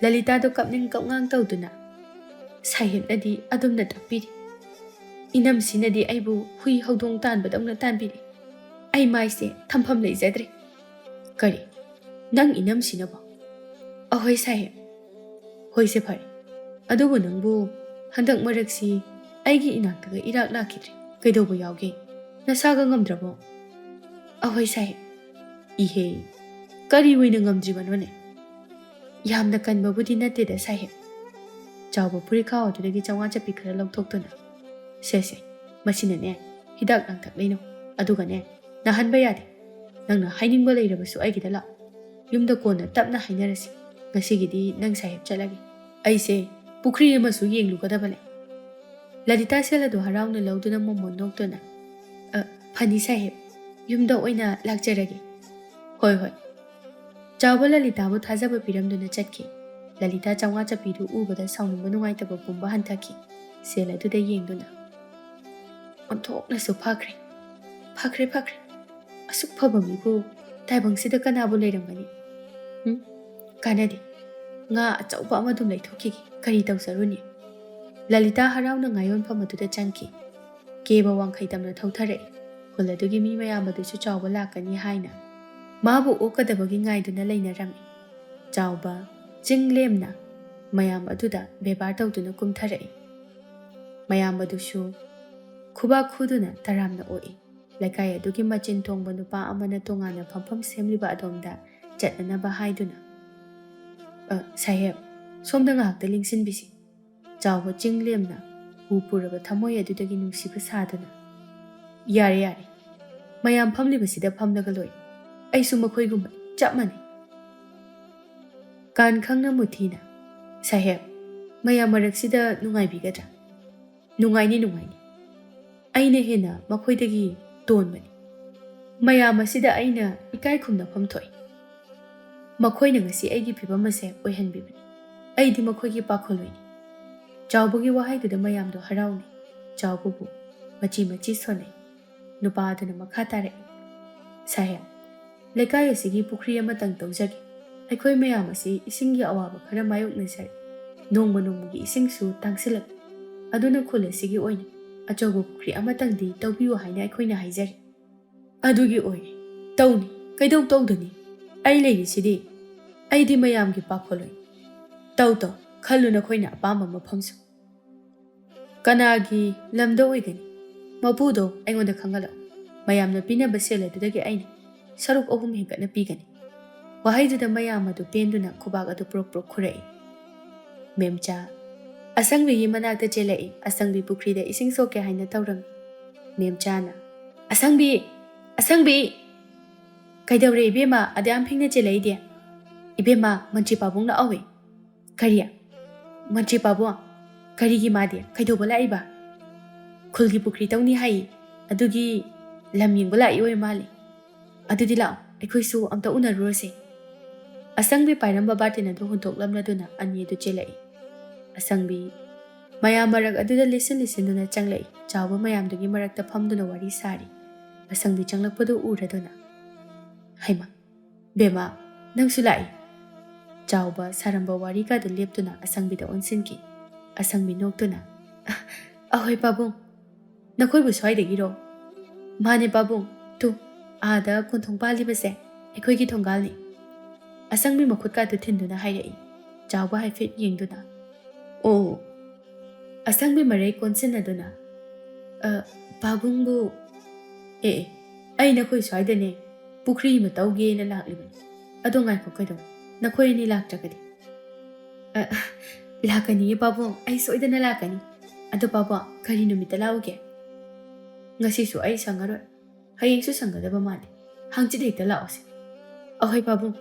Speaker 1: ꯂꯂꯤꯇꯥꯗꯣ ꯀꯞꯅꯤꯡ ꯀꯞꯉꯥꯡ ꯇꯧꯗꯨꯅ ꯁꯥꯍꯦꯕꯅꯗꯤ ꯑꯗꯨꯝꯅ ꯇꯥꯛꯄꯤꯔꯤ ꯏꯅꯝꯁꯤꯅꯗꯤ ꯑꯩꯕꯨ ꯍꯨꯏ ꯍꯧꯗꯣꯡ ꯇꯥꯟꯕꯗꯧꯅ ꯇꯥꯟꯕꯤꯔꯤ ꯑꯩ ꯃꯥꯏꯁꯦ ꯊꯝꯐꯝ ꯂꯩꯖꯗ꯭ꯔꯦ ꯀꯔꯤ ꯅꯪ ꯏꯅꯝꯁꯤꯅꯕꯣ ꯑꯍꯣꯏ ꯁꯥꯍꯦꯕ ꯍꯣꯏꯁꯦ ꯐꯔꯦ ꯑꯗꯨꯕꯨ ꯅꯪꯕꯨ ꯍꯟꯗꯛ ꯃꯔꯛꯁꯤ ꯑꯩꯒꯤ ꯏꯅꯥꯛꯇꯒ ꯏꯔꯥꯛ ꯂꯥꯛꯈꯤꯗ꯭ꯔꯦ ꯀꯩꯗꯧꯕ ꯌꯥꯎꯒꯦ ꯅꯁꯥꯒ ꯉꯝꯗ꯭ꯔꯕꯣ ꯑꯍꯣꯏ ꯁꯥꯍꯦꯕ ꯏꯍꯦ ꯀꯔꯤ ꯑꯣꯏꯅ ꯉꯝꯗ꯭ꯔꯤꯕꯅꯣꯅꯦ ꯌꯥꯝꯅ ꯀꯟꯕꯕꯨꯗꯤ ꯅꯠꯇꯦꯗ ꯁꯥꯍꯦꯕ ꯆꯥꯎꯕ ꯐꯨꯔꯤꯈꯥꯎ ꯑꯗꯨꯗꯒꯤ 500 ꯆꯞꯄꯤ ꯈꯔ ꯂꯧꯊꯣꯛꯇꯨꯅ ꯁꯦ ꯃꯁꯤꯅꯅꯦ ꯍꯤꯗꯥꯛ ꯂꯥꯡꯊꯛ ꯂꯩꯅꯧ ꯑꯗꯨꯒꯅꯦ ꯅꯥꯍꯟꯕ ꯌꯥꯗꯦ ꯅꯪꯅ ꯍꯥꯏꯅꯤꯡꯕ ꯂꯩꯔꯕꯁꯨ ꯑꯩꯒꯤꯗ ꯂꯥꯛꯑꯣ ꯌꯨꯝꯗ ꯀꯣꯟꯅ ꯇꯞꯅ ꯍꯥꯏꯅꯔꯁꯤ ꯉꯁꯤꯒꯤꯗꯤ ꯅꯪ ꯁꯥꯍꯦꯕ ꯆꯠꯂꯒꯦ ꯑꯩꯁꯦ ꯄꯨꯈ꯭ꯔꯤ ꯑꯃꯁꯨ ꯌꯦꯡꯂꯨꯒꯗꯕ ꯂꯩ ꯂꯂꯤꯇꯥ ꯁꯦꯜ ꯑꯗꯨ ꯍꯔꯥꯎꯅ ꯂꯧꯗꯨꯅ ꯃꯣꯃꯣꯟ ꯅꯣꯛꯇꯨꯅ ꯐꯅꯤ ꯁꯥꯍꯦꯕ ꯌꯨꯝꯗ ꯑꯣꯏꯅ ꯂꯥꯛꯆꯔꯒꯦ ꯍꯣꯏ ꯆꯥꯎꯕ ꯂꯂꯤꯇꯥꯕꯨ ꯊꯥꯖꯕ ꯄꯤꯔꯝꯗꯨꯅ ꯆꯠꯈꯤ ꯂꯂꯤꯇꯥ 500 ꯆꯞꯄꯤꯗꯨ ꯎꯕꯗ ꯁꯥꯎꯅꯤꯡꯕ ꯅꯨꯡꯉꯥꯏꯇꯕ ꯄꯨꯝꯕ ꯍꯟꯊꯈꯤ ꯁꯦꯜ ꯑꯗꯨꯗ ꯌꯦꯡꯗꯨꯅ ꯑꯣꯟꯊꯣꯛꯅꯁꯨ ꯐꯈ꯭ꯔꯦ ꯑꯁꯨꯛ ꯐꯕ ꯃꯤꯕꯨ ꯇꯥꯏꯕꯪꯁꯤꯗ ꯀꯅꯥꯕꯨ ꯂꯩꯔꯝꯒꯅꯤ ꯀꯥꯟꯅꯗꯦ ꯉꯥ ꯑꯆꯧꯕ ꯑꯃꯗꯨꯝ ꯂꯩꯊꯣꯛꯈꯤꯒꯦ ꯀꯔꯤ ꯇꯧꯖꯔꯨꯅꯤ ꯂꯂꯤꯇꯥ ꯍꯔꯥꯎꯅ ꯉꯥꯌꯣꯟꯐꯝ ꯑꯗꯨꯗ ꯆꯪꯈꯤ ꯀꯦꯕ ꯋꯥꯡꯈꯩ ꯇꯝꯅ ꯊꯧꯊꯔꯛꯏ ꯈꯨꯜ ꯑꯗꯨꯒꯤ ꯃꯤ ꯃꯌꯥꯝ ꯑꯗꯨꯁꯨ ꯆꯥꯎꯕ ꯂꯥꯛꯀꯅꯤ ꯍꯥꯏꯅ ꯃꯥꯕꯨ ꯑꯣꯛꯀꯗꯕꯒꯤ ꯉꯥꯏꯗꯨꯅ ꯂꯩꯅꯔꯝꯃꯤ ꯆꯥꯎꯕ ꯆꯤꯡ ꯂꯦꯝꯅ ꯃꯌꯥꯝ ꯑꯗꯨꯗ ꯕꯦꯕꯥꯔ ꯇꯧꯗꯨꯅ ꯀꯨꯝꯊꯔꯛꯏ ꯃꯌꯥꯝ ꯑꯗꯨꯁꯨ ꯈꯨꯕꯥꯛ ꯈꯨꯗꯨꯅ ꯇꯔꯥꯝꯅ ꯑꯣꯛꯏ ꯂꯩꯀꯥꯏ ꯑꯗꯨꯒꯤ ꯃꯆꯤꯟ ꯊꯣꯡꯕ ꯅꯨꯄꯥ ꯑꯃꯅ ꯇꯣꯉꯥꯟꯅ ꯐꯝꯐꯝ ꯁꯦꯝꯂꯤꯕ ꯑꯗꯣꯝꯗ ꯆꯠꯅꯅꯕ ꯍꯥꯏꯗꯨꯅ ꯁꯥꯍꯦꯕ ꯁꯣꯝꯗ ꯉꯥꯏꯍꯥꯛꯇ ꯂꯦꯡꯁꯤꯟꯕꯤꯁꯤ ꯆꯥꯎꯕ ꯆꯤꯡ ꯂꯦꯝꯅ ꯎ ꯄꯨꯔꯕ ꯊꯃꯣꯏ ꯑꯗꯨꯗꯒꯤ ꯅꯨꯡꯁꯤꯕ ꯁꯥꯗꯨꯅ ꯌꯥꯔꯦ ꯃꯌꯥꯝ ꯐꯝꯂꯤꯕꯁꯤꯗ ꯐꯝꯂꯒ ꯂꯣꯏ ꯑꯩꯁꯨ ꯃꯈꯣꯏꯒꯨꯝꯕ ꯆꯞ ꯃꯥꯟꯅꯩ ꯀꯥꯟ ꯈꯪꯅ ꯃꯨꯊꯤꯅ ꯁꯥꯍꯦꯕ ꯃꯌꯥꯝ ꯃꯔꯛꯁꯤꯗ ꯅꯨꯡꯉꯥꯏꯕꯤꯒꯗ꯭ꯔꯥ ꯅꯨꯡꯉꯥꯏꯅꯤ ꯑꯩꯅ ꯍꯦꯟꯅ ꯃꯈꯣꯏꯗꯒꯤ ꯇꯣꯟꯕꯅꯤ ꯃꯌꯥꯝ ꯑꯁꯤꯗ ꯑꯩꯅ ꯏꯀꯥꯏ ꯈꯨꯝꯅꯐꯝ ꯊꯣꯛꯏ ꯃꯈꯣꯏꯅ ꯉꯁꯤ ꯑꯩꯒꯤ ꯐꯤꯕꯝ ꯑꯁꯦ ꯑꯣꯏꯍꯟꯕꯤꯕꯅꯤ ꯑꯩꯗꯤ ꯃꯈꯣꯏꯒꯤ ꯄꯥꯈꯣꯜꯂꯣꯏꯅꯤ ꯆꯥꯎꯕꯒꯤ ꯋꯥꯍꯩꯗꯨꯗ ꯃꯌꯥꯝꯗꯣ ꯍꯔꯥꯎꯅꯩ ꯆꯥꯎꯕꯕꯨ ꯃꯆꯤ ꯁꯣꯟꯅꯩ ꯅꯨꯄꯥ ꯑꯗꯨꯅ ꯃꯈꯥ ꯇꯥꯔꯛꯏ ꯁꯥꯍꯦꯕ ꯂꯩꯀꯥꯏ ꯑꯁꯤꯒꯤ ꯄꯨꯈ꯭ꯔꯤ ꯑꯃꯇꯪ ꯇꯧꯖꯒꯦ ꯑꯩꯈꯣꯏ ꯃꯌꯥꯝ ꯑꯁꯤ ꯏꯁꯤꯡꯒꯤ ꯑꯋꯥꯕ ꯈꯔ ꯃꯥꯌꯣꯛꯅꯖꯔꯤ ꯅꯣꯡꯃꯒꯤ ꯏꯁꯤꯡꯁꯨ ꯇꯥꯡꯁꯤꯜꯂꯛꯂꯤ ꯑꯗꯨꯅ ꯈꯨꯜ ꯑꯁꯤꯒꯤ ꯑꯣꯏꯅ ꯑꯆꯧꯕ ꯄꯨꯈ꯭ꯔꯤ ꯑꯃꯇꯪꯗꯤ ꯇꯧꯕꯤꯌꯨ ꯍꯥꯏꯅ ꯑꯩꯈꯣꯏꯅ ꯍꯥꯏꯖꯔꯤ ꯑꯗꯨꯒꯤ ꯑꯣꯏꯔꯦ ꯇꯧꯅꯤ ꯀꯩꯗꯧ ꯇꯧꯗꯅꯤ ꯑꯩ ꯂꯩꯔꯤꯁꯤꯗꯤ ꯑꯩꯗꯤ ꯃꯌꯥꯝꯒꯤ ꯄꯥꯈꯣꯜꯂꯣꯏ ꯇꯧ ꯈꯜꯂꯨ ꯅꯈꯣꯏꯅ ꯑꯄꯥꯝꯕ ꯃꯐꯝꯁꯨ ꯀꯅꯥꯒꯤ ꯂꯝꯗ ꯑꯣꯏꯒꯅꯤ ꯃꯄꯨꯗꯣ ꯑꯩꯉꯣꯟꯗ ꯈꯪꯍꯜꯂꯛꯎ ꯃꯌꯥꯝꯅ ꯄꯤꯅꯕ ꯁꯦꯜ ꯑꯗꯨꯗꯒꯤ ꯑꯩꯅ ꯁꯔꯨꯛ 3 ꯍꯦꯟꯒꯠꯅ ꯄꯤꯒꯅꯤ ꯋꯥꯍꯩꯗꯨꯗ ꯃꯌꯥꯝ ꯑꯗꯨ ꯄꯦꯟꯗꯨꯅ ꯈꯨꯕꯥꯛ ꯑꯗꯨ ꯄ꯭ꯔꯣꯛ ꯈꯨꯔꯛꯏ ꯃꯦꯝꯆꯥ ꯑꯁꯪꯕꯤꯒꯤ ꯃꯅꯥꯛꯇ ꯆꯦꯜꯂꯛꯏ ꯑꯁꯪꯕꯤ ꯄꯨꯈ꯭ꯔꯤꯗ ꯏꯁꯤꯡ ꯁꯣꯛꯀꯦ ꯍꯥꯏꯅ ꯇꯧꯔꯝꯃꯤ ꯃꯦꯝꯆꯥꯅ ꯑꯁꯪꯕꯤ ꯀꯩꯗꯧꯔꯦ ꯏꯕꯦꯝꯃ ꯑꯗꯌꯥꯝ ꯐꯤꯡꯅ ꯆꯦꯜꯂꯛꯏꯗꯤ ꯏꯕꯦꯝꯃ ꯃꯟꯇ꯭ꯔꯤ ꯄꯥꯕꯨꯡ ꯂꯥꯛꯑꯣꯏ ꯀꯔꯤ ꯃꯟꯇ꯭ꯔꯤ ꯄꯥꯕꯨꯡ ꯀꯔꯤꯒꯤ ꯃꯥꯗꯤ ꯀꯩꯗꯧꯕ ꯂꯥꯛꯏꯕ ꯈꯨꯜꯒꯤ ꯄꯨꯈ꯭ꯔꯤ ꯇꯧꯅꯤ ꯍꯥꯏꯌꯦ ꯑꯗꯨꯒꯤ ꯂꯝ ꯌꯦꯡꯕ ꯂꯥꯛꯏ ꯑꯣꯏ ꯃꯥꯜꯂꯤ ꯑꯗꯨꯗꯤ ꯂꯥꯛꯑꯣ ꯑꯩꯈꯣꯏꯁꯨ ꯑꯝꯇ ꯎꯅꯔꯨꯔꯁꯦ ꯑꯁꯪꯕꯤ ꯄꯥꯏꯔꯝꯕ ꯕꯥꯔꯇꯤꯟ ꯑꯗꯨ ꯍꯨꯟꯇꯣꯛꯂꯝꯂꯗꯨꯅ ꯑꯅꯤ ꯑꯗꯨ ꯆꯦꯜꯂꯛꯏ ꯑꯁꯪꯕꯤ ꯃꯌꯥꯝ ꯃꯔꯛ ꯑꯗꯨꯗ ꯂꯤꯁꯤꯟꯗꯨꯅ ꯆꯪꯂꯛꯏ ꯆꯥꯎꯕ ꯃꯌꯥꯝꯗꯨꯒꯤ ꯃꯔꯛꯇ ꯐꯝꯗꯨꯅ ꯋꯥꯔꯤ ꯁꯥꯔꯤ ꯑꯁꯪꯕꯤ ꯆꯪꯂꯛꯄꯗꯨ ꯎꯔꯗꯨꯅ ꯍꯩꯃ ꯕꯦꯝꯃ ꯅꯪꯁꯨ ꯂꯥꯛꯏ ꯆꯥꯎꯕ ꯁꯥꯔꯝꯕ ꯋꯥꯔꯤꯒꯗꯨ ꯂꯦꯞꯇꯨꯅ ꯑꯁꯪꯕꯤꯗ ꯑꯣꯟꯁꯤꯟꯈꯤ ꯑꯁꯪꯕꯤ ꯅꯣꯛꯇꯨꯅ ꯑꯍꯣꯏ ꯄꯥꯕꯨꯡ ꯅꯈꯣꯏꯕꯨ ꯁ꯭ꯋꯥꯏꯗꯒꯤꯔꯣ ꯃꯥꯅꯦ ꯄꯥꯕꯨꯡ ꯇꯨ ꯑꯥꯗ ꯀꯣꯟꯊꯣꯡ ꯄꯥꯜꯂꯤꯕꯁꯦ ꯑꯩꯈꯣꯏꯒꯤ ꯊꯣꯡꯒꯥꯜꯅꯤ ꯑꯁꯪꯕꯤ ꯃꯈꯨꯠꯀꯥꯗꯨ ꯊꯤꯟꯗꯨꯅ ꯍꯥꯏꯔꯛꯏ ꯆꯥꯎꯕ ꯍꯥꯏꯐꯦꯠ ꯌꯦꯡꯗꯨꯅ ꯑꯣ ꯑꯁꯪꯕꯤ ꯃꯔꯩ ꯀꯣꯟꯁꯤꯟꯅꯗꯨꯅ ꯄꯥꯕꯨꯡꯕꯨ ꯑꯩ ꯅꯈꯣꯏ ꯁ꯭ꯋꯥꯏꯗꯅꯦ ꯄꯨꯈ꯭ꯔꯤ ꯑꯃ ꯇꯧꯒꯦꯅ ꯂꯥꯛꯂꯤꯕꯅꯤ ꯑꯗꯣ ꯉꯥꯏꯈꯣ ꯀꯩꯗꯧ ꯅꯈꯣꯏ ꯑꯅꯤ ꯂꯥꯛꯇ꯭ꯔꯒꯗꯤ ꯂꯥꯛꯀꯅꯤꯌꯦ ꯄꯥꯕꯨꯡ ꯑꯩ ꯁꯣꯏꯗꯅ ꯂꯥꯛꯀꯅꯤ ꯑꯗꯣ ꯄꯥꯕꯨꯡ ꯀꯔꯤ ꯅꯨꯃꯤꯠꯇ ꯂꯥꯛꯎꯒꯦ ꯉꯁꯤꯁꯨ ꯑꯩ ꯁꯪꯉꯔꯣꯏ ꯍꯌꯦꯡꯁꯨ ꯁꯪꯒꯗꯕ ꯃꯥꯜꯂꯤ ꯍꯪꯆꯤꯠ ꯍꯦꯛꯇ ꯂꯥꯛꯑꯣꯁꯦ ꯑꯍꯣꯏ ꯄꯥꯕꯨꯡ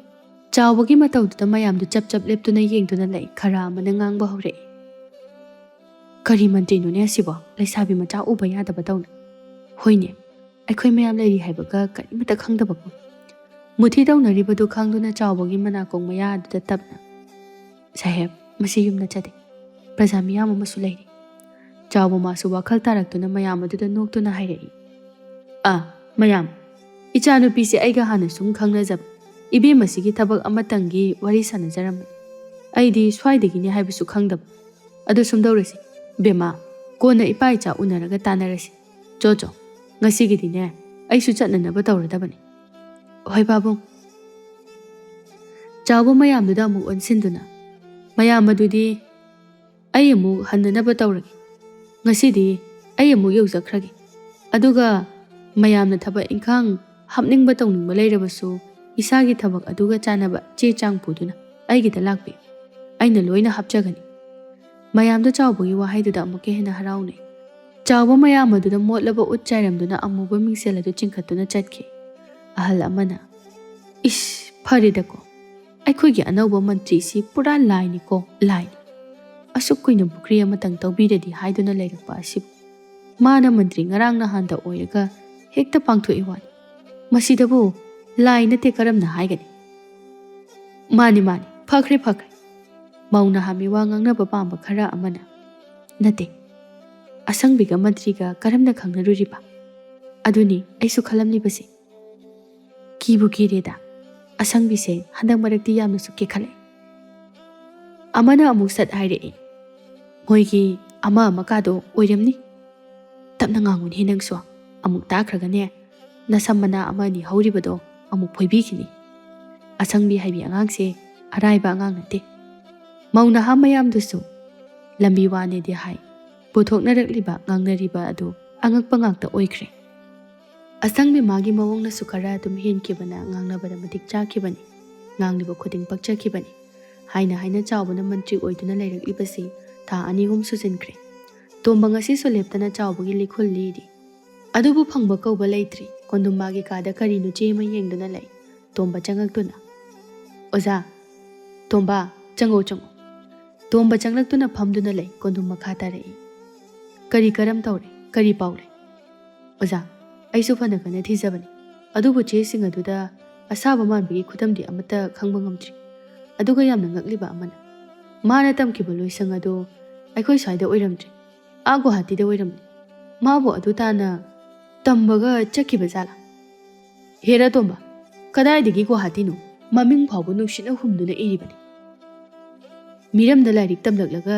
Speaker 1: ꯆꯥꯎꯕꯒꯤ ꯃꯇꯧꯗꯨꯗ ꯃꯌꯥꯝꯗꯨ ꯆꯞ ꯂꯦꯞꯇꯨꯅ ꯌꯦꯡꯗꯨꯅ ꯂꯩ ꯈꯔ ꯑꯃꯅ ꯉꯥꯡꯕ ꯍꯧꯔꯛꯏ ꯀꯔꯤ ꯃꯟꯇ꯭ꯔꯤꯅꯣꯅꯦ ꯑꯁꯤꯕꯣ ꯂꯩꯁꯥꯕꯤ ꯃꯆꯥ ꯎꯕ ꯌꯥꯗꯕ ꯇꯧꯅ ꯍꯣꯏꯅꯦ ꯑꯩꯈꯣꯏ ꯃꯌꯥꯝ ꯂꯩꯔꯤ ꯍꯥꯏꯕꯒ ꯀꯔꯤꯃꯠꯇ ꯈꯪꯗꯕꯀꯣ ꯃꯨꯊꯤ ꯇꯧꯅꯔꯤꯕꯗꯨ ꯈꯪꯗꯨꯅ ꯆꯥꯎꯕꯒꯤ ꯃꯅꯥꯀꯣꯡ ꯃꯌꯥ ꯑꯗꯨꯗ ꯇꯞꯅ ꯁꯥꯍꯦꯕ ꯃꯁꯤ ꯌꯨꯝ ꯅꯠꯆꯗꯦ ꯄ꯭ꯔꯖꯥ ꯃꯤꯌꯥꯝ ꯑꯃꯁꯨ ꯂꯩꯔꯤ ꯆꯥꯎꯕ ꯃꯥꯁꯨ ꯋꯥꯈꯜ ꯇꯥꯔꯛꯇꯨꯅ ꯃꯌꯥꯝ ꯑꯗꯨꯗ ꯅꯣꯛꯇꯨꯅ ꯍꯥꯏꯔꯛꯏ ꯃꯌꯥꯝ ꯏꯆꯥꯅꯨꯄꯤꯁꯦ ꯑꯩꯒ ꯍꯥꯟꯅ ꯁꯨꯝ ꯈꯪꯅꯖꯕ ꯏꯕꯦꯝ ꯑꯁꯤꯒꯤ ꯊꯕꯛ ꯑꯃꯇꯪꯒꯤ ꯋꯥꯔꯤ ꯁꯥꯟꯅꯖꯔꯝꯕꯅꯤ ꯑꯩꯗꯤ ꯁ꯭ꯋꯥꯏꯗꯒꯤꯅꯤ ꯍꯥꯏꯕꯁꯨ ꯈꯪꯗꯕ ꯑꯗꯨ ꯁꯨꯝꯗꯧꯔꯁꯤ ꯕꯦꯝꯃ ꯀꯣꯟꯅ ꯏꯄꯥ ꯏꯆꯥ ꯎꯅꯔꯒ ꯇꯥꯟꯅꯔꯁꯤ ꯆꯣ ꯉꯁꯤꯒꯤꯗꯤꯅꯦ ꯑꯩꯁꯨ ꯆꯠꯅꯅꯕ ꯇꯧꯔꯗꯕꯅꯤ ꯍꯣꯏ ꯄꯥꯕꯨꯡ ꯆꯥꯎꯕ ꯃꯌꯥꯝꯗꯨꯗ ꯑꯃꯨꯛ ꯑꯣꯟꯁꯤꯟꯗꯨꯅ ꯃꯌꯥꯝ ꯑꯗꯨꯗꯤ ꯑꯩ ꯑꯃꯨꯛ ꯍꯟꯅꯅꯕ ꯇꯧꯔꯒꯦ ꯉꯁꯤꯗꯤ ꯑꯩ ꯑꯃꯨꯛ ꯌꯧꯖꯈ꯭ꯔꯒꯦ ꯑꯗꯨꯒ ꯃꯌꯥꯝꯅ ꯊꯕꯛ ꯏꯪꯈꯥꯡ ꯍꯥꯞꯅꯤꯡꯕ ꯇꯧꯅꯤꯡꯕ ꯂꯩꯔꯕꯁꯨ ꯏꯁꯥꯒꯤ ꯊꯕꯛ ꯑꯗꯨꯒ ꯆꯥꯟꯅꯕ ꯆꯦ ꯆꯥꯡ ꯄꯨꯗꯨꯅ ꯑꯩꯒꯤꯗ ꯂꯥꯛꯄꯤꯌꯨ ꯑꯩꯅ ꯂꯣꯏꯅ ꯍꯥꯞꯆꯒꯅꯤ ꯃꯌꯥꯝꯗ ꯆꯥꯎꯕꯒꯤ ꯋꯥꯍꯩꯗꯨꯗ ꯑꯃꯨꯛꯀ ꯍꯦꯟꯅ ꯍꯔꯥꯎꯅꯩ ꯆꯥꯎꯕ ꯃꯌꯥꯝ ꯑꯗꯨꯗ ꯃꯣꯠꯂꯕ ꯎꯠ ꯆꯥꯏꯔꯝꯗꯨꯅ ꯑꯃꯨꯕ ꯃꯤꯡꯁꯦꯜ ꯑꯗꯨ ꯆꯤꯡꯈꯠꯇꯨꯅ ꯆꯠꯈꯤ ꯑꯍꯜ ꯑꯃꯅ ꯏꯁ ꯐꯔꯦꯗꯀꯣ ꯑꯩꯈꯣꯏꯒꯤ ꯑꯅꯧꯕ ꯃꯟꯇ꯭ꯔꯤꯁꯤ ꯄꯨꯔꯥ ꯂꯥꯏꯅꯤꯀꯣ ꯂꯥꯏꯅꯤ ꯑꯁꯨꯛ ꯀꯨꯏꯅ ꯄꯨꯈ꯭ꯔꯤ ꯑꯃꯇꯪ ꯇꯧꯕꯤꯔꯗꯤ ꯍꯥꯏꯗꯨꯅ ꯂꯩꯔꯛꯄ ꯑꯁꯤꯕꯨ ꯃꯥꯅ ꯃꯟꯇ꯭ꯔꯤ ꯉꯔꯥꯡ ꯅꯍꯥꯟꯗ ꯑꯣꯏꯔꯒ ꯍꯦꯛꯇ ꯄꯥꯡꯊꯣꯛꯏ ꯋꯥꯅꯤ ꯃꯁꯤꯗꯕꯨ ꯂꯥꯏ ꯅꯠꯇꯦ ꯀꯔꯝꯅ ꯍꯥꯏꯒꯅꯤ ꯃꯥꯅꯤ ꯐꯈ꯭ꯔꯦ ꯃꯧꯅ ꯍꯥꯃꯤ ꯋꯥ ꯉꯥꯡꯅꯕ ꯄꯥꯝꯕ ꯈꯔ ꯑꯃꯅ ꯅꯠꯇꯦ ꯑꯁꯪꯕꯤꯒ ꯃꯟꯇ꯭ꯔꯤꯒ ꯀꯔꯝꯅ ꯈꯪꯅꯔꯨꯔꯤꯕ ꯑꯗꯨꯅꯤ ꯑꯩꯁꯨ ꯈꯜꯂꯝꯂꯤꯕꯁꯦ ꯀꯤꯕꯨ ꯀꯤꯔꯦꯗ ꯑꯁꯪꯕꯤꯁꯦ ꯍꯟꯗꯛ ꯃꯔꯛꯇꯤ ꯌꯥꯝꯅꯁꯨ ꯀꯦꯈꯠꯂꯦ ꯑꯃꯅ ꯑꯃꯨꯛ ꯁꯠ ꯍꯥꯏꯔꯛꯏ ꯃꯣꯏꯒꯤ ꯑꯃꯀꯥꯗꯣ ꯑꯣꯏꯔꯝꯅꯤ ꯇꯞꯅ ꯉꯥꯡꯉꯨꯅꯦ ꯅꯪꯁꯨ ꯑꯃꯨꯛ ꯇꯥꯈ꯭ꯔꯒꯅꯦ ꯅꯁꯝ ꯃꯅꯥ ꯑꯃ ꯑꯅꯤ ꯍꯧꯔꯤꯕꯗꯣ ꯑꯃꯨꯛ ꯐꯣꯏꯕꯤꯈꯤꯅꯤ ꯑꯁꯪꯕꯤ ꯍꯥꯏꯕꯤ ꯑꯉꯥꯡꯁꯦ ꯑꯔꯥꯏꯕ ꯑꯉꯥꯡ ꯅꯠꯇꯦ ꯃꯧꯅꯍꯥ ꯃꯌꯥꯝꯗꯨꯁꯨ ꯂꯝꯕꯤ ꯋꯥꯅꯦꯗꯤ ꯍꯥꯏ ꯄꯨꯊꯣꯛꯅꯔꯛꯂꯤꯕ ꯉꯥꯡꯅꯔꯤꯕ ꯑꯗꯨ ꯑꯉꯛꯄ ꯉꯥꯛꯇ ꯑꯣꯏꯈ꯭ꯔꯦ ꯑꯁꯪꯕꯤ ꯃꯥꯒꯤ ꯃꯑꯣꯡꯅꯁꯨ ꯈꯔ ꯑꯗꯨꯝ ꯍꯦꯟꯈꯤꯕꯅ ꯉꯥꯡꯅꯕꯗ ꯃꯇꯤꯛ ꯆꯥꯈꯤꯕꯅꯤ ꯉꯥꯡꯂꯤꯕ ꯈꯨꯗꯤꯡ ꯄꯛꯆꯈꯤꯕꯅꯤ ꯍꯥꯏꯅ ꯆꯥꯎꯕꯅ ꯃꯟꯇ꯭ꯔꯤ ꯑꯣꯏꯗꯨꯅ ꯂꯩꯔꯛꯂꯤꯕꯁꯤ ꯊꯥ 2-3 ꯁꯨꯖꯤꯟꯈ꯭ꯔꯦ ꯇꯣꯝꯕ ꯉꯁꯤꯁꯨ ꯂꯦꯞꯇꯅ ꯆꯥꯎꯕꯒꯤ ꯂꯤꯈꯨꯜ ꯂꯤꯔꯤ ꯑꯗꯨꯕꯨ ꯐꯪꯕ ꯀꯧꯕ ꯂꯩꯇ꯭ꯔꯤ ꯀꯣꯟꯗꯨꯝ ꯃꯥꯒꯤ ꯀꯥꯗ ꯀꯔꯤꯅꯣ ꯆꯦ ꯑꯃ ꯌꯦꯡꯗꯨꯅ ꯂꯩ꯫ ꯇꯣꯝꯕ ꯆꯪꯉꯛꯇꯨꯅ "ꯑꯣꯖꯥ, ꯇꯣꯝꯕ ꯆꯪꯉꯣ ꯆꯪꯉꯣ." ꯇꯣꯝꯕ ꯆꯪꯂꯛꯇꯨꯅ ꯐꯝꯗꯨꯅ ꯂꯩ꯫ ꯀꯣꯟꯗꯨꯝ ꯃꯈꯥ ꯇꯥꯔꯛꯏ "ꯀꯔꯤ ꯀꯔꯝ ꯇꯧꯔꯦ? ꯀꯔꯤ ꯄꯥꯎ ꯂꯩ?" "ꯑꯣꯖꯥ, ꯑꯩꯁꯨ ꯐꯅ ꯐꯅ ꯊꯤꯖꯕꯅꯤ, ꯑꯗꯨꯕꯨ ꯆꯦꯁꯤꯡ ꯑꯗꯨꯗ ꯑꯁꯥꯕ ꯃꯥꯟꯕꯒꯤ ꯈꯨꯗꯝꯗꯤ ꯑꯃꯠꯇ ꯈꯪꯕ ꯉꯝꯗ꯭ꯔꯤ꯫ ꯑꯗꯨꯒ ꯌꯥꯝꯅ ꯉꯛꯂꯤꯕ ꯑꯃꯅ ꯃꯥꯅ ꯇꯝꯈꯤꯕ ꯂꯣꯏꯁꯪ ꯑꯗꯨ ꯑꯩꯈꯣꯏ ꯁ꯭ꯋꯥꯏꯗ ꯑꯣꯏꯔꯝꯗ꯭ꯔꯤ, ꯒꯨꯋꯥꯍꯥꯇꯤꯗ ꯑꯣꯏꯔꯝꯃꯤ꯫ ꯃꯥꯕꯨ ꯑꯗꯨ ꯇꯥꯅ ꯇꯝꯕꯒ ꯆꯠꯈꯤꯕ ꯖꯥꯠꯂꯥ?" "ꯍꯦꯔꯥ ꯇꯣꯝꯕ, ꯀꯗꯥꯏꯗꯒꯤ ꯒꯨꯋꯥꯍꯥꯇꯤꯅꯣ? ꯃꯃꯤꯡ ꯐꯥꯎꯕ ꯅꯨꯡꯁꯤꯠꯅ ꯍꯨꯝꯗꯨꯅ ꯏꯔꯤꯕꯅꯤ꯫ ꯃꯤꯔꯝꯗ ꯂꯥꯏꯔꯤꯛ ꯇꯝꯂꯛꯂꯒ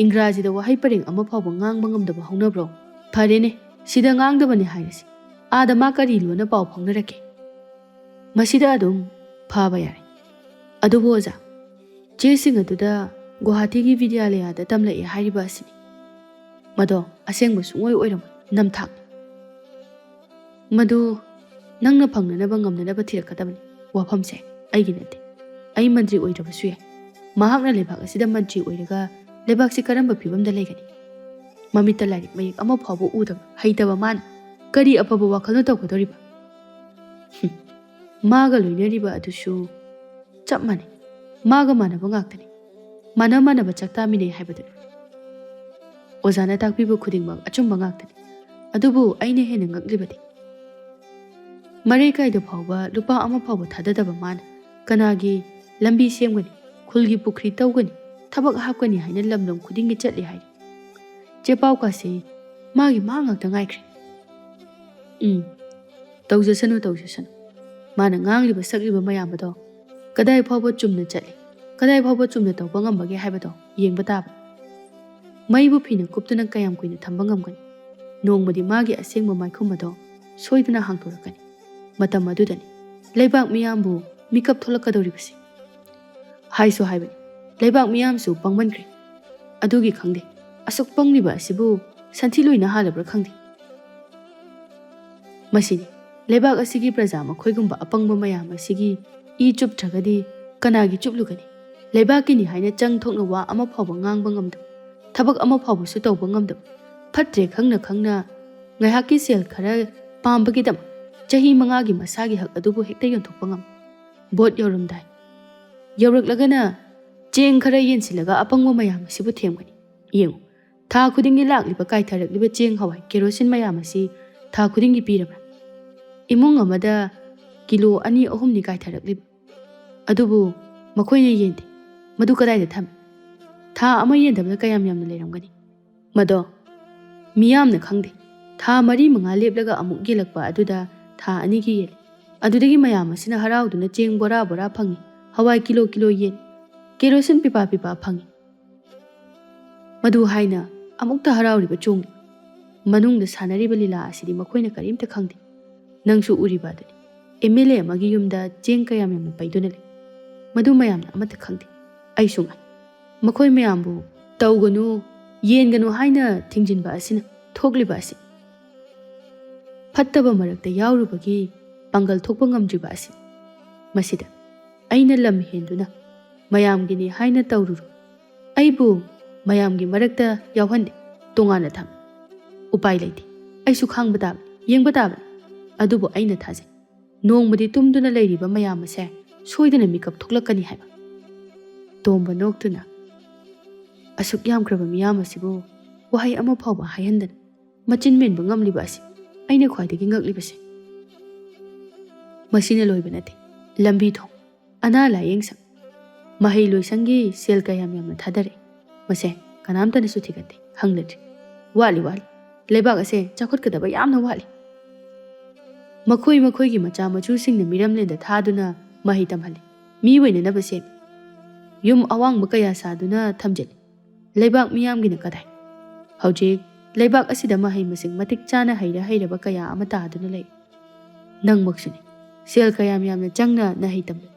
Speaker 1: ꯏꯪꯒ꯭ꯔꯥꯖꯤꯗ ꯋꯥꯍꯩ ꯄꯔꯦꯡ ꯑꯃ ꯐꯥꯎꯕ ꯉꯥꯡꯕ ꯉꯝꯗꯕ ꯍꯧꯅꯕ꯭ꯔꯣ? ꯐꯔꯦꯅꯦ, ꯁꯤꯗ ꯉꯥꯡꯗꯕꯅꯤ ꯍꯥꯏꯔꯁꯤ, ꯑꯥꯗ ꯃꯥ ꯀꯔꯤ ꯂꯣꯟꯅ ꯄꯥꯎ ꯐꯥꯎꯅꯔꯛꯀꯦ? ꯃꯁꯤꯗ ꯑꯗꯨꯝ ꯐꯥꯕ ꯌꯥꯔꯦ꯫ ꯑꯗꯨꯕꯨ ꯑꯣꯖꯥ, ꯆꯦꯁꯤꯡ ꯑꯗꯨꯗ ꯒꯨꯋꯥꯍꯥꯇꯤꯒꯤ ꯕꯤꯗ꯭ꯌꯥꯂꯌꯥꯗ ꯇꯝꯂꯛꯑꯦ ꯍꯥꯏꯔꯤꯕ ꯑꯁꯤꯅꯤ꯫ ꯃꯗꯣ ꯑꯁꯦꯡꯕ ꯁꯨꯡꯑꯣꯏ ꯑꯣꯏꯔꯝꯃꯣꯏ, ꯅꯝꯊꯥꯛꯅꯤ꯫ ꯃꯗꯨ ꯅꯪꯅ ꯐꯪꯅꯅꯕ ꯉꯝꯅꯅꯕ ꯊꯤꯔꯛꯀꯗꯕꯅꯤ꯫ ꯋꯥꯐꯝꯁꯦ ꯑꯩꯒꯤ ꯅꯠꯇꯦ꯫ ꯑꯩ ꯃꯟꯇ꯭ꯔꯤ ꯑꯣꯏꯗ꯭ꯔꯕꯁꯨ ꯌꯥꯏ꯫ ꯃꯍꯥꯛꯅ ꯂꯩꯕꯥꯛ ꯑꯁꯤꯗ ꯃꯟꯇ꯭ꯔꯤ ꯑꯣꯏꯔꯒ ꯂꯩꯕꯥꯛꯁꯤ ꯀꯔꯝꯕ ꯐꯤꯕꯝꯗ ꯂꯩꯒꯅꯤ? ꯃꯃꯤꯠꯇ ꯂꯥꯏꯔꯤꯛ ꯃꯌꯦꯛ ꯑꯃ ꯐꯥꯎꯕ ꯎꯗꯕ ꯍꯩꯇꯕ ꯃꯥꯅ ꯀꯔꯤ ꯑꯐꯕ ꯋꯥꯈꯜꯅ ꯇꯧꯒꯗꯧꯔꯤꯕ? ꯃꯥꯒ ꯂꯣꯏꯅꯔꯤꯕ ꯑꯗꯨꯁꯨ ꯆꯞ ꯃꯥꯟꯅꯩ, ꯃꯥꯒ ꯃꯥꯟꯅꯕ ꯉꯥꯛꯇꯅꯤ꯫ ꯃꯥꯟꯅ ꯃꯥꯟꯅꯕ ꯆꯥꯛꯇꯥꯃꯤꯟꯅꯩ ꯍꯥꯏꯕꯗꯨꯅꯤ꯫ ꯑꯣꯖꯥꯅ ꯇꯥꯛꯄꯤꯕ ꯈꯨꯗꯤꯡꯃꯛ ꯑꯆꯨꯝꯕ ꯉꯥꯛꯇꯅꯤ꯫ ꯑꯗꯨꯕꯨ ꯑꯩꯅ ꯍꯦꯟꯅ ꯉꯛꯂꯤꯕꯗꯤ ꯃꯔꯩ ꯀꯥꯏꯗ ꯐꯥꯎꯕ ꯂꯨꯄꯥ ꯑꯃ ꯐꯥꯎꯕ ꯊꯥꯗꯗꯕ ꯃꯥꯅ ꯀꯅꯥꯒꯤ ꯂꯝꯕꯤ ꯁꯦꯝꯒꯅꯤ, ꯈꯨꯜꯒꯤ ꯄꯨꯈ꯭ꯔꯤ ꯇꯧꯒꯅꯤ, ꯊꯕꯛ ꯍꯥꯞꯀꯅꯤ ꯍꯥꯏꯅ ꯂꯝ ꯈꯨꯗꯤꯡꯒꯤ ꯆꯠꯂꯤ ꯍꯥꯏꯔꯤ꯫ ꯆꯦꯄꯥꯎꯀꯥꯁꯤ ꯃꯥꯒꯤ ꯃꯥ ꯉꯥꯛꯇ ꯉꯥꯏꯈ꯭ꯔꯦ꯫ ꯇꯧꯖꯁꯅꯨ ꯇꯧꯖꯁꯅꯨ꯫ ꯃꯥꯅ ꯉꯥꯡꯂꯤꯕ ꯁꯛꯂꯤꯕ ꯃꯌꯥꯝ ꯑꯗꯣ ꯀꯗꯥꯏ ꯐꯥꯎꯕ ꯆꯨꯝꯅ ꯆꯠꯂꯤ, ꯀꯗꯥꯏ ꯐꯥꯎꯕ ꯆꯨꯝꯅ ꯇꯧꯕ ꯉꯝꯕꯒꯦ ꯍꯥꯏꯕꯗꯣ ꯌꯦꯡꯕ ꯇꯥꯕ꯫ ꯃꯩꯕꯨ ꯐꯤꯅ ꯀꯨꯞꯇꯨꯅ ꯀꯌꯥꯝ ꯀꯨꯏꯅ ꯊꯝꯕ ꯉꯝꯒꯅꯤ? ꯅꯣꯡꯃꯗꯤ ꯃꯥꯒꯤ ꯑꯁꯦꯡꯕ ꯃꯥꯏꯈꯨꯝ ꯑꯗꯣ ꯁꯣꯏꯗꯅ ꯍꯥꯡꯗꯣꯔꯛꯀꯅꯤ꯫ ꯃꯇꯝ ꯑꯗꯨꯗꯅꯤ ꯂꯩꯕꯥꯛ ꯃꯤꯌꯥꯝꯕꯨ ꯃꯤꯀꯞ ꯊꯣꯛꯂꯛꯀꯗꯧꯔꯤꯕꯁꯤ꯫ ꯍꯥꯏꯁꯨ ꯍꯥꯏꯕꯅꯤ, ꯂꯩꯕꯥꯛ ꯃꯤꯌꯥꯝꯁꯨ ꯄꯪꯃꯟꯈ꯭ꯔꯦ꯫ ꯑꯗꯨꯒꯤ ꯈꯪꯗꯦ, ꯑꯁꯨꯛ ꯄꯪꯂꯤꯕ ꯑꯁꯤꯕꯨ ꯁꯟꯊꯤ ꯂꯣꯏꯅ ꯍꯥꯜꯂꯕ꯭ꯔꯥ ꯈꯪꯗꯦ꯫ ꯃꯁꯤꯅꯤ ꯂꯩꯕꯥꯛ ꯑꯁꯤꯒꯤ ꯄ꯭ꯔꯖꯥ ꯃꯈꯣꯏꯒꯨꯝꯕ ꯑꯄꯪꯕ ꯃꯌꯥꯝ ꯑꯁꯤꯒꯤ ꯏ ꯆꯨꯞꯇ꯭ꯔꯒꯗꯤ ꯀꯅꯥꯒꯤ ꯆꯨꯞꯂꯨꯒꯅꯤ? ꯂꯩꯕꯥꯛꯀꯤꯅꯤ ꯍꯥꯏꯅ ꯆꯪ ꯊꯣꯛꯅ ꯋꯥ ꯑꯃ ꯐꯥꯎꯕ ꯉꯥꯡꯕ ꯉꯝꯗꯕ, ꯊꯕꯛ ꯑꯃ ꯐꯥꯎꯕꯁꯨ ꯇꯧꯕ ꯉꯝꯗꯕ, ꯐꯠꯇ꯭ꯔꯦ ꯈꯪꯅ ꯈꯪꯅ ꯉꯥꯏꯍꯥꯛꯀꯤ ꯁꯦꯜ ꯈꯔ ꯄꯥꯝꯕꯒꯤꯗꯃꯛ ꯆꯍꯤ 5ꯒꯤ ꯃꯁꯥꯒꯤ ꯍꯛ ꯑꯗꯨꯕꯨ ꯍꯦꯛꯇ ꯌꯣꯟꯊꯣꯛꯄ ꯉꯝ꯫ ꯚꯣꯠ ꯌꯧꯔꯝꯗꯥꯏ ꯌꯧꯔꯛꯂꯒꯅ ꯆꯦꯡ ꯈꯔ ꯌꯦꯟꯁꯤꯜꯂꯒ ꯑꯄꯪꯕ ꯃꯌꯥꯝ ꯑꯁꯤꯕꯨ ꯊꯦꯝꯒꯅꯤ꯫ ꯌꯦꯡꯉꯨ, ꯊꯥ ꯈꯨꯗꯤꯡꯒꯤ ꯂꯥꯛꯂꯤꯕ ꯀꯥꯏꯊꯔꯛꯂꯤꯕ ꯆꯦꯡ ꯍꯋꯥꯏ ꯀꯦꯔꯣꯁꯤꯟ ꯃꯌꯥꯝ ꯑꯁꯤ ꯊꯥ ꯈꯨꯗꯤꯡꯒꯤ ꯄꯤꯔꯕ꯭ꯔꯥ? ꯏꯃꯨꯡ ꯑꯃꯗ ꯀꯤꯂꯣ 2-3ꯅꯤ ꯀꯥꯏꯊꯔꯛꯂꯤꯕ, ꯑꯗꯨꯕꯨ ꯃꯈꯣꯏꯅ ꯌꯦꯟꯗꯦ꯫ ꯃꯗꯨ ꯀꯗꯥꯏꯗ ꯊꯝꯃꯤ? ꯊꯥ ꯑꯃ ꯌꯦꯟꯗꯕꯗ ꯀꯌꯥꯝ ꯌꯥꯝꯅ ꯂꯩꯔꯝꯒꯅꯤ? ꯃꯗꯣ ꯃꯤꯌꯥꯝꯅ ꯈꯪꯗꯦ꯫ ꯊꯥ 4-5 ꯂꯦꯞꯂꯒ ꯑꯃꯨꯛ ꯌꯦꯜꯂꯛꯄ ꯑꯗꯨꯗ ꯊꯥ 2ꯒꯤ ꯌꯦꯜꯂꯤ꯫ ꯑꯗꯨꯗꯒꯤ ꯃꯌꯥꯝ ꯑꯁꯤꯅ ꯍꯔꯥꯎꯗꯨꯅ ꯆꯦꯡ ꯕꯣꯔꯥ ꯕꯣꯔꯥ ꯐꯪꯉꯤ, ꯍꯋꯥꯏ ꯀꯤꯂꯣ ꯌꯦꯟ, ꯀꯦꯔꯣꯁꯤꯟ ꯄꯤꯄꯥ ꯐꯪꯉꯤ꯫ ꯃꯗꯨ ꯍꯥꯏꯅ ꯑꯃꯨꯛꯇ ꯍꯔꯥꯎꯔꯤꯕ ꯆꯣꯡꯂꯤ ꯃꯅꯨꯡꯗ ꯁꯥꯟꯅꯔꯤꯕ ꯂꯤꯂꯥ ꯑꯁꯤꯗꯤ ꯃꯈꯣꯏꯅ ꯀꯔꯤꯝꯇ ꯈꯪꯗꯦ꯫ ꯅꯪꯁꯨ ꯎꯔꯤꯕ ꯑꯗꯨꯅꯤ, MLA ꯑꯃꯒꯤ ꯌꯨꯝꯗ ꯆꯦꯡ ꯀꯌꯥꯝ ꯌꯥꯝꯅ ꯄꯩꯗꯨꯅ ꯂꯩ꯫ ꯃꯗꯨ ꯃꯌꯥꯝꯅ ꯑꯃꯠꯇ ꯈꯪꯗꯦ꯫ ꯑꯩꯁꯨ ꯉꯥꯏ꯫ ꯃꯈꯣꯏ ꯃꯌꯥꯝꯕꯨ ꯇꯧꯒꯅꯨ, ꯌꯦꯟꯒꯅꯨ ꯍꯥꯏꯅ ꯊꯤꯡꯖꯤꯟꯕ ꯑꯁꯤꯅ ꯊꯣꯛꯂꯤꯕ ꯑꯁꯤ, ꯐꯠꯇꯕ ꯃꯔꯛꯇ ꯌꯥꯎꯔꯨꯕꯒꯤ ꯄꯥꯡꯒꯜ ꯊꯣꯛꯄ ꯉꯝꯗ꯭ꯔꯤꯕ ꯑꯁꯤ꯫ ꯃꯁꯤꯗ ꯑꯩꯅ ꯂꯝ ꯍꯦꯟꯗꯨꯅ ꯃꯌꯥꯝꯒꯤꯅꯤ ꯍꯥꯏꯅ ꯇꯧꯔꯨꯔꯣ, ꯑꯩꯕꯨ ꯃꯌꯥꯝꯒꯤ ꯃꯔꯛꯇ ꯌꯥꯎꯍꯟꯗꯦ, ꯇꯣꯉꯥꯟꯅ ꯊꯝꯃꯤ꯫ ꯎꯄꯥꯏ ꯂꯩꯇꯦ, ꯑꯩꯁꯨ ꯈꯥꯡꯕ ꯇꯥꯕꯅꯤ, ꯌꯦꯡꯕ ꯇꯥꯕꯅꯤ꯫ ꯑꯗꯨꯕꯨ ꯑꯩꯅ ꯊꯥꯖꯩ, ꯅꯣꯡꯃꯗꯤ ꯇꯨꯝꯗꯨꯅ ꯂꯩꯔꯤꯕ ꯃꯌꯥꯝ ꯑꯁꯦ ꯁꯣꯏꯗꯅ ꯃꯤꯀꯞ ꯊꯣꯛꯂꯛꯀꯅꯤ ꯍꯥꯏꯕ꯫ ꯇꯣꯝꯕ ꯅꯣꯛꯇꯨꯅ ꯑꯁꯨꯛ ꯌꯥꯝꯈ꯭ꯔꯕ ꯃꯤꯌꯥꯝ ꯑꯁꯤꯕꯨ ꯋꯥꯍꯩ ꯑꯃ ꯐꯥꯎꯕ ꯍꯥꯏꯍꯟꯗꯅ ꯃꯆꯤꯟ ꯃꯦꯟꯕ ꯉꯝꯂꯤꯕ ꯑꯁꯤ ꯑꯩꯅ ꯈ꯭ꯋꯥꯏꯗꯒꯤ ꯉꯛꯂꯤꯕꯁꯦ꯫ ꯃꯁꯤꯅ ꯂꯣꯏꯕ ꯅꯠꯇꯦ꯫ ꯂꯝꯕꯤ ꯊꯣꯡ, ꯑꯅꯥ ꯂꯥꯌꯦꯡꯁꯪ, ꯃꯍꯩ ꯂꯣꯏꯁꯪꯒꯤ ꯁꯦꯜ ꯀꯌꯥꯝ ꯌꯥꯝꯅ ꯊꯥꯗꯔꯛꯏ꯫ ꯃꯁꯦ ꯀꯅꯥꯝꯇꯅꯁꯨ ꯊꯤꯒꯠꯇꯦ, ꯍꯪꯅꯗ꯭ꯔꯤ꯫ ꯋꯥꯠꯂꯤ꯫ ꯂꯩꯕꯥꯛ ꯑꯁꯦ ꯆꯥꯎꯈꯠꯀꯗꯕ ꯌꯥꯝꯅ ꯋꯥꯠꯂꯤ꯫ ꯃꯈꯣꯏꯒꯤ ꯃꯆꯥ ꯃꯁꯨꯁꯤꯡꯅ ꯃꯤꯔꯝꯂꯦꯟꯗ ꯊꯥꯗꯨꯅ ꯃꯍꯩ ꯇꯝꯍꯜꯂꯤ, ꯃꯤ ꯑꯣꯏꯅꯅꯕ ꯁꯦꯝꯃꯤ, ꯌꯨꯝ ꯑꯋꯥꯡꯕ ꯀꯌꯥ ꯁꯥꯗꯨꯅ ꯊꯝꯖꯤꯜꯂꯤ꯫ ꯂꯩꯕꯥꯛ ꯃꯤꯌꯥꯝꯒꯤꯅ ꯀꯗꯥꯏ? ꯍꯧꯖꯤꯛ ꯂꯩꯕꯥꯛ ꯑꯁꯤꯗ ꯃꯍꯩ ꯃꯁꯤꯡ ꯃꯇꯤꯛ ꯆꯥꯅ ꯍꯩꯔꯕ ꯀꯌా ꯑꯃ ꯇꯥꯗꯨꯅ ꯂꯩ꯫ ꯅꯪꯃꯛꯁꯨꯅꯤ, ꯁꯦꯜ ꯀꯌꯥꯝ ꯌꯥꯝꯅ ꯆꯪꯅ ꯅꯍꯩ ꯇꯝꯂꯤ꯫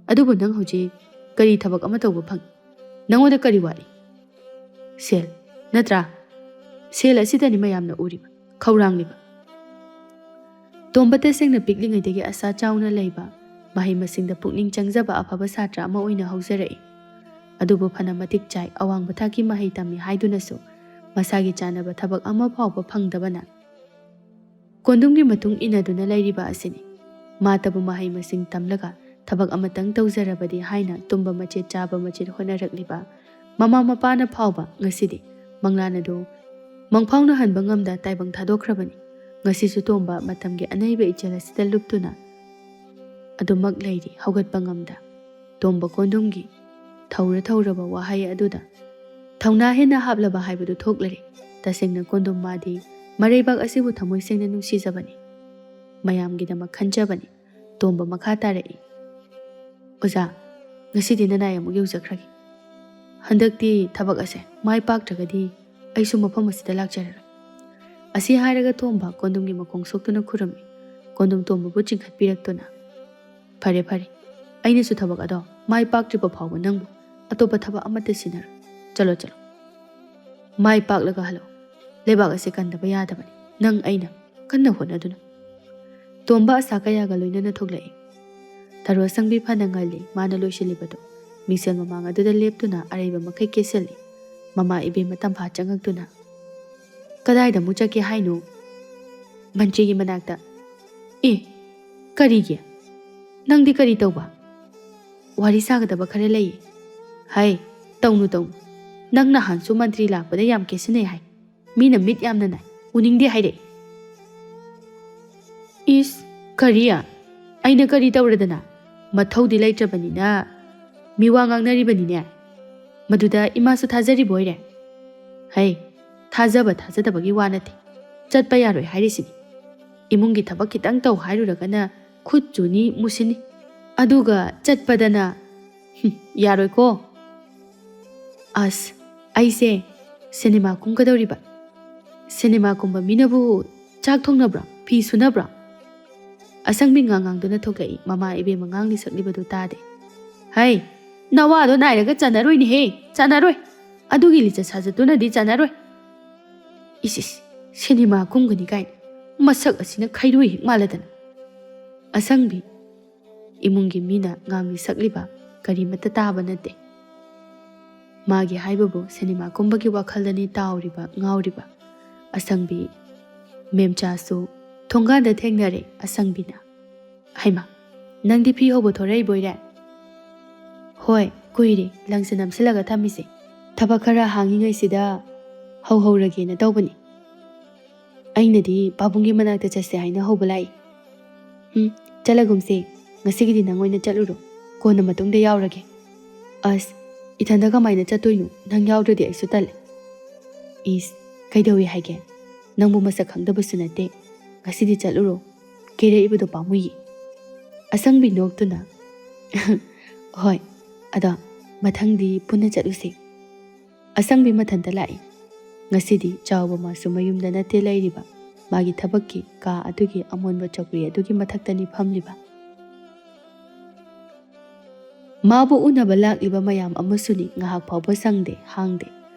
Speaker 1: ꯑꯗꯨꯕꯨ ꯅꯪ ꯍꯧꯖꯤꯛ ꯀꯔꯤ ꯊꯕꯛ ꯑꯃ ꯇꯧꯕ ꯐꯪꯏ? ꯅꯪꯉꯣꯟꯗ ꯀꯔꯤ ꯋꯥꯠꯂꯤ? ꯁꯦꯜ, ꯅꯠꯇ꯭ꯔꯥ? ꯁꯦꯜ ꯑꯁꯤꯗꯅꯤ ꯃꯌꯥꯝꯅ ꯎꯔꯤꯕ, ꯈꯧꯔꯥꯡꯂꯤꯕ꯫ ꯇꯣꯝꯕ ꯇꯁꯦꯡꯅ ꯄꯤꯛꯂꯤꯉꯩꯗꯒꯤ ꯑꯁꯥ ꯆꯥꯎꯅ ꯂꯩꯕ, ꯃꯍꯩ ꯃꯁꯤꯡꯗ ꯄꯨꯛꯅꯤꯡ ꯆꯪꯖꯕ ꯑꯐꯕ ꯁꯥꯇ꯭ꯔ ꯑꯃ ꯑꯣꯏꯅ ꯍꯧꯖꯔꯛꯏ꯫ ꯑꯗꯨꯕꯨ ꯐꯅ ꯃꯇꯤꯛ ꯆꯥꯏ, ꯑꯋꯥꯡꯕ ꯊꯥꯛꯀꯤ ꯃꯍꯩ ꯇꯝꯃꯤ ꯍꯥꯏꯗꯨꯅꯁꯨ ꯃꯁꯥꯒꯤ ꯆꯥꯅꯕ ꯊꯕꯛ ꯑꯃ ꯐꯥꯎꯕ ꯐꯪꯗꯕꯅ ꯀꯣꯟꯗꯨꯝꯒꯤ ꯃꯇꯨꯡ ꯏꯟꯅꯗꯨꯅ ꯂꯩꯔꯤꯕ ꯑꯁꯤꯅꯤ꯫ ꯃꯥꯇꯕꯨ ꯃꯍꯩ ꯃꯁꯤꯡ ꯇꯝꯂꯒ ꯊꯕꯛ ꯑꯃꯇꯪ ꯇꯧꯖꯔꯕꯗꯤ ꯍꯥꯏꯅ ꯇꯨꯝꯕ ꯃꯆꯦꯠ ꯆꯥꯕ ꯃꯆꯦꯠ ꯍꯣꯠꯅꯔꯛꯂꯤꯕ ꯃꯃꯥ ꯃꯄꯥꯅ ꯐꯥꯎꯕ ꯉꯁꯤꯗꯤ ꯃꯪꯂꯥꯟ ꯑꯗꯨ ꯃꯪꯐꯥꯎꯅꯍꯟꯕ ꯉꯝꯗ ꯇꯥꯏꯕꯪ ꯊꯥꯗꯣꯛꯈ꯭ꯔꯕꯅꯤ꯫ ꯉꯁꯤꯁꯨ ꯇꯣꯝꯕ ꯃꯇꯝꯒꯤ ꯑꯅꯩꯕ ꯏꯆꯦꯜ ꯑꯁꯤꯗ ꯂꯨꯞꯇꯨꯅ ꯑꯗꯨꯃꯛ ꯂꯩꯔꯤ ꯍꯧꯒꯠꯄ ꯉꯝꯗ꯫ ꯇꯣꯝꯕ ꯀꯣꯟꯗꯨꯝꯒꯤ ꯊꯧꯔꯕ ꯋꯥꯍꯩ ꯑꯗꯨꯗ ꯊꯧꯅꯥ ꯍꯦꯟꯅ ꯍꯥꯞꯂꯕ ꯍꯥꯏꯕꯗꯨ ꯊꯣꯛꯂꯔꯦ꯫ ꯇꯁꯦꯡꯅ ꯀꯣꯟꯗꯨꯝ ꯃꯥꯗꯤ ꯃꯔꯩꯕꯥꯛ ꯑꯁꯤꯕꯨ ꯊꯃꯣꯏ ꯁꯦꯡꯅ ꯅꯨꯡꯁꯤꯖꯕꯅꯤ, ꯃꯌꯥꯝꯒꯤꯗꯃꯛ ꯈꯟꯖꯕꯅꯤ꯫ ꯇꯣꯝꯕ ꯃꯈꯥ ꯇꯥꯔꯛꯏ, ꯑꯣꯖꯥ, ꯉꯁꯤꯗꯤ ꯅꯅꯥꯏ ꯑꯃꯨꯛ ꯌꯧꯖꯈ꯭ꯔꯒꯦ꯫ ꯍꯟꯗꯛꯇꯤ ꯊꯕꯛ ꯑꯁꯦ ꯃꯥꯏ ꯄꯥꯛꯇ꯭ꯔꯒꯗꯤ ꯑꯩꯁꯨ ꯃꯐꯝ ꯑꯁꯤꯗ ꯂꯥꯛꯆꯔꯔꯣꯏ꯫ ꯑꯁꯤ ꯍꯥꯏꯔꯒ ꯇꯣꯝꯕ ꯀꯣꯟꯗꯨꯝꯒꯤ ꯃꯈꯣꯡ ꯁꯣꯛꯇꯨꯅ ꯈꯨꯔꯨꯝꯃꯤ꯫ ꯀꯣꯟꯗꯨꯝ ꯇꯣꯝꯕꯕꯨ ꯆꯤꯡꯈꯠꯄꯤꯔꯛꯇꯨꯅ, ꯐꯔꯦ ꯐꯔꯦ, ꯑꯩꯅꯁꯨ ꯊꯕꯛ ꯑꯗꯣ ꯃꯥꯏ ꯄꯥꯛꯇ꯭ꯔꯤꯕ ꯐꯥꯎꯕ ꯅꯪꯕꯨ ꯑꯇꯣꯞꯄ ꯊꯕꯛ ꯑꯃꯠꯇ ꯁꯤꯟꯅꯔꯣꯏ꯫ ꯆꯠꯂꯣ ꯆꯠꯂꯣ, ꯃꯥꯏ ꯄꯥꯛꯂꯒ ꯍꯜꯂꯛꯑꯣ꯫ ꯂꯩꯕꯥꯛ ꯑꯁꯤ ꯀꯟꯗꯕ ꯌꯥꯗꯕꯅꯤ, ꯅꯪ ꯑꯩꯅ ꯀꯟꯅ ꯍꯣꯠꯅꯗꯨꯅ꯫ ꯇꯣꯝꯕ ꯑꯁꯥ ꯀꯌꯥꯒ ꯂꯣꯏꯅꯅ ꯊꯣꯛꯂꯛꯏ꯫ ꯊꯔꯣ ꯁꯪꯕꯤ ꯐꯅ ꯉꯜꯂꯤ ꯃꯥꯅ ꯂꯣꯏꯁꯤꯜꯂꯤꯕꯗꯨ꯫ ꯃꯤꯡꯁꯦꯜ ꯃꯃꯥꯡ ꯑꯗꯨꯗ ꯂꯦꯞꯇꯨꯅ ꯑꯔꯩꯕ ꯃꯈꯩ ꯀꯦꯁꯤꯜꯂꯤ꯫ ꯃꯃꯥ ꯏꯕꯦꯝꯃ ꯇꯝꯐꯥ ꯆꯪꯉꯛꯇꯨꯅ, ꯀꯗꯥꯏꯗ ꯑꯃꯨꯛ ꯆꯠꯀꯦ ꯍꯥꯏꯅꯣ? ꯃꯟꯇ꯭ꯔꯤꯒꯤ ꯃꯅꯥꯛꯇ꯫ ꯑꯦ, ꯀꯔꯤꯒꯤ? ꯅꯪꯗꯤ ꯀꯔꯤ ꯇꯧꯕ? ꯋꯥꯔꯤ ꯁꯥꯒꯗꯕ ꯈꯔ ꯂꯩꯌꯦ꯫ ꯍꯥꯏ, ꯇꯧꯅꯨ ꯇꯧꯅꯨ, ꯅꯪ ꯅꯍꯥꯟꯁꯨ ꯃꯟꯇ꯭ꯔꯤ ꯂꯥꯛꯄꯗ ꯌꯥꯝ ꯀꯦꯁꯤꯟꯅꯩ ꯍꯥꯏ, ꯃꯤꯅ ꯃꯤꯠ ꯌꯥꯝꯅ ꯅꯥꯏ, ꯎꯅꯤꯡꯗꯦ ꯍꯥꯏꯔꯛꯏ꯫ ꯏꯁ, ꯀꯔꯤ? ꯑꯩꯅ ꯀꯔꯤ ꯇꯧꯔꯗꯅ? ꯃꯊꯧꯗꯤ ꯂꯩꯇ꯭ꯔꯕꯅꯤꯅ ꯃꯤ ꯋꯥ ꯉꯥꯡꯅꯔꯤꯕꯅꯤꯅꯦ, ꯃꯗꯨꯗ ꯏꯃꯥꯁꯨ ꯊꯥꯖꯔꯤꯕ ꯑꯣꯏꯔꯦ꯫ ꯍꯩ, ꯊꯥꯖꯕ ꯊꯥꯖꯗꯕꯒꯤ ꯋꯥ ꯅꯠꯇꯦ, ꯆꯠꯄ ꯌꯥꯔꯣꯏ ꯍꯥꯏꯔꯤꯁꯤꯅꯤ꯫ ꯏꯃꯨꯡꯒꯤ ꯊꯕꯛ ꯈꯤꯇꯪ ꯇꯧ ꯍꯥꯏꯔꯨꯔꯒꯅ ꯈꯨꯠ ꯆꯨꯅꯤ ꯃꯨꯁꯤꯅꯤ, ꯑꯗꯨꯒ ꯆꯠꯄꯗꯅ ꯌꯥꯔꯣꯏꯀꯣ꯫ ꯑꯁ, ꯑꯩꯁꯦ ꯁꯤꯅꯦꯃꯥ ꯀꯨꯝꯒꯗꯧꯔꯤꯕ꯫ ꯁꯤꯅꯦꯃꯥ ꯀꯨꯝꯕ ꯃꯤꯅꯕꯨ ꯆꯥꯛ ꯊꯣꯡꯅꯕ꯭ꯔꯣ, ꯐꯤ ꯁꯨꯅꯕ꯭ꯔꯣ? ꯑꯁꯪꯕꯤ ꯉꯥꯡꯗꯨꯅ ꯊꯣꯛꯂꯛꯏ꯫ ꯃꯃꯥ ꯏꯕꯦꯝꯃ ꯉꯥꯡꯂꯤ ꯁꯛꯂꯤꯕꯗꯨ ꯇꯥꯗꯦ꯫ ꯍꯩ, ꯅꯋꯥꯗꯣ ꯅꯥꯏꯔꯒ ꯆꯥꯟꯅꯔꯣꯏꯅꯦꯍꯦ, ꯆꯥꯟꯅꯔꯣꯏ, ꯑꯗꯨꯒꯤ ꯂꯤꯆꯠ ꯁꯥꯖꯠꯇꯨꯅꯗꯤ ꯆꯥꯟꯅꯔꯣꯏ꯫ ꯏꯁ, ꯁꯤꯅꯦꯃꯥ ꯀꯨꯝꯒꯅꯤ ꯀꯥꯏꯅ, ꯃꯁꯛ ꯑꯁꯤꯅ ꯈꯩꯔꯣꯏ ꯍꯦꯛ ꯃꯥꯜꯂꯗꯅ꯫ ꯑꯁꯪꯕꯤ ꯏꯃꯨꯡꯒꯤ ꯃꯤꯅ ꯉꯥꯡꯂꯤ ꯁꯛꯂꯤꯕ ꯀꯔꯤꯃꯠꯇ ꯇꯥꯕ ꯅꯠꯇꯦ꯫ ꯃꯥꯒꯤ ꯍꯥꯏꯕꯕꯨ ꯁꯤꯅꯦꯃꯥ ꯀꯨꯝꯕꯒꯤ ꯋꯥꯈꯜꯗꯅꯤ ꯇꯥꯎꯔꯤꯕ ꯉꯥꯎꯔꯤꯕ꯫ ꯑꯁꯪꯕꯤ ꯃꯦꯝꯆꯥꯁꯨ ꯊꯣꯡꯒꯥꯟꯗ ꯊꯦꯡꯅꯔꯦ꯫ ꯑꯁꯪꯕꯤꯅ, ꯍꯩꯃꯥ, ꯅꯪꯗꯤ ꯐꯤ ꯍꯧꯕ ꯊꯣꯔꯛꯏꯕꯣꯏꯔꯦ? ꯍꯣꯏ, ꯀꯨꯏꯔꯦ ꯂꯪꯁꯦ ꯅꯝꯁꯤꯜꯂꯒ ꯊꯝꯃꯤꯁꯦ, ꯊꯕꯛ ꯈꯔ ꯍꯥꯡꯉꯤꯉꯩꯁꯤꯗ ꯍꯧꯔꯒꯦꯅ ꯇꯧꯕꯅꯤ꯫ ꯑꯩꯅꯗꯤ ꯄꯥꯕꯨꯡꯒꯤ ꯃꯅꯥꯛꯇ ꯆꯠꯁꯦ ꯍꯥꯏꯅ ꯍꯧꯕ ꯂꯥꯛꯏ꯫ ꯆꯠꯂꯒꯨꯝꯁꯦ, ꯉꯁꯤꯒꯤꯗꯤ ꯅꯪ ꯑꯣꯏꯅ ꯆꯠꯂꯨꯔꯣ, ꯀꯣꯟꯅ ꯃꯇꯨꯡꯗ ꯌꯥꯎꯔꯒꯦ꯫ ꯑꯁ, ꯏꯊꯟꯗ ꯀꯃꯥꯏꯅ ꯆꯠꯇꯣꯏꯅꯣ? ꯅꯪ ꯌꯥꯎꯗ꯭ꯔꯗꯤ ꯑꯩꯁꯨ ꯇꯜꯂꯦ꯫ ꯏꯁ, ꯀꯩꯗꯧꯏ ꯍꯥꯏꯒꯦ? ꯅꯪꯕꯨ ꯃꯁꯛ ꯈꯪꯗꯕꯁꯨ ꯅꯠꯇꯦ, ꯉꯁꯤꯗꯤ ꯆꯠꯂꯨꯔꯣ, ꯀꯦꯔꯛꯏꯕꯗꯣ ꯄꯥꯝꯃꯨꯏꯌꯦ꯫ ꯑꯁꯪꯕꯤ ꯅꯣꯛꯇꯨꯅ, ꯍꯣꯏ, ꯑꯗꯣ ꯃꯊꯪꯗꯤ ꯄꯨꯟꯅ ꯆꯠꯂꯨꯁꯤ꯫ ꯑꯁꯪꯕꯤ ꯃꯊꯟꯇ ꯂꯥꯛꯏ꯫ ꯉꯁꯤꯗꯤ ꯆꯥꯎꯕ ꯃꯥꯁꯨ ꯃꯌꯨꯝꯗ ꯅꯠꯇꯦ ꯂꯩꯔꯤꯕ, ꯃꯥꯒꯤ ꯊꯕꯛꯀꯤ ꯀꯥ ꯑꯗꯨꯒꯤ ꯑꯃꯣꯟꯕ ꯆꯧꯀ꯭ꯔꯤ ꯑꯗꯨꯒꯤ ꯃꯊꯛꯇꯅꯤ ꯐꯝꯂꯤꯕ꯫ ꯃꯥꯕꯨ ꯎꯅꯕ ꯂꯥꯛꯂꯤꯕ ꯃꯌꯥꯝ ꯑꯃꯁꯨꯅꯤ ꯉꯥꯏꯍꯥꯛ ꯐꯥꯎꯕ ꯁꯪꯗꯦ ꯍꯥꯡꯗꯦ꯫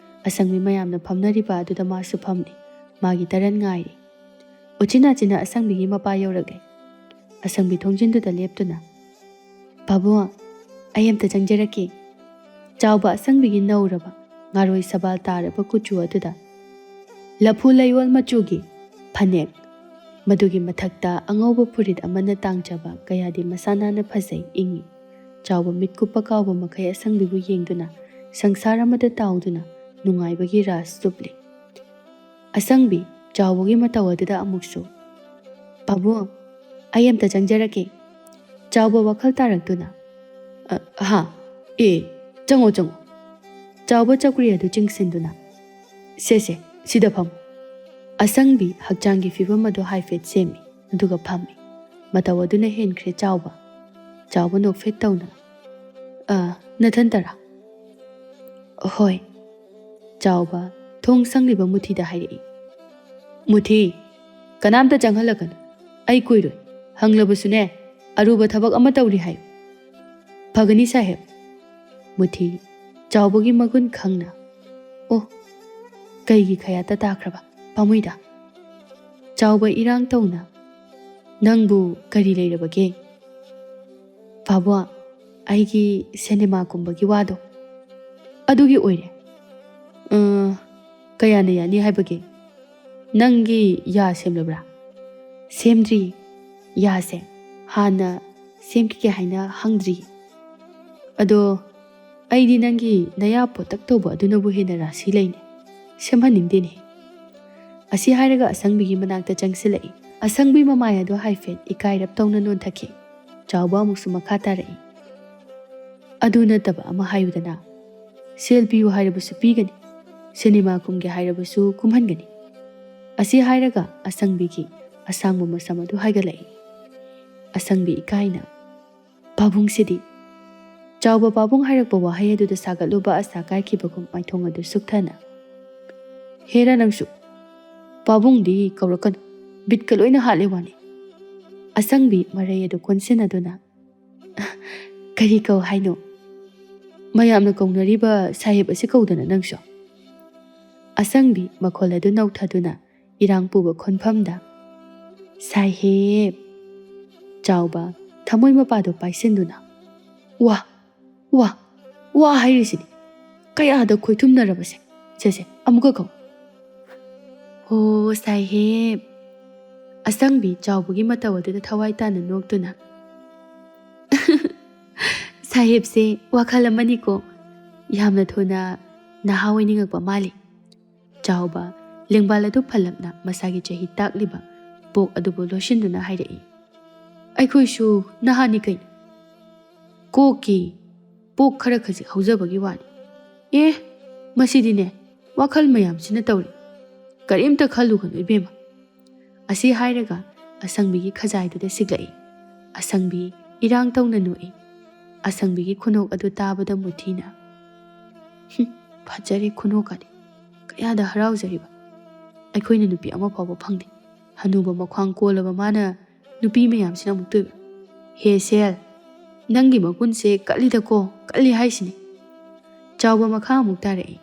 Speaker 1: ꯑꯁꯪꯕꯤ ꯃꯌꯥꯝꯅ ꯐꯝꯅꯔꯤꯕ ꯑꯗꯨꯗ ꯃꯥꯁꯨ ꯐꯝꯂꯤ, ꯃꯥꯒꯤ ꯇꯔꯟ ꯉꯥꯏꯔꯤ꯫ ꯎꯆꯤꯟꯅꯥꯆꯤꯟꯅ ꯑꯁꯪꯕꯤꯒꯤ ꯃꯄꯥ ꯌꯧꯔꯛꯂꯦ꯫ ꯑꯁꯪꯕꯤ ꯊꯣꯡꯖꯤꯟꯗꯨꯗ ꯂꯦꯞꯇꯨꯅ, ꯄꯥꯕꯨꯡ, ꯑꯩ ꯑꯝꯇ ꯆꯪꯖꯔꯛꯀꯦ꯫ ꯆꯥꯎꯕ ꯑꯁꯪꯕꯤꯒꯤ ꯅꯧꯔꯕ ꯉꯥꯔꯣꯏ ꯁꯕꯥꯜ ꯇꯥꯔꯕ ꯀꯨꯆꯨ ꯑꯗꯨꯗ ꯂꯐꯨ ꯂꯩꯌꯣꯜ ꯃꯆꯨꯒꯤ ꯐꯅꯦꯛ, ꯃꯗꯨꯒꯤ ꯃꯊꯛꯇ ꯑꯉꯧꯕ ꯐꯨꯔꯤꯠ ꯑꯃꯅ ꯇꯥꯡꯖꯕ ꯀꯌꯥꯗꯤ ꯃꯁꯥ ꯅꯥꯟꯅ ꯐꯖꯩ ꯏꯪꯉꯤ꯫ ꯆꯥꯎꯕ ꯃꯤꯠꯀꯨꯞꯄ ꯀꯥꯎꯕ ꯃꯈꯩ ꯑꯁꯪꯕꯤꯕꯨ ꯌꯦꯡꯗꯨꯅ ꯁꯪꯁꯥꯔ ꯑꯃꯗ ꯇꯥꯎꯗꯨꯅ ꯅꯨꯡꯉꯥꯏꯕꯒꯤ ꯔꯥꯁ ꯆꯨꯞꯂꯤ꯫ ꯑꯁꯪꯕꯤ ꯆꯥꯎꯕꯒꯤ ꯃꯇꯧ ꯑꯗꯨꯗ ꯑꯃꯨꯛꯁꯨ, ꯄꯥꯕꯨꯡ, ꯑꯩ ꯑꯝꯇ ꯆꯪꯖꯔꯛꯀꯦ꯫ ꯆꯥꯎꯕ ꯋꯥꯈꯜ ꯇꯥꯔꯛꯇꯨꯅ, ꯆꯪꯉꯣ ꯆꯪꯉꯣ꯫ ꯆꯥꯎꯕ ꯆꯧꯀ꯭ꯔꯤ ꯑꯗꯨ ꯆꯤꯡꯁꯤꯟꯗꯨꯅ, ꯁꯦ ꯁꯤꯗ ꯐꯝ꯫ ꯑꯁꯪꯕꯤ ꯍꯛꯆꯥꯡꯒꯤ ꯐꯤꯕꯝ ꯑꯗꯨ ꯍꯥꯏꯐꯦꯠ ꯁꯦꯝꯃꯤ, ꯑꯗꯨꯒ ꯐꯝꯃꯤ꯫ ꯃꯇꯧ ꯑꯗꯨꯅ ꯍꯦꯟꯈ꯭ꯔꯦ ꯆꯥꯎꯕ ꯅꯣꯛꯐꯦꯠ ꯇꯧꯅ, ꯅꯊꯟꯇꯔꯥ? ꯍꯣꯏ꯫ ꯆꯥꯎꯕ ꯊꯣꯡ ꯁꯪꯂꯤꯕ ꯃꯨꯊꯤꯗ ꯍꯥꯏꯔꯛꯏ꯫ ꯃꯨꯊꯤ, ꯀꯅꯥꯝꯇ ꯆꯪꯍꯜꯂꯛꯀꯅꯨ, ꯑꯩ ꯀꯨꯏꯔꯣꯏ, ꯍꯪꯂꯕꯁꯨꯅꯦ ꯑꯔꯨꯕ ꯊꯕꯛ ꯑꯃ ꯇꯧꯔꯤ ꯍꯥꯏꯌꯨ꯫ ꯐꯒꯅꯤ ꯁꯥꯍꯦꯕ꯫ ꯃꯨꯊꯤ ꯆꯥꯎꯕꯒꯤ ꯃꯒꯨꯟ ꯈꯪꯅ, ꯑꯣ, ꯀꯩꯒꯤ ꯈꯌꯥꯠꯇ ꯇꯥꯈ꯭ꯔꯕ ꯄꯥꯝꯃꯨꯏꯗ꯫ ꯆꯥꯎꯕ ꯏꯔꯥꯡ ꯇꯧꯅ, ꯅꯪꯕꯨ ꯀꯔꯤ ꯂꯩꯔꯕꯒꯦ? ꯄꯥꯕꯨꯡ, ꯑꯩꯒꯤ ꯁꯤꯅꯦꯃꯥ ꯀꯨꯝꯕꯒꯤ ꯋꯥꯗꯣ ꯑꯗꯨꯒꯤ ꯑꯣꯏꯔꯦ꯫ ꯀꯌꯥꯅ ꯌꯥꯅꯤ ꯍꯥꯏꯕꯒꯦ? ꯅꯪꯒꯤ ꯌꯥ ꯁꯦꯝꯂꯕ꯭ꯔꯥ? ꯁꯦꯝꯗ꯭ꯔꯤ ꯌꯥꯁꯦ ꯍꯥꯟꯅ ꯁꯦꯝꯈꯤꯒꯦ ꯍꯥꯏꯅ ꯍꯪꯗ꯭ꯔꯤ ꯑꯗꯣ ꯑꯩꯗꯤ ꯅꯪꯒꯤ ꯅꯌꯥ ꯄꯣꯇꯛ ꯇꯧꯕ ꯑꯗꯨꯅꯕꯨ ꯍꯦꯟꯅ ꯔꯥꯁꯤ ꯂꯩꯅꯦ ꯁꯦꯝꯍꯟꯅꯤꯡꯗꯦꯅꯦ ꯑꯁꯤ ꯍꯥꯏꯔꯒ ꯑꯁꯪꯕꯤꯒꯤ ꯃꯅꯥꯛꯇ ꯆꯪꯁꯤꯜꯂꯛꯏ ꯑꯁꯪꯕꯤ ꯃꯃꯥꯏ ꯑꯗꯨ ꯍꯥꯏꯐꯦꯠ ꯏꯀꯥꯏꯔꯞ ꯇꯧꯅ ꯅꯣꯟꯊꯈꯤ ꯆꯥꯎꯕ ꯑꯃꯨꯛꯁꯨ ꯃꯈꯥ ꯇꯥꯔꯛꯏ ꯑꯗꯨ ꯅꯠꯇꯕ ꯑꯃ ꯍꯥꯏꯌꯨꯗꯅ ꯁꯦꯜ ꯄꯤꯌꯨ ꯍꯥꯏꯔꯕꯁꯨ ꯄꯤꯒꯅꯤ ꯁꯤꯅꯦꯃꯥ ꯀꯨꯝꯒꯦ ꯍꯥꯏꯔꯕꯁꯨ ꯀꯨꯝꯍꯟꯒꯅꯤ ꯑꯁꯤ ꯍꯥꯏꯔꯒ ꯑꯁꯪꯕꯤꯒꯤ ꯑꯁꯥꯡꯕ ꯃꯁꯝ ꯑꯗꯨ ꯍꯥꯏꯒꯠꯂꯛꯏ ꯑꯁꯪꯕꯤ ꯏꯀꯥꯏꯅ ꯄꯥꯕꯨꯡꯁꯤꯗꯤ ꯆꯥꯎꯕ ꯄꯥꯕꯨꯡ ꯍꯥꯏꯔꯛꯄ ꯋꯥꯍꯩ ꯑꯗꯨꯗ ꯁꯥꯒꯠꯂꯨꯕ ꯑꯁꯥ ꯀꯥꯏꯈꯤꯕꯒꯨꯝ ꯃꯥꯏꯊꯣꯡ ꯑꯗꯨ ꯁꯨꯛꯊꯅ ꯍꯦꯔꯥ ꯅꯪꯁꯨ ꯄꯥꯕꯨꯡꯗꯤ ꯀꯧꯔꯛꯀꯅꯨ ꯕꯤꯠꯀ ꯂꯣꯏꯅ ꯍꯥꯠꯂꯦ ꯋꯥꯅꯤ ꯑꯁꯪꯕꯤ ꯃꯔꯩ ꯑꯗꯨ ꯀꯣꯟꯁꯤꯟꯅꯗꯨꯅ ꯀꯔꯤ ꯀꯧ ꯍꯥꯏꯅꯣ ꯃꯌꯥꯝꯅ ꯀꯧꯅꯔꯤꯕ ꯁꯥꯍꯦꯕ ꯑꯁꯤ ꯀꯧꯗꯅ ꯅꯪꯁꯨ ꯑꯁꯪꯕꯤ ꯃꯈꯣꯜ ꯑꯗꯨ ꯅꯧꯊꯗꯨꯅ ꯏꯔꯥꯡ ꯄꯨꯕ ꯈꯣꯟꯐꯝꯗ ꯁꯥꯍꯦꯕ ꯆꯥꯎꯕ ꯊꯃꯣꯏ ꯃꯄꯥꯗꯣ ꯄꯥꯏꯁꯤꯟꯗꯨꯅ ꯋꯥ ꯋꯥ ꯋꯥ ꯍꯥꯏꯔꯤꯁꯤꯅꯤ ꯀꯌꯥꯗ ꯈꯣꯏꯊꯨꯝꯅꯔꯕꯁꯦ ꯁꯦ ꯑꯃꯨꯛꯀ ꯀꯧ ꯍꯣ ꯁꯥꯍꯦꯕ ꯑꯁꯪꯕꯤ ꯆꯥꯎꯕꯒꯤ ꯃꯇꯧ ꯑꯗꯨꯗ ꯊꯋꯥꯏ ꯇꯥꯅ ꯅꯣꯛꯇꯨꯅ ꯁꯥꯍꯦꯕꯁꯦ ꯋꯥꯈꯜ ꯑꯃꯅꯤꯀꯣ ꯌꯥꯝꯅ ꯊꯨꯅ ꯅꯍꯥ ꯑꯣꯏꯅꯤꯡꯉꯛꯄ ꯃꯥꯜꯂꯤ ꯆꯥꯎꯕ ꯂꯦꯡꯕꯥꯜ ꯑꯗꯨ ꯐꯜꯂꯞꯅ ꯃꯁꯥꯒꯤ ꯆꯍꯤ ꯇꯥꯛꯂꯤꯕ ꯄꯣꯛ ꯑꯗꯨꯕꯨ ꯂꯣꯠꯁꯤꯟꯗꯨꯅ ꯍꯥꯏꯔꯛꯏ ꯑꯩꯈꯣꯏꯁꯨ ꯅꯍꯥꯅꯤ ꯀꯩꯅꯣ ꯀꯣꯛꯀꯤ ꯄꯣꯛ ꯈꯔ ꯈꯖꯤꯛ ꯍꯧꯖꯕꯒꯤ ꯋꯥꯅꯤ ꯑꯦ ꯃꯁꯤꯗꯤꯅꯦ ꯋꯥꯈꯜ ꯃꯌꯥꯝꯁꯤꯅ ꯇꯧꯔꯤ ꯀꯔꯤꯝꯇ ꯈꯜꯂꯨꯒꯅꯨ ꯏꯕꯦꯝꯃ ꯑꯁꯤ ꯍꯥꯏꯔꯒ ꯑꯁꯪꯕꯤꯒꯤ ꯈꯖꯥꯏꯗꯨꯗ ꯁꯤꯛꯂꯛꯏ ꯑꯁꯪꯕꯤ ꯏꯔꯥꯡ ꯇꯧꯅ ꯅꯣꯛꯏ ꯑꯁꯪꯕꯤꯒꯤ ꯈꯨꯅꯣꯛ ꯑꯗꯨ ꯇꯥꯕꯗ ꯃꯨꯊꯤꯅ ꯐꯖꯔꯦ ꯈꯨꯅꯣꯛꯀꯗꯤ ꯀꯌꯥꯗ ꯍꯔꯥꯎꯖꯔꯤꯕ ꯑꯩꯈꯣꯏꯅ ꯅꯨꯄꯤ ꯑꯃ ꯐꯥꯎꯕ ꯐꯪꯗꯦ ꯍꯅꯨꯕ ꯃꯈ꯭ꯋꯥꯡ ꯀꯣꯜꯂꯕ ꯃꯥꯅ ꯅꯨꯄꯤ ꯃꯌꯥꯝꯁꯤꯅ ꯑꯃꯨꯛꯇꯣꯏꯕ ꯍꯦ ꯁꯦꯜ ꯅꯪꯒꯤ ꯃꯒꯨꯟꯁꯦ ꯀꯠꯂꯤꯗꯀꯣ ꯀꯠꯂꯤ ꯍꯥꯏꯁꯤꯅꯤ ꯆꯥꯎꯕ ꯃꯈꯥ ꯑꯃꯨꯛ ꯇꯥꯔꯛꯏ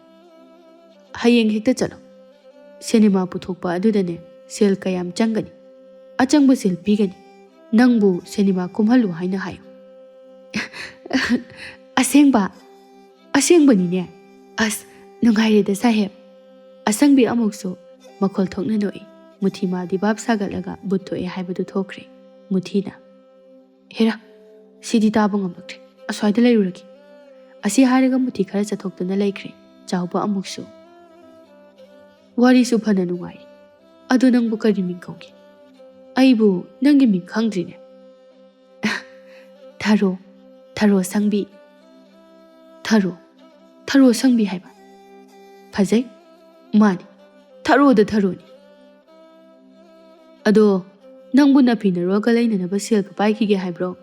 Speaker 1: ꯍꯌꯦꯡ ꯍꯦꯛꯇ ꯆꯠꯂꯣ ꯁꯤꯅꯦꯃꯥ ꯄꯨꯊꯣꯛꯄ ꯑꯗꯨꯗꯅꯦ ꯁꯦꯜ ꯀꯌꯥꯝ ꯆꯪꯒꯅꯤ ꯑꯆꯪꯕ ꯁꯦꯜ ꯄꯤꯒꯅꯤ ꯅꯪꯕꯨ ꯁꯤꯅꯦꯃꯥ ꯀꯨꯝꯍꯜꯂꯨ ꯍꯥꯏꯅ ꯍꯥꯏꯌꯨ ꯑꯁꯦꯡꯕꯅꯤꯅꯦ ꯑꯁ ꯅꯨꯡꯉꯥꯏꯔꯦꯗ ꯁꯥꯍꯦꯕ ꯑꯁꯪꯕꯤ ꯑꯃꯨꯛꯁꯨ ꯃꯈꯣꯜ ꯊꯣꯛꯅ ꯅꯣꯛꯏ ꯃꯨꯊꯤꯃꯥꯗꯤ ꯚꯥꯞ ꯁꯥꯒꯠꯂꯒ ꯕꯨꯠ ꯊꯣꯛꯑꯦ ꯍꯥꯏꯕꯗꯨ ꯊꯣꯛꯈ꯭ꯔꯦ ꯃꯨꯊꯤꯅ ꯍꯦꯔꯥ ꯁꯤꯗꯤ ꯇꯥꯕ ꯉꯝꯂꯛꯇ꯭ꯔꯦ ꯑꯁ꯭ꯋꯥꯏꯗ ꯂꯩꯔꯨꯔꯒꯦ ꯑꯁꯤ ꯍꯥꯏꯔꯒ ꯃꯨꯊꯤ ꯈꯔ ꯆꯠꯊꯣꯛꯇꯨꯅ ꯂꯩꯈ꯭ꯔꯦ ꯆꯥꯎꯕ ꯑꯃꯨꯛꯁꯨ ꯋꯥꯔꯤꯁꯨ ꯐꯅ ꯅꯨꯡꯉꯥꯏꯔꯤ ꯑꯗꯨ ꯅꯪꯕꯨ ꯀꯔꯤ ꯃꯤꯡ ꯀꯧꯒꯦ ꯑꯩꯕꯨ ꯅꯪꯒꯤ ꯃꯤꯡ ꯈꯪꯗ꯭ꯔꯤꯅꯦ ꯊꯔꯣ ꯁꯪꯕꯤ ꯊꯔꯣ ꯁꯪꯕꯤ ꯍꯥꯏꯕ ꯐꯖꯩ ꯃꯥꯅꯤ ꯊꯔꯣꯗ ꯊꯔꯣꯅꯤ ꯑꯗꯣ ꯅꯪꯕꯨ ꯅꯐꯤꯅꯔꯣꯒ ꯂꯩꯅꯅꯕ ꯁꯦꯜꯒ ꯄꯥꯏꯈꯤꯒꯦ ꯍꯥꯏꯕ꯭ꯔꯣ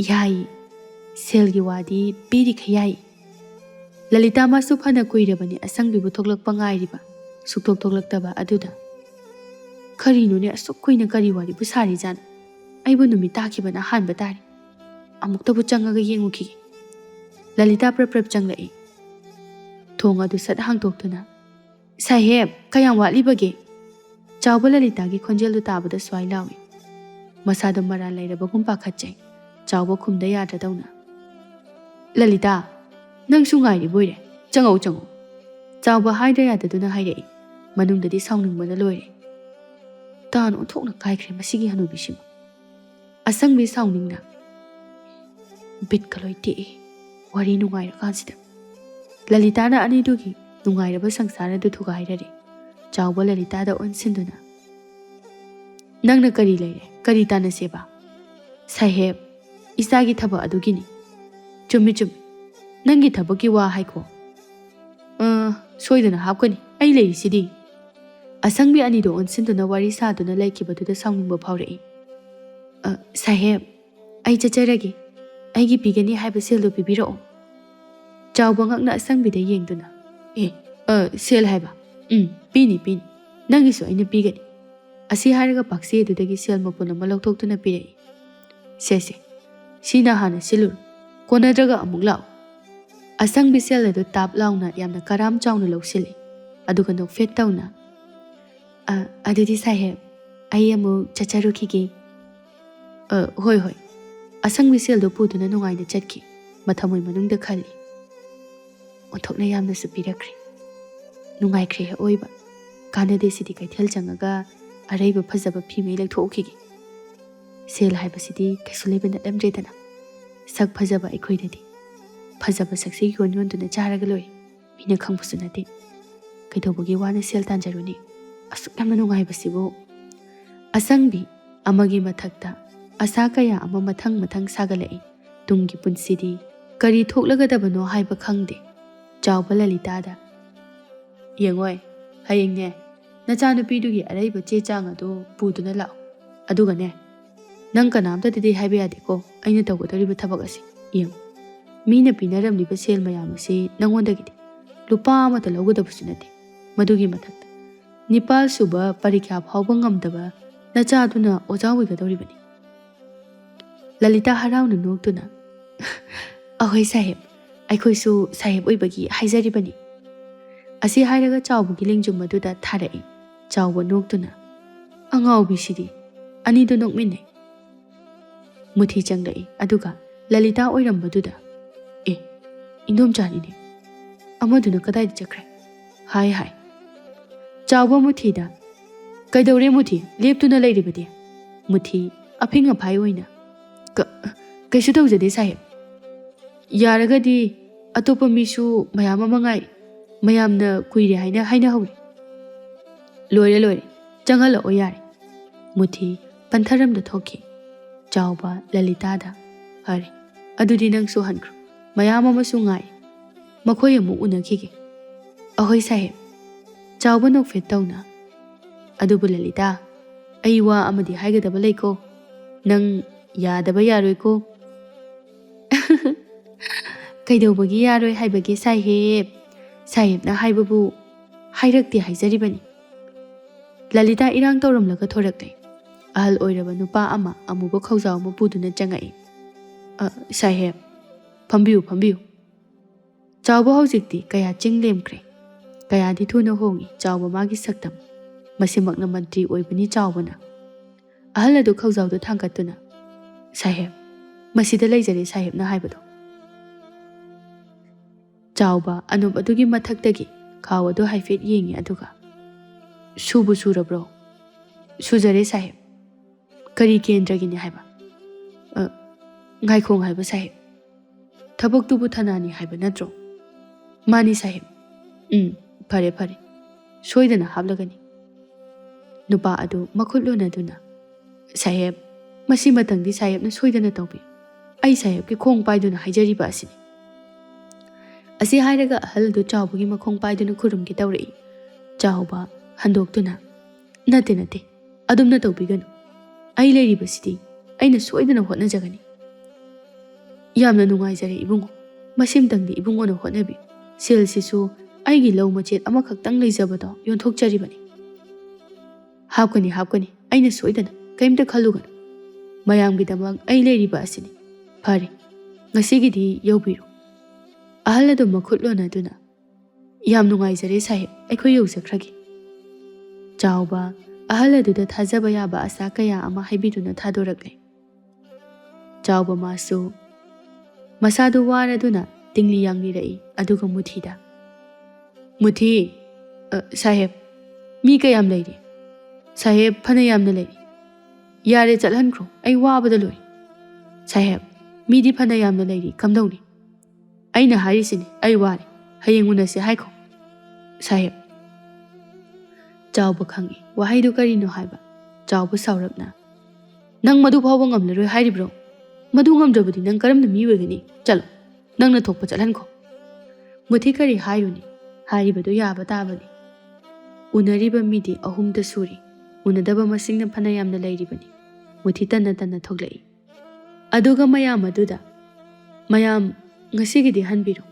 Speaker 1: ꯌꯥꯏ ꯁꯦꯜꯒꯤ ꯋꯥꯗꯤ ꯄꯤꯔꯤꯈꯩ ꯌꯥꯏ ꯂꯂꯤꯇꯥ ꯃꯥꯁꯨ ꯐꯅ ꯀꯨꯏꯔꯕꯅꯤ ꯑꯁꯪꯕꯤꯕꯨ ꯊꯣꯛꯂꯛꯄ ꯉꯥꯏꯔꯤꯕ ꯁꯨꯛꯊꯣꯛ ꯊꯣꯛꯂꯛꯇꯕ ꯑꯗꯨꯗ ꯀꯔꯤꯅꯣꯅꯦ ꯑꯁꯨꯛ ꯀꯨꯏꯅ ꯀꯔꯤ ꯋꯥꯔꯤꯕꯨ ꯁꯥꯔꯤꯖꯥꯠꯅꯣ ꯑꯩꯕꯨ ꯅꯨꯃꯤꯠ ꯇꯥꯈꯤꯕꯅ ꯍꯥꯟꯕ ꯇꯥꯔꯦ ꯑꯃꯨꯛꯇꯕꯨ ꯆꯪꯉꯒ ꯌꯦꯡꯉꯨꯈꯤꯒꯦ ꯂꯂꯤꯇꯥ ꯄ꯭ꯔꯞ ꯆꯪꯂꯛꯏ ꯊꯣꯡ ꯑꯗꯨ ꯁꯠ ꯍꯥꯡꯇꯣꯛꯇꯨꯅ ꯁꯥꯍꯦꯕ ꯀꯌꯥꯝ ꯋꯥꯠꯂꯤꯕꯒꯦ ꯆꯥꯎꯕ ꯂꯂꯤꯇꯥꯒꯤ ꯈꯣꯟꯖꯦꯜꯗꯨ ꯇꯥꯕꯗ ꯁ꯭ꯋꯥꯏ ꯂꯥꯎꯏ ꯃꯁꯥꯗꯣ ꯃꯔꯥꯜ ꯂꯩꯔꯕꯒꯨꯝ ꯄꯥꯈꯠꯆꯩ ꯆꯥꯎꯕ ꯈꯨꯝꯗ ꯌꯥꯗ꯭ꯔꯗꯧꯅ ꯂꯂꯤꯇꯥ ꯅꯪꯁꯨ ꯉꯥꯏꯔꯤꯕꯣꯏꯔꯦ ꯆꯪꯉꯧ ꯆꯥꯎꯕ ꯍꯥꯏꯗ ꯌꯥꯗꯗꯨꯅ ꯍꯥꯏꯔꯛꯏ ꯃꯅꯨꯡꯗꯗꯤ ꯁꯥꯎꯅꯤꯡꯕꯅ ꯂꯣꯏꯔꯦ ꯇꯥꯟ ꯑꯣꯟꯊꯣꯛꯅ ꯀꯥꯏꯈ꯭ꯔꯦ ꯃꯁꯤꯒꯤ ꯍꯅꯨꯕꯤꯁꯤꯃ ꯑꯁꯪꯕꯤ ꯁꯥꯎꯅꯤꯡꯅ ꯕꯤꯠꯀ ꯂꯣꯏ ꯇꯦꯛꯏ ꯋꯥꯔꯤ ꯅꯨꯡꯉꯥꯏꯔꯀꯥꯟꯁꯤꯗ ꯂꯂꯤꯇꯥꯅ ꯑꯅꯤꯗꯨꯒꯤ ꯅꯨꯡꯉꯥꯏꯔꯕ ꯁꯪꯁꯥꯔ ꯑꯗꯨ ꯊꯨꯒꯥꯏꯔꯔꯦ ꯆꯥꯎꯕ ꯂꯂꯤꯇꯥꯗ ꯑꯣꯟꯁꯤꯟꯗꯨꯅ ꯅꯪꯅ ꯀꯔꯤ ꯂꯩꯔꯦ ꯀꯔꯤ ꯇꯥꯟꯅꯁꯦꯕ ꯁꯥꯍꯦꯕ ꯏꯆꯥꯒꯤ ꯊꯕꯛ ꯑꯗꯨꯒꯤꯅꯤ ꯆꯨꯝꯃꯤ ꯅꯪꯒꯤ ꯊꯕꯛꯀꯤ ꯋꯥ ꯍꯥꯏꯈꯣ ꯁꯣꯏꯗꯅ ꯍꯥꯞꯀꯅꯤ ꯑꯩ ꯂꯩꯔꯤꯁꯤꯗꯤ ꯑꯁꯪꯕꯤ ꯑꯅꯤꯗꯣ ꯑꯣꯟꯁꯤꯟꯗꯨꯅ ꯋꯥꯔꯤ ꯁꯥꯗꯨꯅ ꯂꯩꯈꯤꯕꯗꯨꯗ ꯁꯥꯎꯅꯤꯡꯕ ꯐꯥꯎꯔꯛꯏ ꯁꯥꯍꯦꯕ ꯑꯩ ꯆꯠꯆꯔꯒꯦ ꯑꯩꯒꯤ ꯄꯤꯒꯅꯤ ꯍꯥꯏꯕ ꯁꯦꯜꯗꯨ ꯄꯤꯕꯤꯔꯛꯑꯣ ꯆꯥꯎꯕ ꯉꯛꯅ ꯑꯁꯪꯕꯤꯗ ꯌꯦꯡꯗꯨꯅ ꯁꯦꯜ ꯍꯥꯏꯕ ꯄꯤꯅꯤ ꯅꯪꯒꯤꯁꯨ ꯑꯩꯅ ꯄꯤꯒꯅꯤ ꯑꯁꯤ ꯍꯥꯏꯔꯒ ꯄꯥꯛꯁꯤ ꯑꯗꯨꯗꯒꯤ ꯁꯦꯜ ꯃꯄꯨꯟ ꯑꯃ ꯂꯧꯊꯣꯛꯇꯨꯅ ꯄꯤꯔꯛꯏ ꯁꯦ ꯁꯤꯅ ꯍꯥꯟꯅ ꯁꯤꯜꯂꯨꯔꯣ ꯀꯣꯟꯅꯗ꯭ꯔꯒ ꯑꯃꯨꯛ ꯂꯥꯛꯑꯣ ꯑꯁꯪꯕꯤ ꯁꯦꯜ ꯑꯗꯨ ꯇꯥꯞ ꯂꯥꯎꯅ ꯌꯥꯝꯅ ꯀꯔꯥꯝ ꯆꯥꯎꯅ ꯂꯧꯁꯤꯜꯂꯤ ꯑꯗꯨꯒ ꯅꯣꯛꯐꯦꯠ ꯇꯧꯅ ꯑꯗꯨꯗꯤ ꯁꯥꯍꯦꯕ ꯑꯩ ꯑꯃꯨꯛ ꯆꯠꯆꯔꯨꯈꯤꯒꯦ ꯍꯣꯏ ꯑꯁꯪꯕꯤ ꯁꯦꯜꯗꯨ ꯄꯨꯗꯨꯅ ꯅꯨꯡꯉꯥꯏꯅ ꯆꯠꯈꯤ ꯃꯊꯃꯣꯏ ꯃꯅꯨꯡꯗ ꯈꯜꯂꯤ ꯑꯣꯟꯊꯣꯛꯅ ꯌꯥꯝꯅꯁꯨ ꯄꯤꯔꯛꯈ꯭ꯔꯦ ꯅꯨꯡꯉꯥꯏꯈ꯭ꯔꯦ ꯑꯣꯏꯕ ꯀꯥꯟꯅꯗꯦ ꯁꯤꯗꯤ ꯀꯩꯊꯦꯜ ꯆꯪꯉꯒ ꯑꯔꯩꯕ ꯐꯖꯕ ꯐꯤꯃꯩ ꯂꯩꯊꯣꯛꯈꯤꯒꯦ ꯁꯦꯜ ꯍꯥꯏꯕꯁꯤꯗꯤ ꯀꯩꯁꯨ ꯂꯩꯕ ꯅꯠꯂꯝꯗ꯭ꯔꯦꯗꯅ ꯁꯛ ꯐꯖꯕ ꯑꯩꯈꯣꯏꯗꯗꯤ ꯐꯖꯕ ꯁꯛꯁꯤ ꯌꯣꯟꯗꯨꯅ ꯆꯥꯔꯒ ꯂꯣꯏꯔꯦ ꯃꯤꯅ ꯈꯪꯕꯁꯨ ꯅꯠꯇꯦ ꯀꯩꯗꯧꯕꯒꯤ ꯋꯥꯅ ꯁꯦꯜ ꯇꯥꯟꯖꯔꯨꯅꯤ ꯑꯁꯨꯛ ꯌꯥꯝꯅ ꯅꯨꯡꯉꯥꯏꯕꯁꯤꯕꯨ ꯑꯁꯪꯕꯤ ꯑꯃꯒꯤ ꯃꯊꯛꯇ ꯑꯁꯥ ꯀꯌꯥ ꯑꯃ ꯃꯊꯪ ꯁꯥꯒꯠꯂꯛꯏ ꯇꯨꯡꯒꯤ ꯄꯨꯟꯁꯤꯗꯤ ꯀꯔꯤ ꯊꯣꯛꯂꯒꯗꯕꯅꯣ ꯍꯥꯏꯕ ꯈꯪꯗꯦ ꯆꯥꯎꯕ ꯂꯂꯤꯇꯥꯗ ꯌꯦꯡꯉꯣꯏ ꯍꯌꯦꯡꯅꯦ ꯅꯆꯥꯅꯨꯄꯤꯗꯨꯒꯤ ꯑꯔꯩꯕ ꯆꯦ ꯆꯥꯡ ꯑꯗꯨ ꯄꯨꯗꯨꯅ ꯂꯥꯛꯑꯣ ꯑꯗꯨꯒꯅꯦ ꯅꯪ ꯀꯅꯥꯝꯇꯗꯗꯤ ꯍꯥꯏꯕ ꯌꯥꯗꯦꯀꯣ ꯑꯩꯅ ꯇꯧꯒꯗꯧꯔꯤꯕ ꯊꯕꯛ ꯑꯁꯤ ꯌꯦꯡꯉꯨ ꯃꯤꯅ ꯄꯤꯅꯔꯝꯂꯤꯕ ꯁꯦꯜ ꯃꯌꯥꯝ ꯑꯁꯤ ꯅꯪꯉꯣꯟꯗꯒꯤꯗꯤ ꯂꯨꯄꯥ ꯑꯃꯠꯇ ꯂꯧꯒꯗꯕꯁꯨ ꯅꯠꯇꯦ ꯃꯗꯨꯒꯤ ꯃꯊꯛꯇ 9 ꯁꯨꯕ ꯄꯔꯤꯈ꯭ꯌꯥ ꯐꯥꯎꯕ ꯉꯝꯗꯕ ꯅꯆꯥꯗꯨꯅ ꯑꯣꯖꯥ ꯑꯣꯏꯒꯗꯧꯔꯤꯕꯅꯤ ꯂꯂꯤꯇꯥ ꯍꯔꯥꯎꯅ ꯅꯣꯛꯇꯨꯅ ꯑꯍꯣꯏ ꯁꯥꯍꯦꯕ ꯑꯩꯈꯣꯏꯁꯨ ꯁꯥꯍꯦꯕ ꯑꯣꯏꯕꯒꯤ ꯍꯥꯏꯖꯔꯤꯕꯅꯤ ꯑꯁꯤ ꯍꯥꯏꯔꯒ ꯆꯥꯎꯕꯒꯤ ꯂꯦꯡꯖꯨꯝ ꯑꯗꯨꯗ ꯊꯥꯔꯛꯏ ꯆꯥꯎꯕ ꯅꯣꯛꯇꯨꯅ ꯑꯉꯥꯎꯕꯤꯁꯤꯗꯤ ꯑꯅꯤꯗꯨ ꯅꯣꯛꯃꯤꯟꯅꯩ ꯃꯨꯊꯤ ꯆꯪꯂꯛꯏ ꯑꯗꯨꯒ ꯂꯂꯤꯇꯥ ꯑꯣꯏꯔꯝꯕꯗꯨꯗ ꯏꯟꯗꯣꯝꯆꯥꯅꯤꯅꯦ ꯑꯃꯗꯨꯅ ꯀꯗꯥꯏꯗ ꯆꯠꯈ꯭ꯔꯦ ꯍꯥꯏ ꯆꯥꯎꯕ ꯃꯨꯊꯤꯗ ꯀꯩꯗꯧꯔꯦ ꯃꯨꯊꯤ ꯂꯦꯞꯇꯨꯅ ꯂꯩꯔꯤꯕꯗꯤ ꯃꯨꯊꯤ ꯑꯐꯤꯡ ꯑꯐꯥꯏ ꯑꯣꯏꯅ ꯀꯩꯁꯨ ꯇꯧꯖꯗꯦ ꯁꯥꯍꯦꯕ ꯌꯥꯔꯒꯗꯤ ꯑꯇꯣꯞꯄ ꯃꯤꯁꯨ ꯃꯌꯥꯝ ꯑꯃ ꯉꯥꯏ ꯃꯌꯥꯝꯅ ꯀꯨꯏꯔꯦ ꯍꯥꯏꯅꯍꯧꯔꯤ ꯂꯣꯏꯔꯦ ꯆꯪꯍꯜꯂꯛꯑꯣ ꯌꯥꯔꯦ ꯃꯨꯊꯤ ꯄꯟꯊꯔꯝꯗ ꯊꯣꯛꯈꯤ ꯆꯥꯎꯕ ꯂꯂꯤꯇꯥꯗ ꯐꯔꯦ ꯑꯗꯨꯗꯤ ꯅꯪꯁꯨ ꯍꯟꯈ꯭ꯔꯣ ꯃꯌꯥꯝ ꯑꯃꯁꯨ ꯉꯥꯏ ꯃꯈꯣꯏ ꯑꯃꯨꯛ ꯎꯅꯈꯤꯒꯦ ꯑꯍꯣꯏ ꯁꯥꯍꯦꯕ ꯆꯥꯎꯕ ꯅꯣꯛꯐꯦꯠ ꯇꯧꯅ ꯑꯗꯨꯕꯨ ꯂꯂꯤꯇꯥ ꯑꯩ ꯋꯥ ꯑꯃꯗꯤ ꯍꯥꯏꯒꯗꯕ ꯂꯩꯀꯣ ꯅꯪ ꯌꯥꯗꯕ ꯌꯥꯔꯣꯏꯀꯣ ꯀꯩꯗꯧꯕꯒꯤ ꯌꯥꯔꯣꯏ ꯍꯥꯏꯕꯒꯤ ꯁꯥꯍꯦꯕꯅ ꯍꯥꯏꯕꯕꯨ ꯍꯥꯏꯔꯛꯇꯦ ꯍꯥꯏꯖꯔꯤꯕꯅꯤ ꯂꯂꯤꯇꯥ ꯏꯔꯥꯡ ꯇꯧꯔꯝꯂꯒ ꯊꯣꯔꯛꯂꯦ ꯑꯍꯜ ꯑꯣꯏꯔꯕ ꯅꯨꯄꯥ ꯑꯃ ꯑꯃꯨꯕ ꯈꯧꯖꯥꯎ ꯑꯃ ꯄꯨꯗꯨꯅ ꯆꯪꯉꯛꯏ ꯁꯥꯍꯦꯕ ꯐꯝꯕꯤꯌꯨ ꯆꯥꯎꯕ ꯍꯧꯖꯤꯛꯇꯤ ꯀꯌꯥ ꯆꯤꯡ ꯂꯦꯝꯈ꯭ꯔꯦ ꯀꯌꯥꯗꯤ ꯊꯨꯅ ꯍꯣꯡꯉꯤ ꯆꯥꯎꯕ ꯃꯥꯒꯤ ꯁꯛꯇꯝ ꯃꯁꯤꯃꯛꯅ ꯃꯟꯇ꯭ꯔꯤ ꯑꯣꯏꯕꯅꯤ ꯆꯥꯎꯕꯅ ꯑꯍꯜ ꯑꯗꯨ ꯈꯧꯖꯥꯎꯗ ꯊꯥꯡꯒꯠꯇꯨꯅ ꯁꯥꯍꯦꯕ ꯃꯁꯤꯗ ꯂꯩꯖꯔꯦ ꯁꯥꯍꯦꯕꯅ ꯍꯥꯏꯕꯗꯣ ꯆꯥꯎꯕ ꯑꯅꯨꯞ ꯑꯗꯨꯒꯤ ꯃꯊꯛꯇꯒꯤ ꯈꯥꯎ ꯑꯗꯨ ꯍꯥꯏꯐꯦꯠ ꯌꯦꯡꯉꯤ ꯑꯗꯨꯒ ꯁꯨꯕꯨ ꯁꯨꯔꯕ꯭ꯔꯣ ꯁꯨꯖꯔꯦ ꯁꯥꯍꯦꯕ ꯀꯔꯤ ꯀꯦꯟꯗ꯭ꯔꯒꯤꯅꯤ ꯍꯥꯏꯕ ꯉꯥꯏꯈꯣꯡ ꯍꯥꯏꯕ ꯁꯥꯍꯦꯕ ꯊꯕꯛꯇꯨꯕꯨ ꯊꯅꯥꯅꯤ ꯍꯥꯏꯕ ꯅꯠꯇ꯭ꯔꯣ ꯃꯥꯅꯤ ꯁꯥꯍꯦꯕ ꯐꯔꯦ ꯁꯣꯏꯗꯅ ꯍꯥꯞꯂꯒꯅꯤ ꯅꯨꯄꯥ ꯑꯗꯨ ꯃꯈꯨꯠ ꯂꯣꯟꯅꯗꯨꯅ ꯁꯥꯍꯦꯕ ꯃꯁꯤ ꯃꯇꯪꯗꯤ ꯁꯥꯍꯦꯕꯅ ꯁꯣꯏꯗꯅ ꯇꯧꯕꯤꯌꯨ ꯑꯩ ꯁꯥꯍꯦꯕꯀꯤ ꯈꯣꯡ ꯄꯥꯏꯗꯨꯅ ꯍꯥꯏꯖꯔꯤꯕ ꯑꯁꯤꯅꯤ ꯑꯁꯤ ꯍꯥꯏꯔꯒ ꯑꯍꯜ ꯑꯗꯨ ꯆꯥꯎꯕꯒꯤ ꯃꯈꯣꯡ ꯄꯥꯏꯗꯨꯅ ꯈꯨꯔꯨꯝꯒꯦ ꯇꯧꯔꯛꯏ ꯆꯥꯎꯕ ꯍꯟꯗꯣꯛꯇꯨꯅ ꯅꯠꯇꯦ ꯑꯗꯨꯝꯅ ꯇꯧꯕꯤꯒꯅꯨ ꯑꯩ ꯂꯩꯔꯤꯕꯁꯤꯗꯤ ꯑꯩꯅ ꯁꯣꯏꯗꯅ ꯍꯣꯠꯅꯖꯒꯅꯤ ꯌꯥꯝꯅ ꯅꯨꯡꯉꯥꯏꯖꯔꯦ ꯏꯕꯨꯡꯉꯣ ꯃꯁꯤꯃꯇꯪꯗꯤ ꯏꯕꯨꯡꯉꯣꯅ ꯍꯣꯠꯅꯕꯤꯌꯨ ꯁꯦꯜꯁꯤꯁꯨ ꯑꯩꯒꯤ ꯂꯧ ꯃꯆꯦꯠ ꯑꯃꯈꯛꯇꯪ ꯂꯩꯖꯕꯗꯣ ꯌꯣꯟꯊꯣꯛꯆꯔꯤꯕꯅꯤ ꯍꯥꯞꯀꯅꯤ ꯑꯩꯅ ꯁꯣꯏꯗꯅ ꯀꯩꯝꯇ ꯈꯜꯂꯨꯒꯅꯨ ꯃꯌꯥꯝꯒꯤꯗꯃꯛ ꯑꯩ ꯂꯩꯔꯤꯕ ꯑꯁꯤꯅꯤ ꯐꯔꯦ ꯉꯁꯤꯒꯤꯗꯤ ꯌꯧꯕꯤꯔꯣ ꯑꯍꯜ ꯑꯗꯨ ꯃꯈꯨꯠ ꯂꯣꯟꯅꯗꯨꯅ ꯌꯥꯝ ꯅꯨꯡꯉꯥꯏꯖꯔꯦ ꯁꯥꯍꯦꯕ ꯑꯩꯈꯣꯏ ꯌꯧꯖꯈ꯭ꯔꯒꯦ ꯆꯥꯎꯕ ꯑꯍꯜ ꯑꯗꯨꯗ ꯊꯥꯖꯕ ꯌꯥꯕ ꯑꯁꯥꯀꯌా ꯑꯃ ꯍꯥꯏꯕꯤꯗꯨꯅ ꯊꯥꯗꯣꯔꯛꯂꯦ ꯆꯥꯎꯕ ꯃꯥꯁꯨ ꯃꯁꯥꯗꯨ ꯋꯥꯔꯗꯨꯅ ꯇꯤꯡꯂꯤ ꯌꯥꯡꯂꯤꯔꯛꯏ ꯑꯗꯨꯒ ꯃꯨꯊꯤꯗ ꯃꯨꯊꯤ ꯁꯥꯍꯦꯕ ꯃꯤ ꯀꯌꯥꯝ ꯂꯩꯔꯤ ꯁꯥꯍꯦꯕ ꯐꯅ ꯌꯥꯝꯅ ꯂꯩꯔꯤ ꯌꯥꯔꯦ ꯆꯠꯍꯟꯈ꯭ꯔꯣ ꯑꯩ ꯋꯥꯕꯗ ꯂꯣꯏ ꯁꯥꯍꯦꯕ ꯃꯤꯗꯤ ꯐꯅ ꯌꯥꯝꯅ ꯂꯩꯔꯤ ꯀꯝꯗꯧꯅꯤ ꯑꯩꯅ ꯍꯥꯏꯔꯤꯁꯤꯅꯤ ꯑꯩ ꯋꯥꯔꯦ ꯍꯌꯦꯡ ꯎꯅꯁꯦ ꯍꯥꯏꯈꯣ ꯁꯥꯍꯦꯕ ꯆꯥꯎꯕ ꯈꯪꯏ ꯋꯥꯍꯩꯗꯨ ꯀꯔꯤꯅꯣ ꯍꯥꯏꯕ ꯆꯥꯎꯕ ꯁꯥꯎꯔꯞꯅ ꯅꯪ ꯃꯗꯨ ꯐꯥꯎꯕ ꯉꯝꯂꯔꯣꯏ ꯍꯥꯏꯔꯤꯕ꯭ꯔꯣ ꯃꯗꯨ ꯉꯝꯗ꯭ꯔꯕꯗꯤ ꯅꯪ ꯀꯔꯝꯅ ꯃꯤ ꯑꯣꯏꯒꯅꯤ ꯆꯠꯂꯣ ꯅꯪꯅ ꯊꯣꯛꯄ ꯆꯠꯍꯟꯈꯣ ꯃꯨꯊꯤ ꯀꯔꯤ ꯍꯥꯏꯔꯨꯅꯤ ꯍꯥꯏꯔꯤꯕꯗꯨ ꯌꯥꯕ ꯇꯥꯕꯅꯤ ꯎꯅꯔꯤꯕ ꯃꯤꯗꯤ 3ꯇ ꯁꯨꯔꯤ ꯎꯅꯗꯕ ꯃꯁꯤꯡꯅ ꯐꯅ ꯌꯥꯝꯅ ꯂꯩꯔꯤꯕꯅꯤ ꯃꯨꯊꯤ ꯇꯟꯅ ꯊꯣꯛꯂꯛꯏ ꯑꯗꯨꯒ ꯃꯌꯥꯝ ꯑꯗꯨꯗ ꯃꯌꯥꯝ ꯉꯁꯤꯒꯤꯗꯤ ꯍꯟꯕꯤꯔꯣ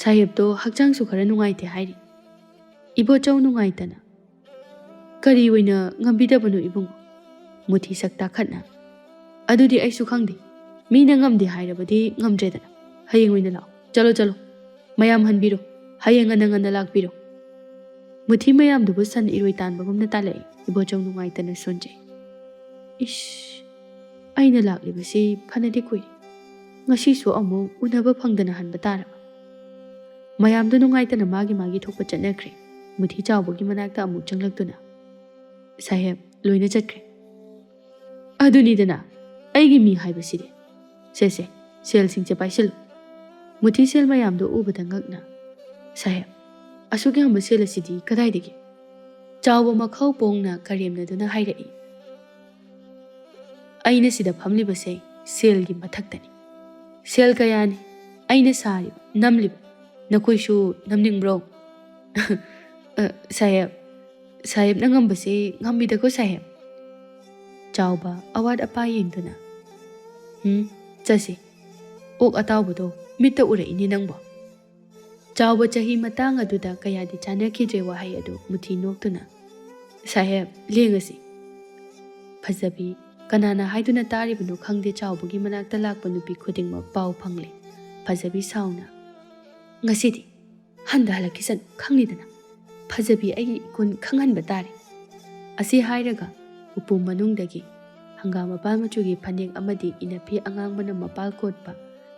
Speaker 1: ꯁꯥꯍꯦꯕꯇꯣ ꯍꯛꯆꯥꯡꯁꯨ ꯈꯔ ꯅꯨꯡꯉꯥꯏꯇꯦ ꯍꯥꯏꯔꯤ ꯏꯕꯣꯆꯧ ꯅꯨꯡꯉꯥꯏꯇꯅ ꯀꯔꯤ ꯑꯣꯏꯅ ꯉꯝꯕꯤꯗꯕꯅꯣ ꯏꯕꯨꯡꯉꯣ ꯃꯨꯊꯤ ꯁꯛ ꯇꯥꯈꯠꯅ ꯑꯗꯨꯗꯤ ꯑꯩꯁꯨ ꯈꯪꯗꯦ ꯃꯤꯅ ꯉꯝꯗꯦ ꯍꯥꯏꯔꯕꯗꯤ ꯉꯝꯗ꯭ꯔꯦꯗꯅ ꯍꯌꯦꯡ ꯑꯣꯏꯅ ꯂꯥꯛꯑꯣ ꯆꯠꯂꯣ ꯃꯌꯥꯝ ꯍꯟꯕꯤꯔꯣ ꯍꯌꯦꯡ ꯉꯟꯅ ꯂꯥꯛꯄꯤꯔꯣ ꯃꯨꯊꯤ ꯃꯌꯥꯝꯗꯨꯕꯨ ꯁꯟ ꯏꯔꯣꯏ ꯇꯥꯟꯕꯒꯨꯝꯅ ꯇꯥꯜꯂꯛꯏ ꯏꯕꯣꯆꯧ ꯅꯨꯡꯉꯥꯏꯇꯅ ꯁꯣꯟꯖꯩ ꯑꯩꯅ ꯂꯥꯛꯂꯤꯕꯁꯤ ꯐꯅꯗꯤ ꯀꯨꯏꯔꯦ ꯉꯁꯤꯁꯨ ꯑꯃꯨꯛ ꯎꯅꯕ ꯐꯪꯗꯅ ꯍꯟꯕ ꯇꯥꯔꯕ ꯃꯌꯥꯝꯗꯨ ꯅꯨꯡꯉꯥꯏꯇꯅ ꯃꯥꯒꯤ ꯊꯣꯛꯄ ꯆꯠꯅꯈ꯭ꯔꯦ ꯃꯨꯊꯤ ꯆꯥꯎꯕꯒꯤ ꯃꯅꯥꯛꯇ ꯑꯃꯨꯛ ꯆꯪꯂꯛꯇꯨꯅ ꯁꯥꯍꯦꯕ ꯂꯣꯏꯅ ꯆꯠꯈ꯭ꯔꯦ꯫ ꯑꯗꯨꯅꯤꯗꯅ ꯑꯩꯒꯤ ꯃꯤ ꯍꯥꯏꯕꯁꯤꯗꯤ꯫ ꯁꯦ ꯁꯦꯜꯁꯤꯡꯁꯦ ꯄꯥꯏꯁꯤꯜꯂꯨ꯫ ꯃꯨꯊꯤ ꯁꯦꯜ ꯃꯌꯥꯝꯗꯣ ꯎꯕꯗ ꯉꯛꯅ, ꯁꯥꯍꯦꯕ, ꯑꯁꯨꯛ ꯌꯥꯝꯕ ꯁꯦꯜ ꯑꯁꯤꯗꯤ ꯀꯗꯥꯏꯗꯒꯤ? ꯆꯥꯎꯕ ꯃꯈꯧ ꯄꯣꯡꯅ ꯀꯔꯦꯝꯅꯗꯨꯅ ꯍꯥꯏꯔꯛꯏ꯫ ꯑꯩꯅ ꯁꯤꯗ ꯐꯝꯂꯤꯕꯁꯦ ꯁꯦꯜꯒꯤ ꯃꯊꯛꯇꯅꯤ꯫ ꯁꯦꯜ ꯀꯌꯥꯅꯤ ꯑꯩꯅ ꯁꯥꯔꯤꯕ, ꯅꯝꯂꯤꯕ, ꯅꯈꯣꯏꯁꯨ ꯅꯝꯅꯤꯡꯕ꯭ꯔꯣ? ꯁꯥꯍꯦꯕꯅ ꯉꯝꯕꯁꯦ ꯉꯝꯃꯤꯗꯀꯣ ꯁꯥꯍꯦꯕ꯫ ꯆꯥꯎꯕ ꯑꯋꯥꯠ ꯑꯄꯥ ꯌꯦꯡꯗꯨꯅ, ꯆꯠꯁꯤ, ꯑꯣꯛ ꯑꯇꯥꯎꯕꯗꯣ ꯃꯤꯠꯇ ꯎꯔꯛꯏꯅꯤ ꯅꯪꯕꯣ꯫ ꯆꯥꯎꯕ ꯆꯍꯤ ꯃꯇꯥꯡ ꯑꯗꯨꯗ ꯀꯌꯥꯗꯤ ꯆꯥꯅꯈꯤꯗ꯭ꯔꯦ ꯋꯥꯍꯩ ꯑꯗꯨ ꯃꯨꯊꯤ ꯅꯣꯛꯇꯨꯅ, ꯁꯥꯍꯦꯕ ꯂꯦꯡꯉꯁꯤ꯫ ꯐꯖꯕꯤ ꯀꯅꯥꯅ ꯍꯥꯏꯗꯨꯅ ꯇꯥꯔꯤꯕꯅꯣ ꯈꯪꯗꯦ ꯆꯥꯎꯕꯒꯤ ꯃꯅꯥꯛꯇ ꯂꯥꯛꯄ ꯅꯨꯄꯤ ꯈꯨꯗꯤꯡꯃꯛ ꯄꯥꯎ ꯐꯪꯂꯦ꯫ ꯐꯖꯕꯤ ꯁꯥꯎꯅ, ꯉꯁꯤꯗꯤ ꯍꯜꯂꯛꯈꯤꯁꯅꯨ ꯈꯪꯂꯤꯗꯅ, ꯐꯖꯕꯤ ꯑꯩꯒꯤ ꯏꯒꯨꯟ ꯈꯪꯍꯟꯕ ꯇꯥꯔꯦ꯫ ꯑꯁꯤ ꯍꯥꯏꯔꯒ ꯎꯄꯨ ꯃꯅꯨꯡꯗꯒꯤ ꯍꯪꯒꯥꯝ ꯃꯄꯥꯜ ꯃꯆꯨꯒꯤ ꯐꯅꯦꯛ ꯑꯃꯗꯤ ꯏꯅꯐꯤ ꯑꯉꯥꯡꯕꯅ ꯃꯄꯥꯜ ꯀꯣꯠꯄ,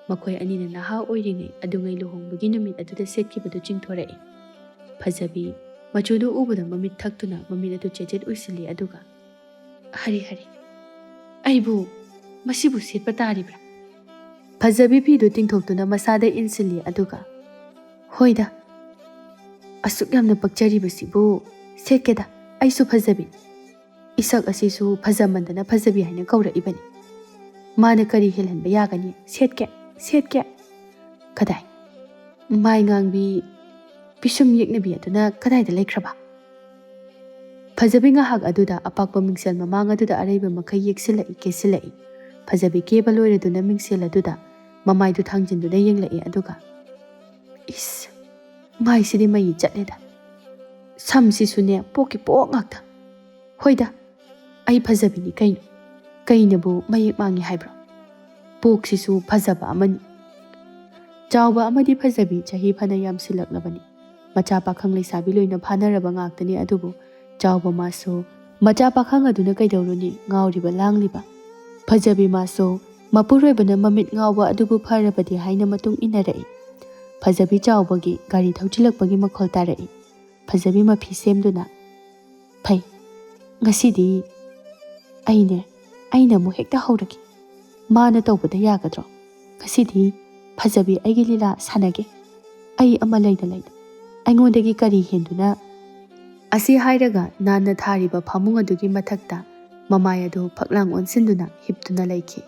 Speaker 1: ꯃꯈꯣꯏ ꯑꯅꯤꯅ ꯅꯍꯥ ꯑꯣꯏꯔꯤꯉꯩ ꯑꯗꯨꯉꯩ ꯂꯨꯍꯣꯡꯕꯒꯤ ꯅꯨꯃꯤꯠ ꯑꯗꯨꯗ ꯁꯦꯠꯈꯤꯕꯗꯨ ꯆꯤꯡꯊꯣꯔꯛꯏ꯫ ꯐꯖꯕꯤ ꯃꯆꯨꯗꯨ ꯎꯕꯗ ꯃꯃꯤꯠ ꯊꯛꯇꯨꯅ ꯃꯃꯤꯠ ꯑꯗꯨ ꯆꯦꯠ ꯎꯏꯁꯤꯜꯂꯤ ꯑꯗꯨꯒ, ꯍꯔꯤ ꯑꯩꯕꯨ ꯃꯁꯤꯕꯨ ꯁꯦꯠꯄ ꯇꯥꯔꯤꯕ꯭ꯔꯥ? ꯐꯖꯕꯤ ꯐꯤꯗꯨ ꯇꯤꯡꯊꯣꯛꯇꯨꯅ ꯃꯁꯥꯗ ꯏꯟꯁꯤꯜꯂꯤ ꯑꯗꯨꯒ, ꯍꯣꯏꯗ, ꯑꯁꯨꯛ ꯌꯥꯝꯅ ꯄꯛꯆꯔꯤꯕꯁꯤꯕꯨ ꯁꯦꯠꯀꯦꯗ, ꯑꯩꯁꯨ ꯐꯖꯕꯤ꯫ ꯏꯁꯛ ꯑꯁꯤꯁꯨ ꯐꯖꯃꯟꯗꯅ ꯐꯖꯕꯤ ꯍꯥꯏꯅ ꯀꯧꯔꯛꯏꯕꯅꯤ꯫ ꯃꯥꯅ ꯀꯔꯤ ꯍꯦꯜꯍꯟꯕ ꯌꯥꯒꯅꯤ? ꯁꯦꯠꯀꯦ꯫ ꯀꯗꯥꯏ? ꯃꯥꯏ ꯉꯥꯡꯕꯤ, ꯄꯤꯁꯨꯝ ꯌꯦꯛꯅꯕꯤ ꯑꯗꯨꯅ ꯀꯗꯥꯏꯗ ꯂꯩꯈ꯭ꯔꯕ? ꯐꯖꯕꯤ ꯉꯥꯏꯍꯥꯛ ꯑꯗꯨꯗ ꯑꯄꯥꯛꯄ ꯃꯤꯡꯁꯦꯜ ꯃꯃꯥꯡ ꯑꯗꯨꯗ ꯑꯔꯩꯕ ꯃꯈꯩ ꯌꯦꯛꯁꯤꯜꯂꯛꯏ ꯀꯦꯁꯤꯜꯂꯛꯏ꯫ ꯐꯖꯕꯤ ꯀꯦꯕ ꯂꯣꯏꯔꯗꯨꯅ ꯃꯤꯡꯁꯦꯜ ꯑꯗꯨꯗ ꯃꯃꯥꯏꯗꯨ ꯊꯥꯡꯖꯤꯟꯗꯨꯅ ꯌꯦꯡꯂꯛꯏ ꯑꯗꯨꯒ, ꯏꯁ, ꯃꯥꯏꯁꯤꯗꯤ ꯃꯌꯤ ꯆꯠꯂꯦꯗ, ꯁꯝꯁꯤꯁꯨꯅꯦ ꯄꯣꯛꯀꯤ ꯄꯣꯛ ꯉꯥꯛꯇ꯫ ꯍꯣꯏꯗ, ꯑꯩ ꯐꯖꯕꯤꯅꯤ ꯀꯩꯅꯣ, ꯀꯩꯅꯕꯨ ꯃꯌꯦꯛ ꯃꯥꯡꯉꯤ ꯍꯥꯏꯕ꯭ꯔꯣ? ꯄꯣꯛꯁꯤꯁꯨ ꯐꯖꯕ ꯑꯃꯅꯤ꯫ ꯆꯥꯎꯕ ꯑꯃꯗꯤ ꯐꯖꯕꯤ ꯆꯍꯤ ꯐꯅ ꯌꯥꯝꯁꯤꯜꯂꯛꯂꯕꯅꯤ꯫ ꯃꯆꯥ ꯄꯥꯈꯪ ꯂꯩꯁꯥꯕꯤ ꯂꯣꯏꯅ ꯐꯥꯅꯔꯕ ꯉꯥꯛꯇꯅꯤ ꯑꯗꯨꯕꯨ ꯆꯥꯎꯕ ꯃꯥꯁꯨ ꯃꯆꯥ ꯄꯥꯈꯪ ꯑꯗꯨꯅ ꯀꯩꯗꯧꯔꯨꯅꯤ ꯉꯥꯎꯔꯤꯕ ꯂꯥꯡꯂꯤꯕ꯫ ꯐꯖꯕꯤ ꯃꯥꯁꯨ ꯃꯄꯨꯔꯣꯏꯕꯅ ꯃꯃꯤꯠ ꯉꯥꯎꯕ ꯑꯗꯨꯕꯨ ꯐꯔꯕꯗꯤ ꯍꯥꯏꯅ ꯃꯇꯨꯡ ꯏꯟꯅꯔꯛꯏ꯫ ꯐꯖꯕꯤ ꯆꯥꯎꯕꯒꯤ ꯒꯥꯔꯤ ꯊꯧꯖꯤꯜꯂꯛꯄꯒꯤ ꯃꯈꯣꯜ ꯇꯥꯔꯛꯏ꯫ ꯐꯖꯕꯤ ꯃꯐꯤ ꯁꯦꯝꯗꯨꯅ, ꯐꯩ, ꯉꯁꯤꯗꯤ ꯑꯩꯅ ꯑꯃꯨꯛ ꯍꯦꯛꯇ ꯍꯧꯔꯒꯦ꯫ ꯃꯥꯅ ꯇꯧꯕꯗ ꯌꯥꯒꯗ꯭ꯔꯣ? ꯉꯁꯤꯗꯤ ꯐꯖꯕꯤ ꯑꯩꯒꯤ ꯂꯤꯂꯥ ꯁꯥꯟꯅꯒꯦ꯫ ꯑꯩ ꯑꯃ ꯂꯩꯅ ꯑꯩꯉꯣꯟꯗꯒꯤ ꯀꯔꯤ ꯍꯦꯟꯗꯨꯅ? ꯑꯁꯤ ꯍꯥꯏꯔꯒ ꯅꯥꯟꯅ ꯊꯥꯔꯤꯕ ꯐꯃꯨꯡ ꯑꯗꯨꯒꯤ ꯃꯊꯛꯇ ꯃꯃꯥꯏ ꯑꯗꯨ ꯐꯛꯂꯥꯡ ꯑꯣꯟꯁꯤꯟꯗꯨꯅ ꯍꯤꯞꯇꯨꯅ ꯂꯩꯈꯤ꯫